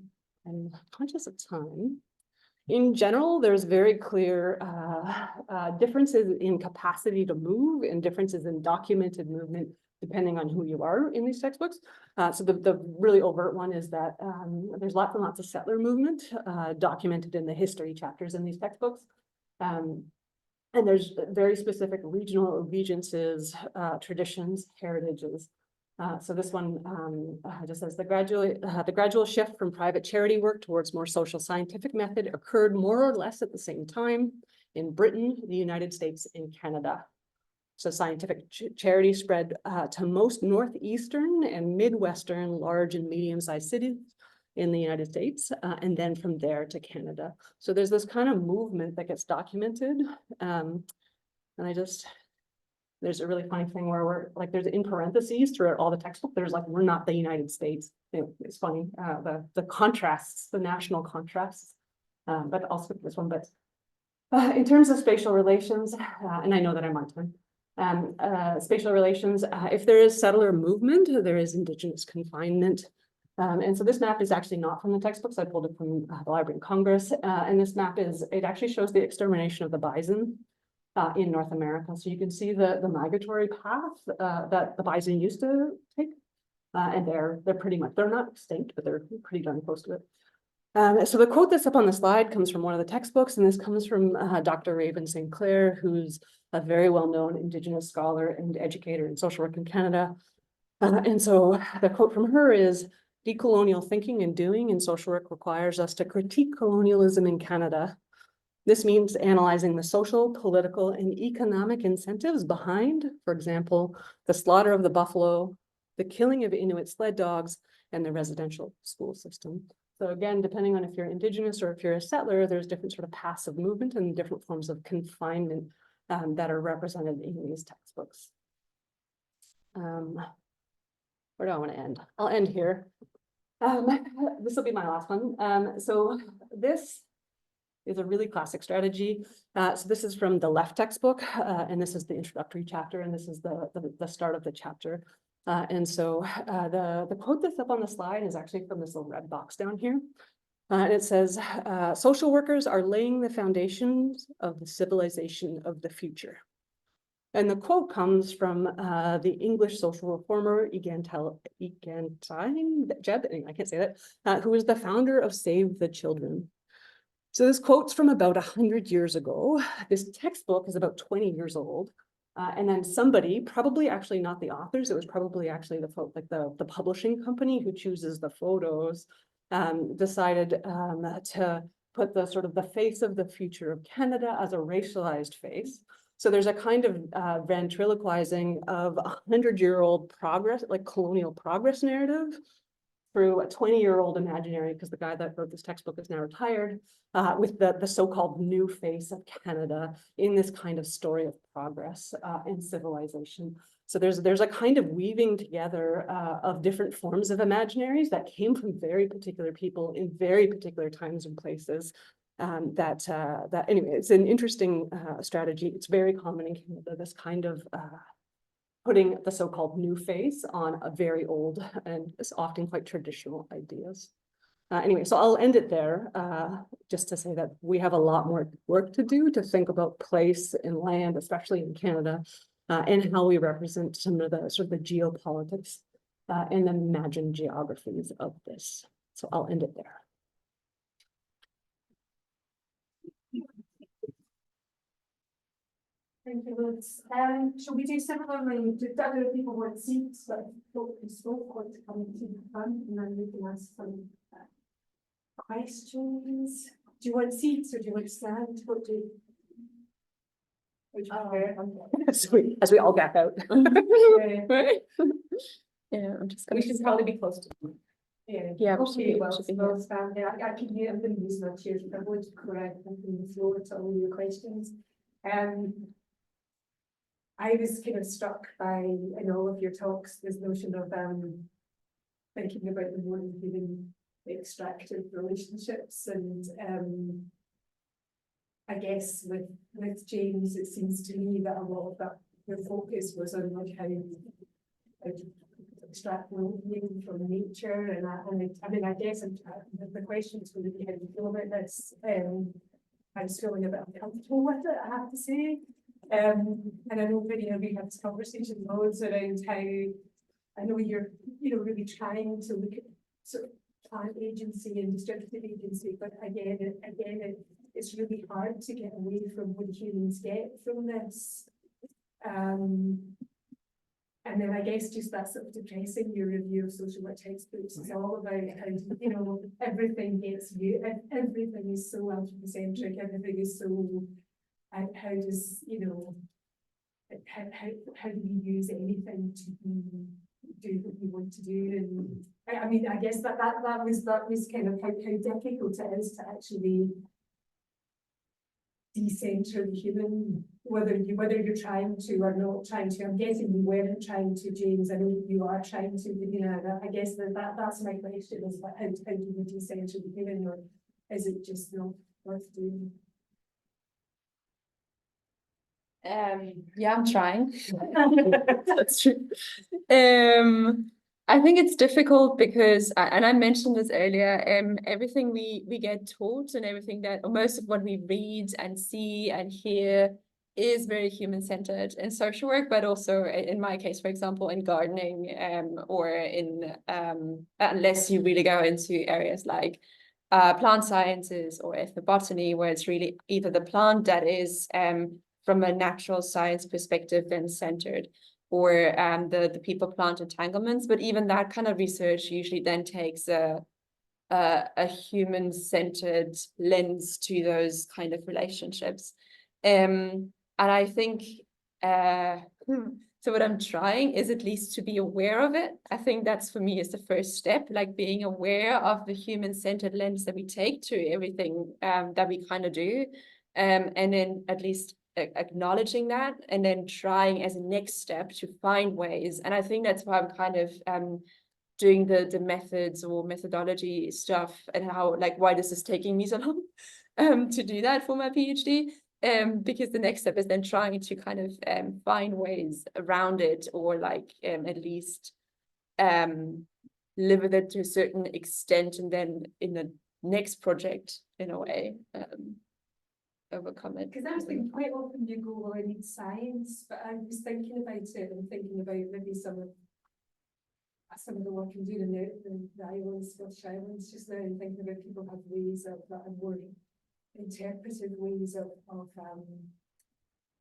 conscious of time. In general, there's very clear differences in capacity to move and differences in documented movement, depending on who you are in these textbooks. So the really overt one is that there's lots and lots of settler movement documented in the history chapters in these textbooks. And there's very specific regional allegiances, traditions, heritages. So this one just says the gradual shift from private charity work towards more social scientific method occurred more or less at the same time in Britain, the United States, and Canada. So scientific charity spread to most northeastern and midwestern large and medium-sized cities in the United States, and then from there to Canada. So there's this kind of movement that gets documented. And there's a really funny thing where we're like, there's in parentheses throughout all the textbook, there's like, we're not the United States. It's funny, the contrasts, the national contrasts, but I'll skip this one. But in terms of spatial relations, and I know that I'm on time, spatial relations, if there is settler movement, there is Indigenous confinement. And so this map is actually not from the textbooks. I pulled it from the Library of Congress. And this map it actually shows the extermination of the bison in North America. So you can see the migratory path that the bison used to take. And they're pretty much, they're not extinct, but they're pretty darn close to it. So the quote that's up on the slide comes from one of the textbooks, and this comes from Dr. Raven St. Clair, who's a very well-known Indigenous scholar and educator in social work in Canada. And so the quote from her is, "Decolonial thinking and doing in social work requires us to critique colonialism in Canada. This means analyzing the social, political, and economic incentives behind, for example, the slaughter of the buffalo, the killing of Inuit sled dogs, and the residential school system." So again, depending on if you're Indigenous or if you're a settler, there's different sort of passive movement and different forms of confinement that are represented in these textbooks. Where do I want to end? I'll end here. This will be my last one. So this is a really classic strategy. So this is from the left textbook, and this is the introductory chapter, and this is the start of the chapter. And so the quote that's up on the slide is actually from this little red box down here. And it says, social workers are laying the foundations of the civilization of the future. And the quote comes from the English social reformer, Egantine Jeb, I can't say that, who was the founder of Save the Children. So this quote's from about 100 years ago. This textbook is about 20 years old. And then somebody, probably actually not the authors, it was probably actually the publishing company who chooses the photos, decided to put the sort of the face of the future of Canada as a racialized face. So there's a kind of ventriloquizing of 100-year-old progress, like colonial progress narrative, through a 20-year-old imaginary, because the guy that wrote this textbook is now retired, with the so-called new face of Canada in this kind of story of progress and civilization. So there's a kind of weaving together of different forms of imaginaries that came from very particular people in very particular times and places. That anyway, it's an interesting strategy. It's very common in Canada, this kind of putting the so-called new face on a very old and often quite traditional ideas. Anyway, so I'll end it there, just to say that we have a lot more work to do to think about place and land, especially in Canada, and how we represent some of the sort of the geopolitics and imagined geographies of this. So I'll end it there. Thank you, Liz. Shall we do similarly? Do other people want seats that we spoke want to come to the front, and then we can ask some questions? Do you want seats or do you want to stand? What do you? As we all gap out. Right? Yeah, I'm just gonna. We should probably be close to them. Yeah, okay, we well, should be we'll stand there. I can hear, I'm going to use my chairs, but I'm going to correct them from the floor to all your questions. I was kind of struck by, in all of your talks, this notion of thinking about the more human extractive relationships, and I guess with James, it seems to me that a lot of that the focus was on like how to extract well-being from nature, and I mean I guess the question is going to be how do you feel about this? I was feeling a bit uncomfortable with it, I have to say. And I know we had this conversation loads around how I know you're really trying to look at sort of plant agency and distributive agency, but again it's really hard to get away from what humans get from this. And then I guess just that sort of depressing your review of social work textbooks is all about how, everything gets you, everything is so anthropocentric, everything is so, how does, how do you use anything to do what you want to do? And I mean, I guess that was kind of how difficult it is to actually decenter the human, whether you're trying to or not trying to. I'm guessing you weren't trying to, James. I know you are trying to, but I guess that's my question, is about how do you decenter the human, or is it just not worth doing? Yeah, I'm trying. That's true. I think it's difficult because, and I mentioned this earlier, everything we get taught and everything that, or most of what we read and see and hear is very human-centered in social work, but also in my case, for example, in gardening, or in, unless you really go into areas like plant sciences or ethnobotany, where it's really either the plant that is from a natural science perspective then centered, or the people-plant entanglements. But even that kind of research usually then takes a human-centered lens to those kind of relationships. And I think, so what I'm trying is at least to be aware of it. I think that's, for me, is the first step, like being aware of the human-centered lens that we take to everything that we kind of do. And then at least acknowledging that, and then trying as a next step to find ways. And I think that's why I'm kind of doing the methods or methodology stuff, and how, like, why this is taking me so long to do that for my PhD. Because the next step is then trying to kind of find ways around it, or like at least live with it to a certain extent, and then in the next project, in a way, overcome it. Because I was thinking quite often you go, well, I need science, but I was thinking about it and thinking about maybe some of the work I'm doing in the islands, Scottish Islands just now, and thinking about people have ways of that are more interpretive ways of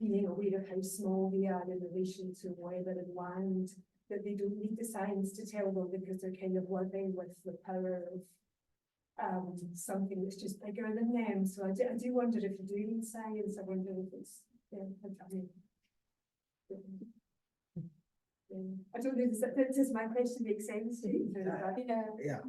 being aware of how small they are in relation to weather and land, that they don't need the science to tell them, because they're kind of living with the power of something that's just bigger than them. So I do wonder if you're doing science. I wonder if it's, I don't know, does my question make sense to you? Yeah.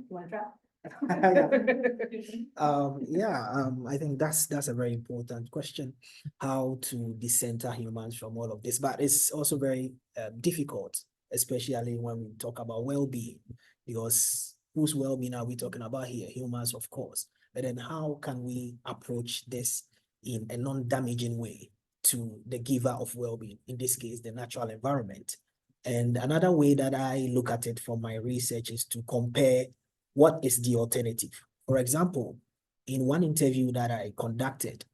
Yeah. I think that's a very important question, how to decenter humans from all of this. But it's also very difficult, especially when we talk about well-being, because whose well-being are we talking about here? Humans, of course. But then how can we approach this in a non-damaging way to the giver of well-being, in this case, the natural environment? And another way that I look at it from my research is to compare what is the alternative. For example, in one interview that I conducted,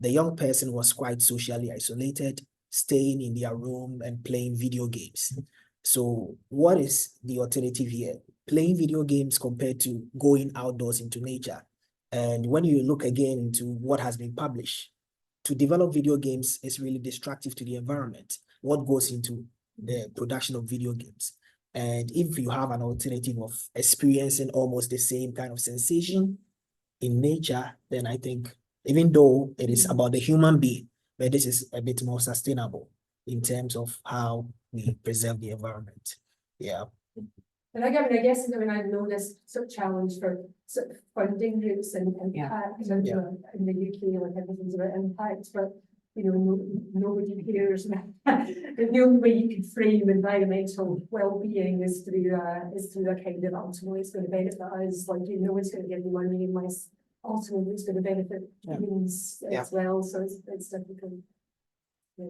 the young person was quite socially isolated, staying in their room and playing video games. So what is the alternative here? Playing video games compared to going outdoors into nature. And when you look again into what has been published, to develop video games is really destructive to the environment. What goes into the production of video games? And if you have an alternative of experiencing almost the same kind of sensation in nature, then I think, even though it is about the human being, but this is a bit more sustainable in terms of how we preserve the environment. Yeah. And I guess I know this sort of challenge for sort of funding routes and impact in the UK, like everything's about impact, but nobody cares. The only way you can frame environmental well-being is through a kind of ultimately it's going to benefit us, like it's going to give you money unless ultimately it's going to benefit humans as well. So it's difficult. Yeah.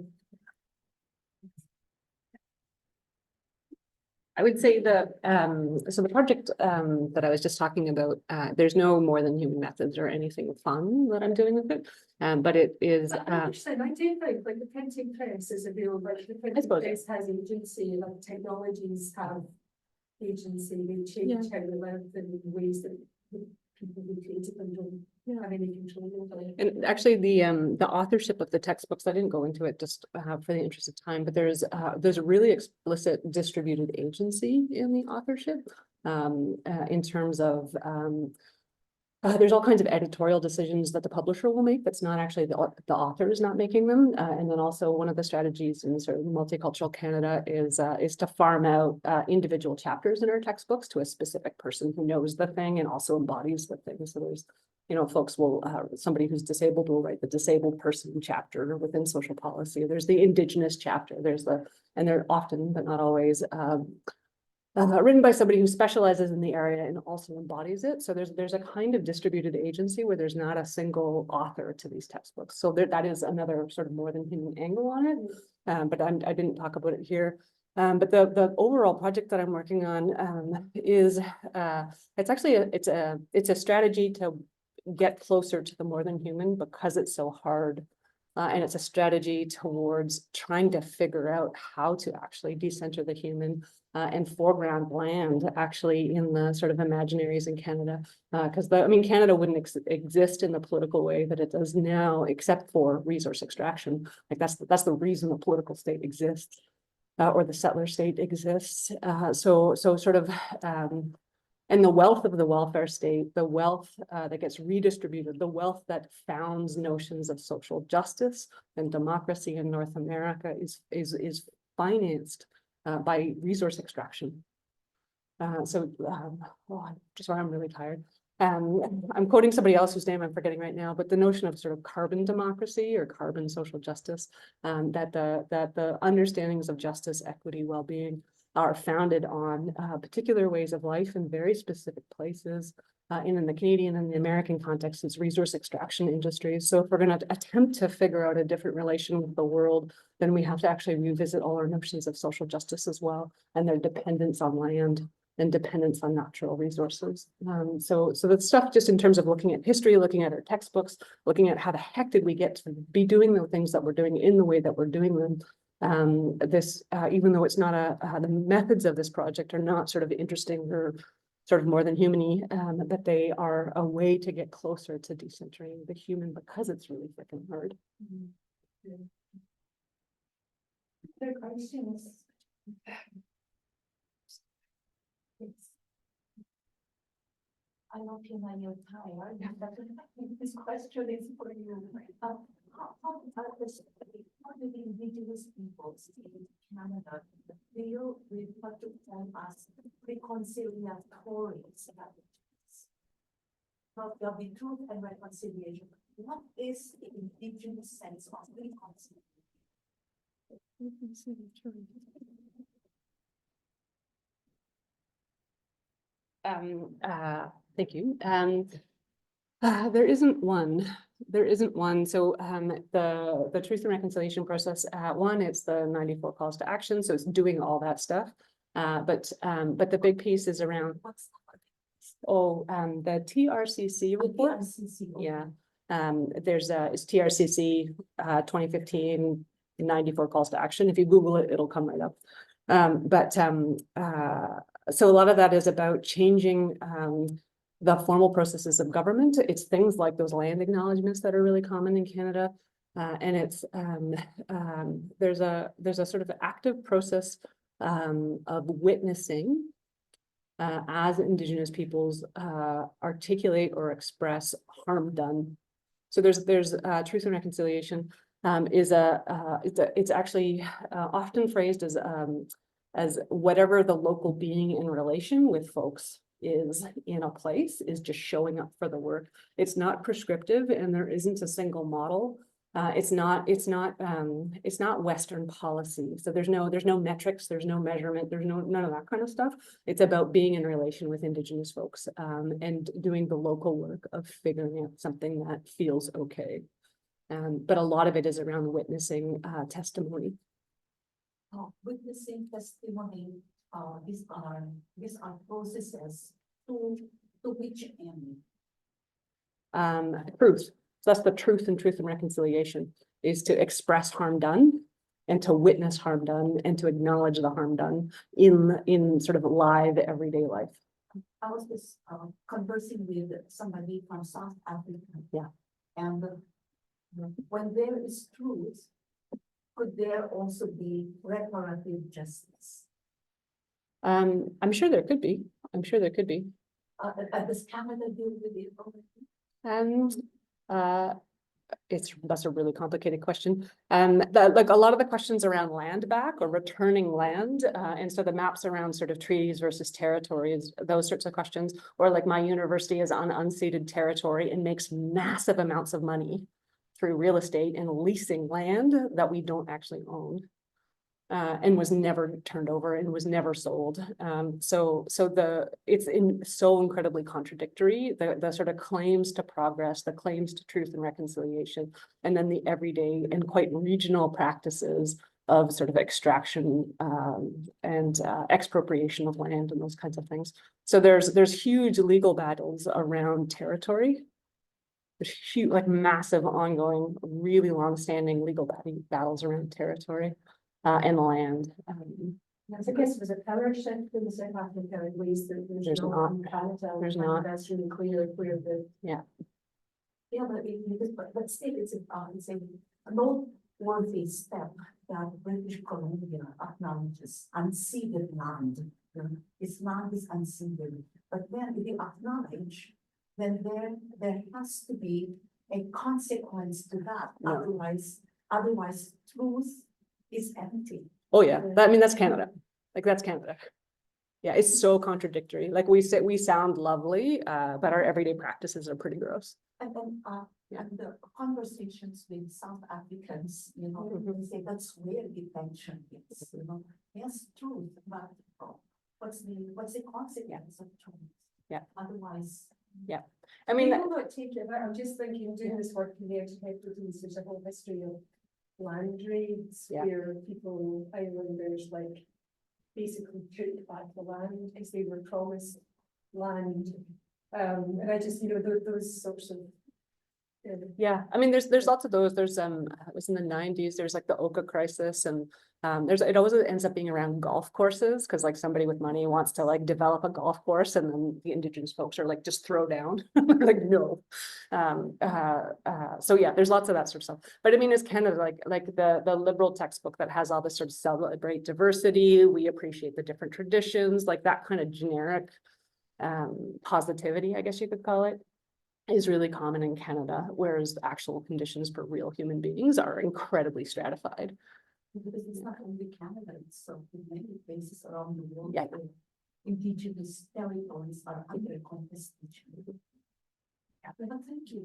I would say that, so the project that I was just talking about, there's no more than human methods or anything fun that I'm doing with it. But it is. I do think like the printing press is available, like the printing press has agency, like technologies have agency, they change how we live in ways that the people who created them don't have any control over. And actually, the authorship of the textbooks, I didn't go into it just for the interest of time, but there's a really explicit distributed agency in the authorship in terms of there's all kinds of editorial decisions that the publisher will make. That's not actually the author is not making them. And then also one of the strategies in sort of multicultural Canada is to farm out individual chapters in our textbooks to a specific person who knows the thing and also embodies the thing. So there's, folks will, somebody who's disabled will write the disabled person chapter within social policy. There's the Indigenous chapter. And they're often, but not always, written by somebody who specializes in the area and also embodies it. So there's a kind of distributed agency where there's not a single author to these textbooks. So that is another sort of more than human angle on it. But I didn't talk about it here. But the overall project that I'm working on is it's actually it's a strategy to get closer to the more than human because it's so hard. And it's a strategy towards trying to figure out how to actually decenter the human and foreground land actually in the sort of imaginaries in Canada. Because Canada wouldn't exist in the political way that it does now, except for resource extraction. Like that's the reason the political state exists or the settler state exists. So sort of and the wealth of the welfare state, the wealth that gets redistributed, the wealth that founds notions of social justice and democracy in North America is financed by resource extraction. Just why I'm really tired. I'm quoting somebody else whose name I'm forgetting right now, but the notion of sort of carbon democracy or carbon social justice, that the understandings of justice, equity, well-being are founded on particular ways of life in very specific places. In the Canadian and the American context, it's resource extraction industries. So if we're going to attempt to figure out a different relation with the world, then we have to actually revisit all our notions of social justice as well, and their dependence on land and dependence on natural resources. So that stuff just in terms of looking at history, looking at our textbooks, looking at how the heck did we get to be doing the things that we're doing in the way that we're doing them. Even though it's not the methods of this project are not sort of interesting or sort of more than human-y, but they are a way to get closer to decentering the human because it's really freaking hard. Other questions? I don't feel like you're tired. This question is for you. How do the Indigenous peoples in Canada deal with what you tell us reconciliatory strategies? Not there'll be truth and reconciliation. What is the Indigenous sense of reconciliation? Thank you. There isn't one. So the truth and reconciliation process, it's the 94 calls to action. So it's doing all that stuff. But the big piece is around the TRCC report. Yeah. It's TRCC 2015 94 calls to action. If you Google it, it'll come right up. So a lot of that is about changing the formal processes of government. It's things like those land acknowledgements that are really common in Canada. And it's there's a sort of active process of witnessing as Indigenous peoples articulate or express harm done. So there's truth and reconciliation it's actually often phrased as whatever the local being in relation with folks is in a place is just showing up for the work. It's not prescriptive and there isn't a single model. It's not Western policy. So there's no metrics, there's no measurement, there's none of that kind of stuff. It's about being in relation with Indigenous folks, and doing the local work of figuring out something that feels okay. But a lot of it is around witnessing testimony. Witnessing testimony, these are processes to which end? Truth. So that's the truth and reconciliation, is to express harm done and to witness harm done and to acknowledge the harm done in sort of live everyday life. I was just conversing with somebody from South Africa. Yeah. And when there is truth, could there also be reparative justice? I'm sure there could be. Does Canada deal with it already? That's a really complicated question. Like a lot of the questions around land back or returning land, and so the maps around sort of treaties versus territories, those sorts of questions, or like my university is on unceded territory and makes massive amounts of money through real estate and leasing land that we don't actually own. And was never turned over and was never sold. So it's so incredibly contradictory, the sort of claims to progress, the claims to truth and reconciliation, and then the everyday and quite regional practices of sort of extraction and expropriation of land and those kinds of things. So there's huge legal battles around territory. There's huge, like massive, ongoing, really long-standing legal battles around territory. And land. I guess there's a power shift in South Africa in ways that there's not in Canada. There's not. That's really clear where the. Yeah. Yeah, but still it's a noteworthy step that British Columbia acknowledges unceded land. Its land is unceded, but then if you acknowledge, then there has to be a consequence to that. Yeah. Otherwise truth is empty. Oh yeah, I mean, that's Canada. Like that's Canada. Yeah, it's so contradictory. Like we sound lovely, but our everyday practices are pretty gross. And then and the conversations with South Africans, they say that's where detention is, yes, truth, but what's the consequence of truth? Yeah. Otherwise. Yeah. I mean, People not take it, I'm just thinking, doing this work in the Geographies, there's a whole history of land raids where people, islanders, like basically took back the land because they were promised land. And I just, those sorts of. Yeah, I mean, there's lots of those. There's it was in the 90s. There's like the Oka crisis, and it always ends up being around golf courses because like somebody with money wants to like develop a golf course, and then the Indigenous folks are like just throw down, like no. So yeah, there's lots of that sort of stuff. But I mean, it's kind of like the liberal textbook that has all this sort of celebrate diversity. We appreciate the different traditions, like that kind of generic positivity, I guess you could call it, is really common in Canada, whereas the actual conditions for real human beings are incredibly stratified. Because it's not only Canada, it's so in many places around the world. Yeah. Indigenous territories are under contestation. Yeah, but thank you.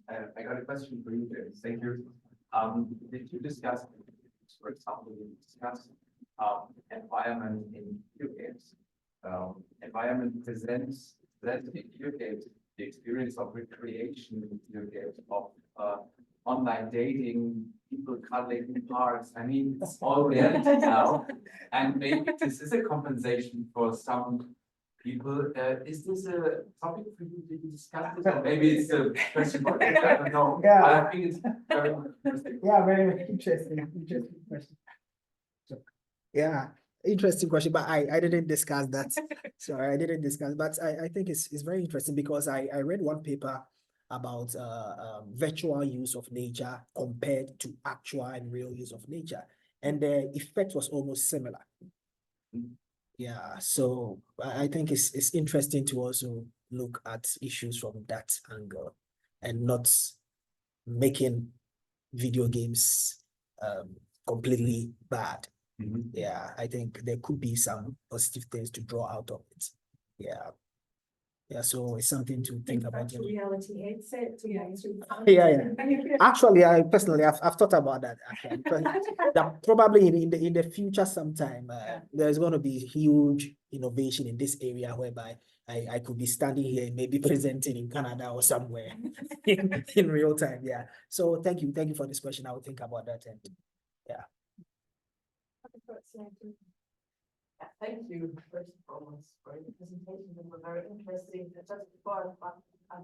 I got a question for you, James. Thank you. Did you discuss, for example, environment in video games? Environment presents that in video games, the experience of recreation in video games, of online dating, people cuddling in parks. I mean, it's all reality now. And maybe this is a compensation for some people. Is this a topic for you to discuss this? Or maybe it's a question for you, I don't know. Yeah. But I think it's very interesting. Yeah, very interesting question. Yeah, interesting question, but I didn't discuss that. Sorry, I didn't discuss, but I think it's very interesting because I read one paper about virtual use of nature compared to actual and real use of nature, and the effect was almost similar. Yeah, so I think it's interesting to also look at issues from that angle and not making video games completely bad. Yeah, I think there could be some positive things to draw out of it. Yeah. Yeah, so it's something to think about. Virtual reality headset to go through. Yeah. Actually, I personally, I've thought about that. Actually, because that probably in the future sometime, there's going to be huge innovation in this area whereby I could be standing here, maybe presenting in Canada or somewhere in real time. Yeah. So thank you for this question. I will think about that. And yeah. Thank you, first and foremost, for the presentation. They were very interesting. Just before I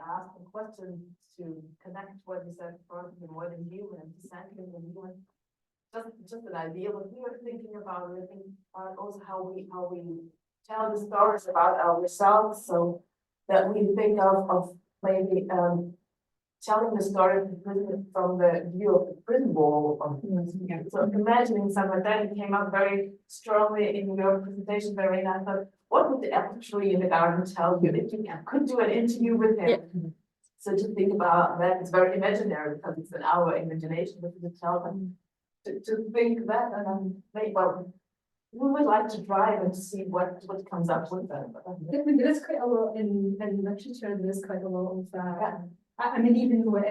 asked a question to connect what you said before, the more than you and dissenting and you, just an idea what we were thinking about. We think about also how we tell the stories about ourselves, so that we think of maybe telling the story of the prison from the view of the prison wall. So imagining something like that, it came up very strongly in your presentation, Verena. I thought, what would the apple tree in the garden tell you if you could do an interview with him? Yeah. So to think about that, it's very imaginary because it's in our imagination, but to tell them to think that, and then maybe, well, we would like to drive and to see what comes up with them. There's quite a lot in literature. There's quite a lot of that. I mean, even though it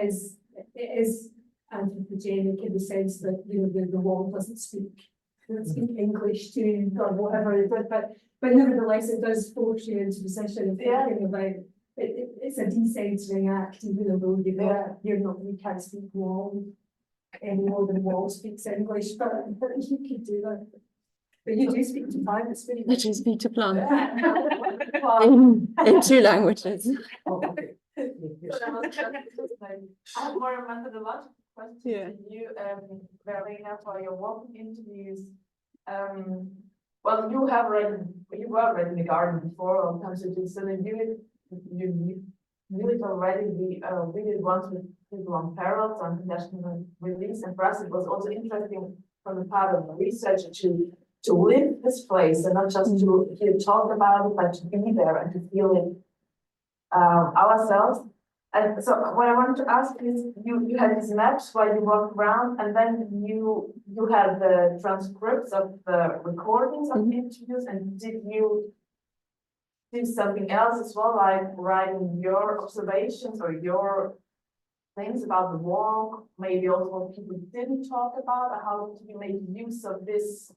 is anthropogenic in the sense that the wall doesn't speak English to you or whatever it does, but nevertheless it does force you into position of thinking about it's a decentralizing act, even though you can't speak wall any more than wall speaks English, but you could do that. But you do speak to plants, really. I do speak to plants in 2 languages. Oh, okay. I have more methodological questions to you, Verena, for your walking interviews. Well, you were already in the garden before, or comes to so then you it already. We did once with people on parrots on conditional release, and for us it was also interesting from the part of the researcher to live this place and not just to hear talk about it, but to be there and to feel it ourselves. And so what I wanted to ask is, you had these maps while you walked around, and then you had the transcripts of the recordings of the interviews, and did you do something else as well, like writing your observations or your things about the walk, maybe also what people didn't talk about, or how did you make use of this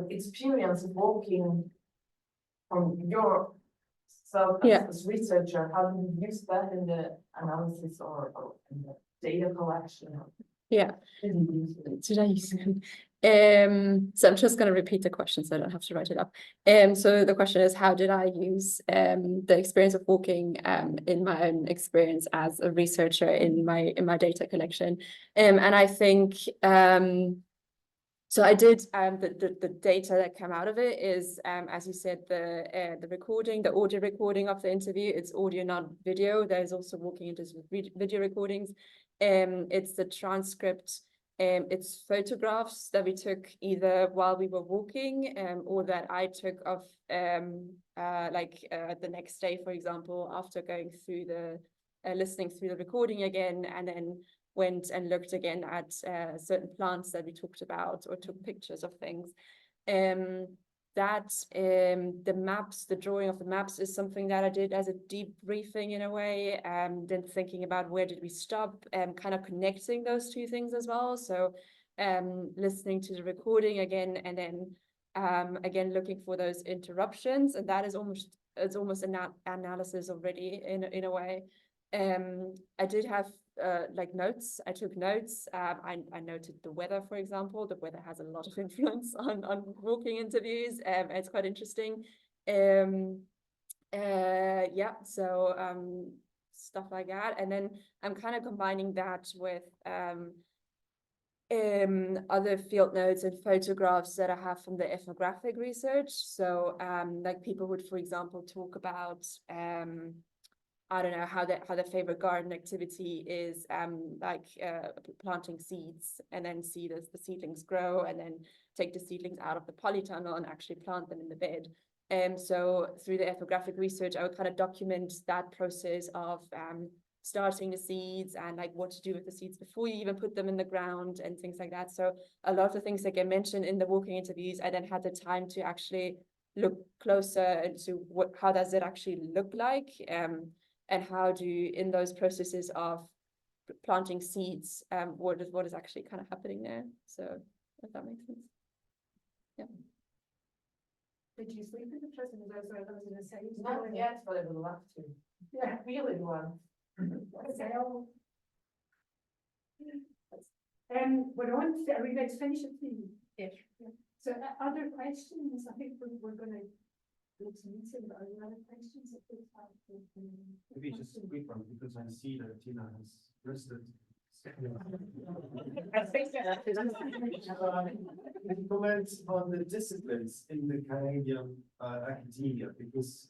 experience of walking from your self as a researcher? How do you use that in the analysis or in the data collection? Yeah. Did I use it? So I'm just going to repeat the question so I don't have to write it up. So the question is, how did I use the experience of walking in my own experience as a researcher in my data collection? And I think so I did the data that came out of it is as you said, the recording, the audio recording of the interview. It's audio, not video. There's also walking interviews with video recordings. It's the transcript. It's photographs that we took either while we were walking or that I took of the next day, for example, after going through listening through the recording again, and then went and looked again at certain plants that we talked about or took pictures of things. The maps, the drawing of the maps is something that I did as a debriefing in a way, then thinking about where did we stop, kind of connecting those 2 things as well. So listening to the recording again, and then again looking for those interruptions, and that is almost an analysis already in a way. I did have notes. I took notes. I noted the weather, for example. The weather has a lot of influence on walking interviews. It's quite interesting. So stuff like that. And then I'm kind of combining that with other field notes and photographs that I have from the ethnographic research. So like people would, for example, talk about I don't know how their favorite garden activity is planting seeds, and then see the seedlings grow, and then take the seedlings out of the polytunnel and actually plant them in the bed. So through the ethnographic research, I would kind of document that process of starting the seeds and like what to do with the seeds before you even put them in the ground and things like that. So a lot of the things that get mentioned in the walking interviews, I then had the time to actually look closer into how does it actually look like, and how do you, in those processes of planting seeds, what is actually kind of happening there. So if that makes sense. Yeah. Did you sleep in the prison? As I was going to say. Not yet, but I would love to. Yeah. Really one. Okay. We're on. Are we going to finish it? Yes. So other questions? I think we're going to go to meeting, but are there other questions that we have? Maybe just a quick one, because I see that Tina has listed. Any comments on the disciplines in the Canadian academia? Because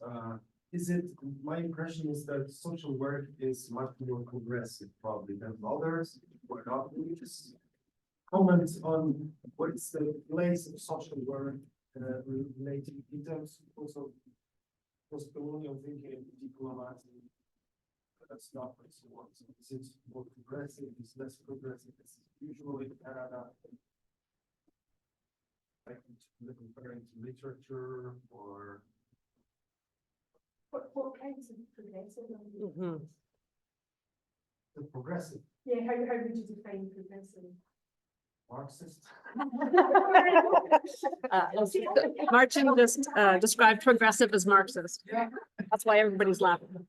is it, my impression is that social work is much more progressive probably than others, or not. Can you just comment on what is the place of social work related in terms also post-colonial thinking, diplomacy, stuff and so on. So is it more progressive, is less progressive? It's usually in Canada, like comparing to literature or What kinds of progressive? the progressive Yeah, how would you define progressive? Marxist? Martin just described progressive as Marxist. That's why everybody's laughing.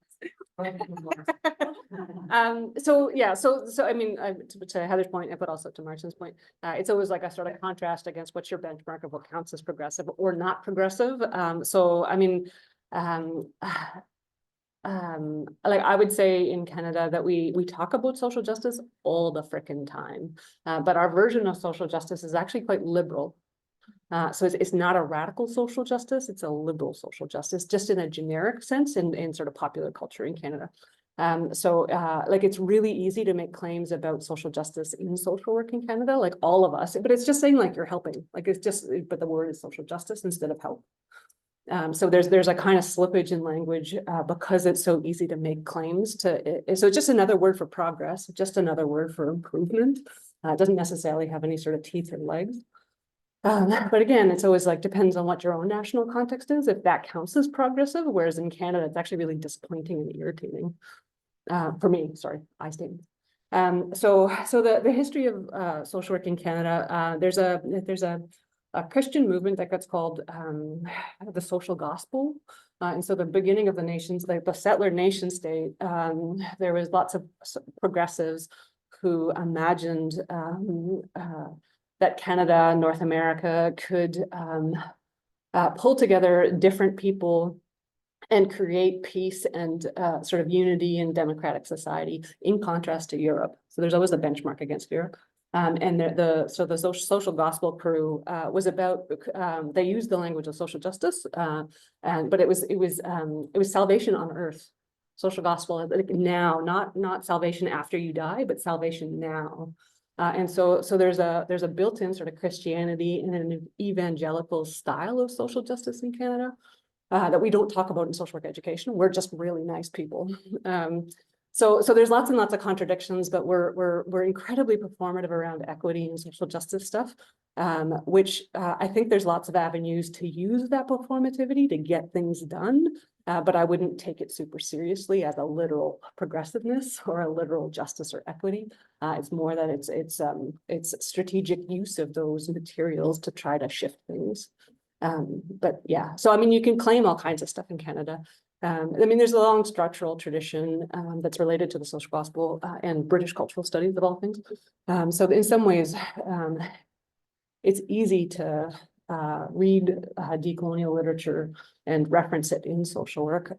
So yeah, so I mean, to Heather's point, but also to Martin's point, it's always like a sort of contrast against what's your benchmark of what counts as progressive or not progressive. So I mean, like I would say in Canada that we talk about social justice all the frickin' time, but our version of social justice is actually quite liberal. So it's not a radical social justice, it's a liberal social justice, just in a generic sense in sort of popular culture in Canada. So like it's really easy to make claims about social justice in social work in Canada, like all of us, but it's just saying like you're helping, like it's just, but the word is social justice instead of help. So there's a kind of slippage in language because it's so easy to make claims to it. So it's just another word for progress, just another word for improvement. It doesn't necessarily have any sort of teeth or legs. But again, it's always like depends on what your own national context is, if that counts as progressive, whereas in Canada, it's actually really disappointing and irritating. For me, sorry, I statement. So the history of social work in Canada, there's a Christian movement that gets called the social gospel. And so the beginning of the nations, like the settler nation state, there was lots of progressives who imagined that Canada, North America could pull together different people and create peace and sort of unity in democratic society in contrast to Europe. So there's always a benchmark against Europe. And the social gospel crew was about they used the language of social justice, but it was salvation on earth. Social gospel like now, not salvation after you die, but salvation now. And so there's a built-in sort of Christianity and an evangelical style of social justice in Canada that we don't talk about in social work education. We're just really nice people. So there's lots and lots of contradictions, but we're incredibly performative around equity and social justice stuff, which I think there's lots of avenues to use that performativity to get things done. But I wouldn't take it super seriously as a literal progressiveness or a literal justice or equity. It's more that it's strategic use of those materials to try to shift things. But yeah, so I mean, you can claim all kinds of stuff in Canada. I mean, there's a long structural tradition that's related to the social gospel and British cultural studies of all things. So in some ways, it's easy to read decolonial literature and reference it in social work,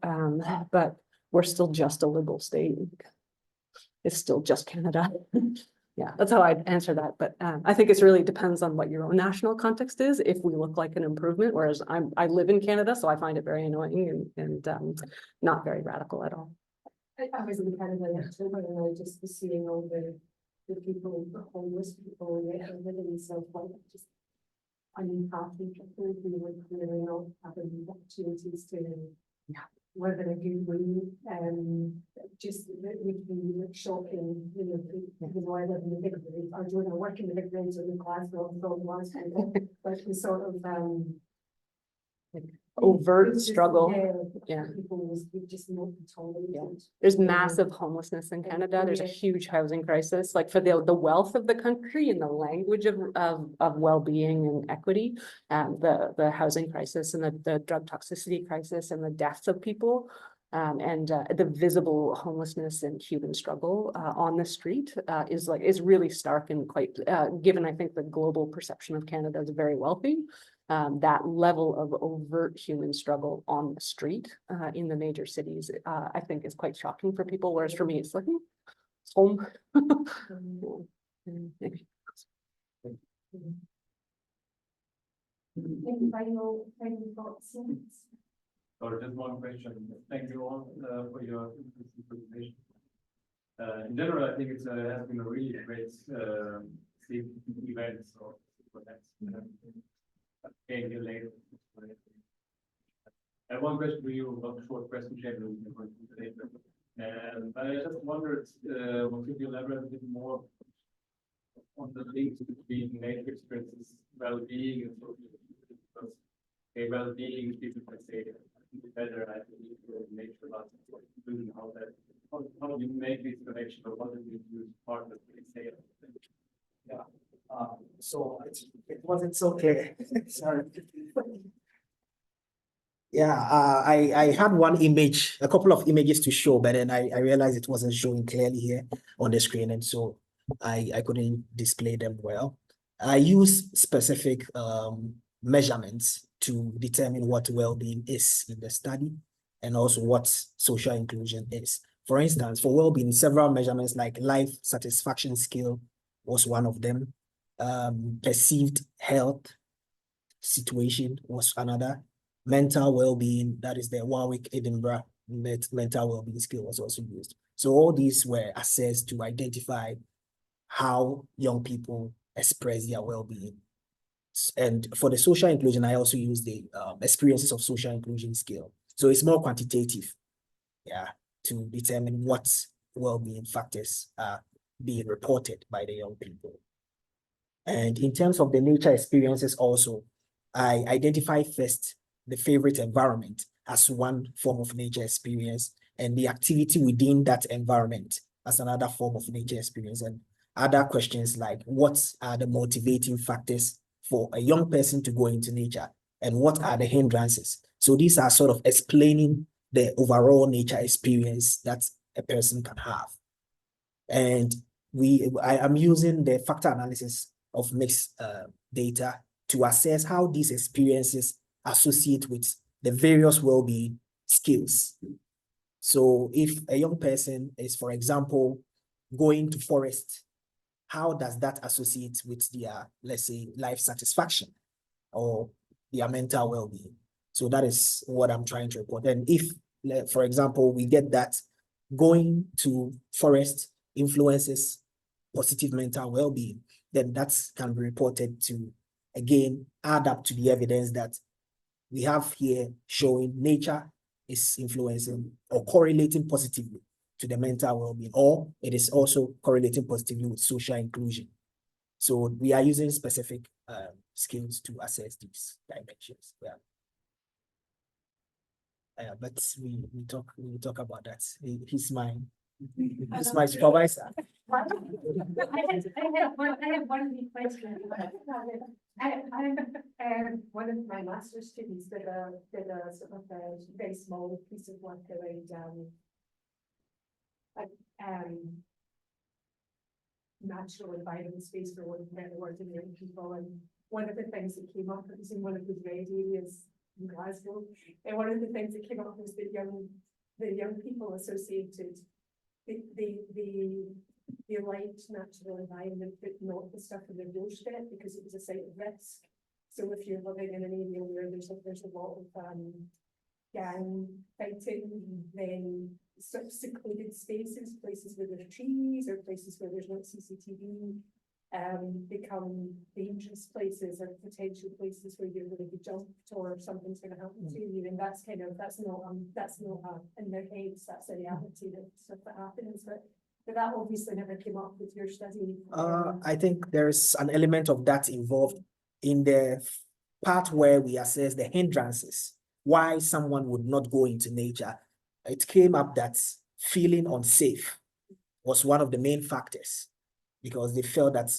but we're still just a liberal state. It's still just Canada. Yeah, that's how I'd answer that. But I think it really depends on what your own national context is. If we look like an improvement, whereas I live in Canada, so I find it very annoying and not very radical at all. I was in Canada in October and I just was seeing all the people, the homeless people, living in self-help, just unhappy people who were clearly not having opportunities to live in a good way. Just it would be like shocking, you know, I live in the big village, I don't know, work in the big village in the Glasgow, but the sort of overt struggle. Yeah. People would just not tolerate. There's massive homelessness in Canada. There's a huge housing crisis, like for the wealth of the country and the language of well-being and equity, the housing crisis and the drug toxicity crisis and the deaths of people, and the visible homelessness and human struggle on the street is really stark and quite given, I think, the global perception of Canada as very wealthy. That level of overt human struggle on the street in the major cities, I think is quite shocking for people, whereas for me, it's like, it's home. Any final thoughts? Or just one question. Thank you all for your interesting presentation. In general, I think it has been a really great event. So came here later. I have one question for you, about a short question, Chairman. And I just wondered, could you elaborate a bit more on the links between nature experiences, well-being, and social? Because well-being, people can say better, I believe, nature lots of including how do you make this connection, or what do you use partners to say? Yeah. So it wasn't so clear. Sorry. Yeah, I had one image, a couple of images to show, but then I realized it wasn't showing clearly here on the screen, and so I couldn't display them well. I use specific measurements to determine what well-being is in the study, and also what social inclusion is. For instance, for well-being, several measurements like life satisfaction scale was one of them. Perceived health situation was another. Mental well-being, that is the Warwick Edinburgh mental well-being scale, was also used. So all these were assessed to identify how young people express their well-being. And for the social inclusion, I also use the experiences of social inclusion scale. So it's more quantitative, yeah, to determine what well-being factors are being reported by the young people. And in terms of the nature experiences also, I identify first the favorite environment as one form of nature experience, and the activity within that environment as another form of nature experience. And other questions like, what are the motivating factors for a young person to go into nature, and what are the hindrances? So these are sort of explaining the overall nature experience that a person can have. And I am using the factor analysis of mixed data to assess how these experiences associate with the various well-being skills. So if a young person is, for example, going to forest, how does that associate with their, let's say, life satisfaction or their mental well-being? So that is what I'm trying to report. And if, for example, we get that going to forest influences positive mental well-being, then that can be reported to, again, add up to the evidence that we have here showing nature is influencing or correlating positively to the mental well-being, or it is also correlating positively with social inclusion. So we are using specific skills to assess these dimensions. Yeah. But we talk about that. He's my supervisor. I have one question. One of my master's students did a sort of a very small piece of work around natural environment space, for one better word, in young people. And one of the things that came up, it was in one of his red areas in Glasgow, and one of the things that came up was that the young people associated they liked natural environment, but not the stuff in their doorstep, because it was a site of risk. So if you're living in an area where there's a lot of gang fighting, then sort of secluded spaces, places where there's trees or places where there's not CCTV, become dangerous places or potential places where you're going to be jumped or something's going to happen to you. And that's not in their heads, that's a reality that stuff that happens. But that obviously never came up with your study. I think there's an element of that involved in the part where we assess the hindrances, why someone would not go into nature, it came up that feeling unsafe was one of the main factors, because they felt that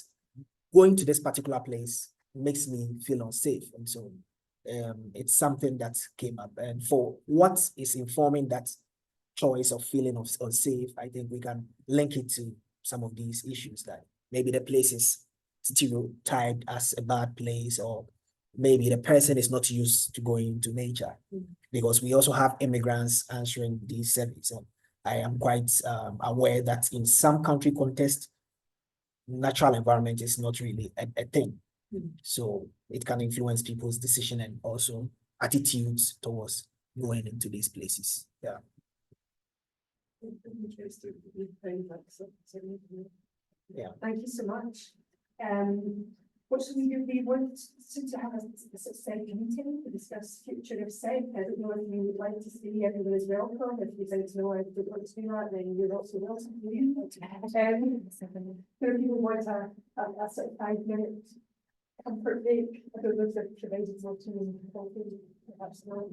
going to this particular place makes me feel unsafe. And so it's something that came up. And for what is informing that choice of feeling of unsafe, I think we can link it to some of these issues, that maybe the place is stereotyped as a bad place, or maybe the person is not used to going to nature, because we also have immigrants answering these surveys. And I am quite aware that in some country context, natural environment is not really a thing. So it can influence people's decision and also attitudes towards going into these places. Yeah. Yeah. Thank you so much. What should we do? We want to have a SEG meeting to discuss future of SEG. I don't know if you would like to see everyone is welcome. If you don't know I don't want to do that, then you're also welcome to do that. If you want a sort of 5-minute comfort break, I don't know if they've provided more to me, perhaps not.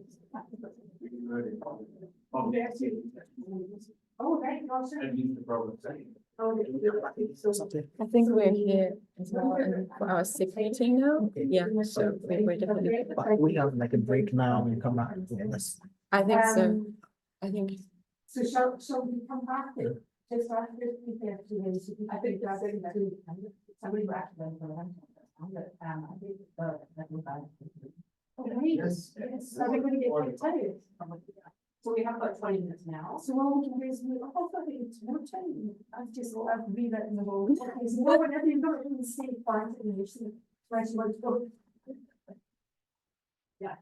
Oh, right, I think we're here as well for our SIG meeting now. Yeah, so we're definitely. But we have like a break now and come back. Yes. I think so. I think. So shall we come back just after the minutes? I think that's it. Somebody will actually yes. Everybody get excited. So we have about 20 minutes now. So all we can do is it's more time. I've just rewritten the whole. Whenever you've got it in the same part in your seat, where you want to go. Yeah.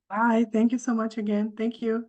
Bye. Thank you so much again. Thank you.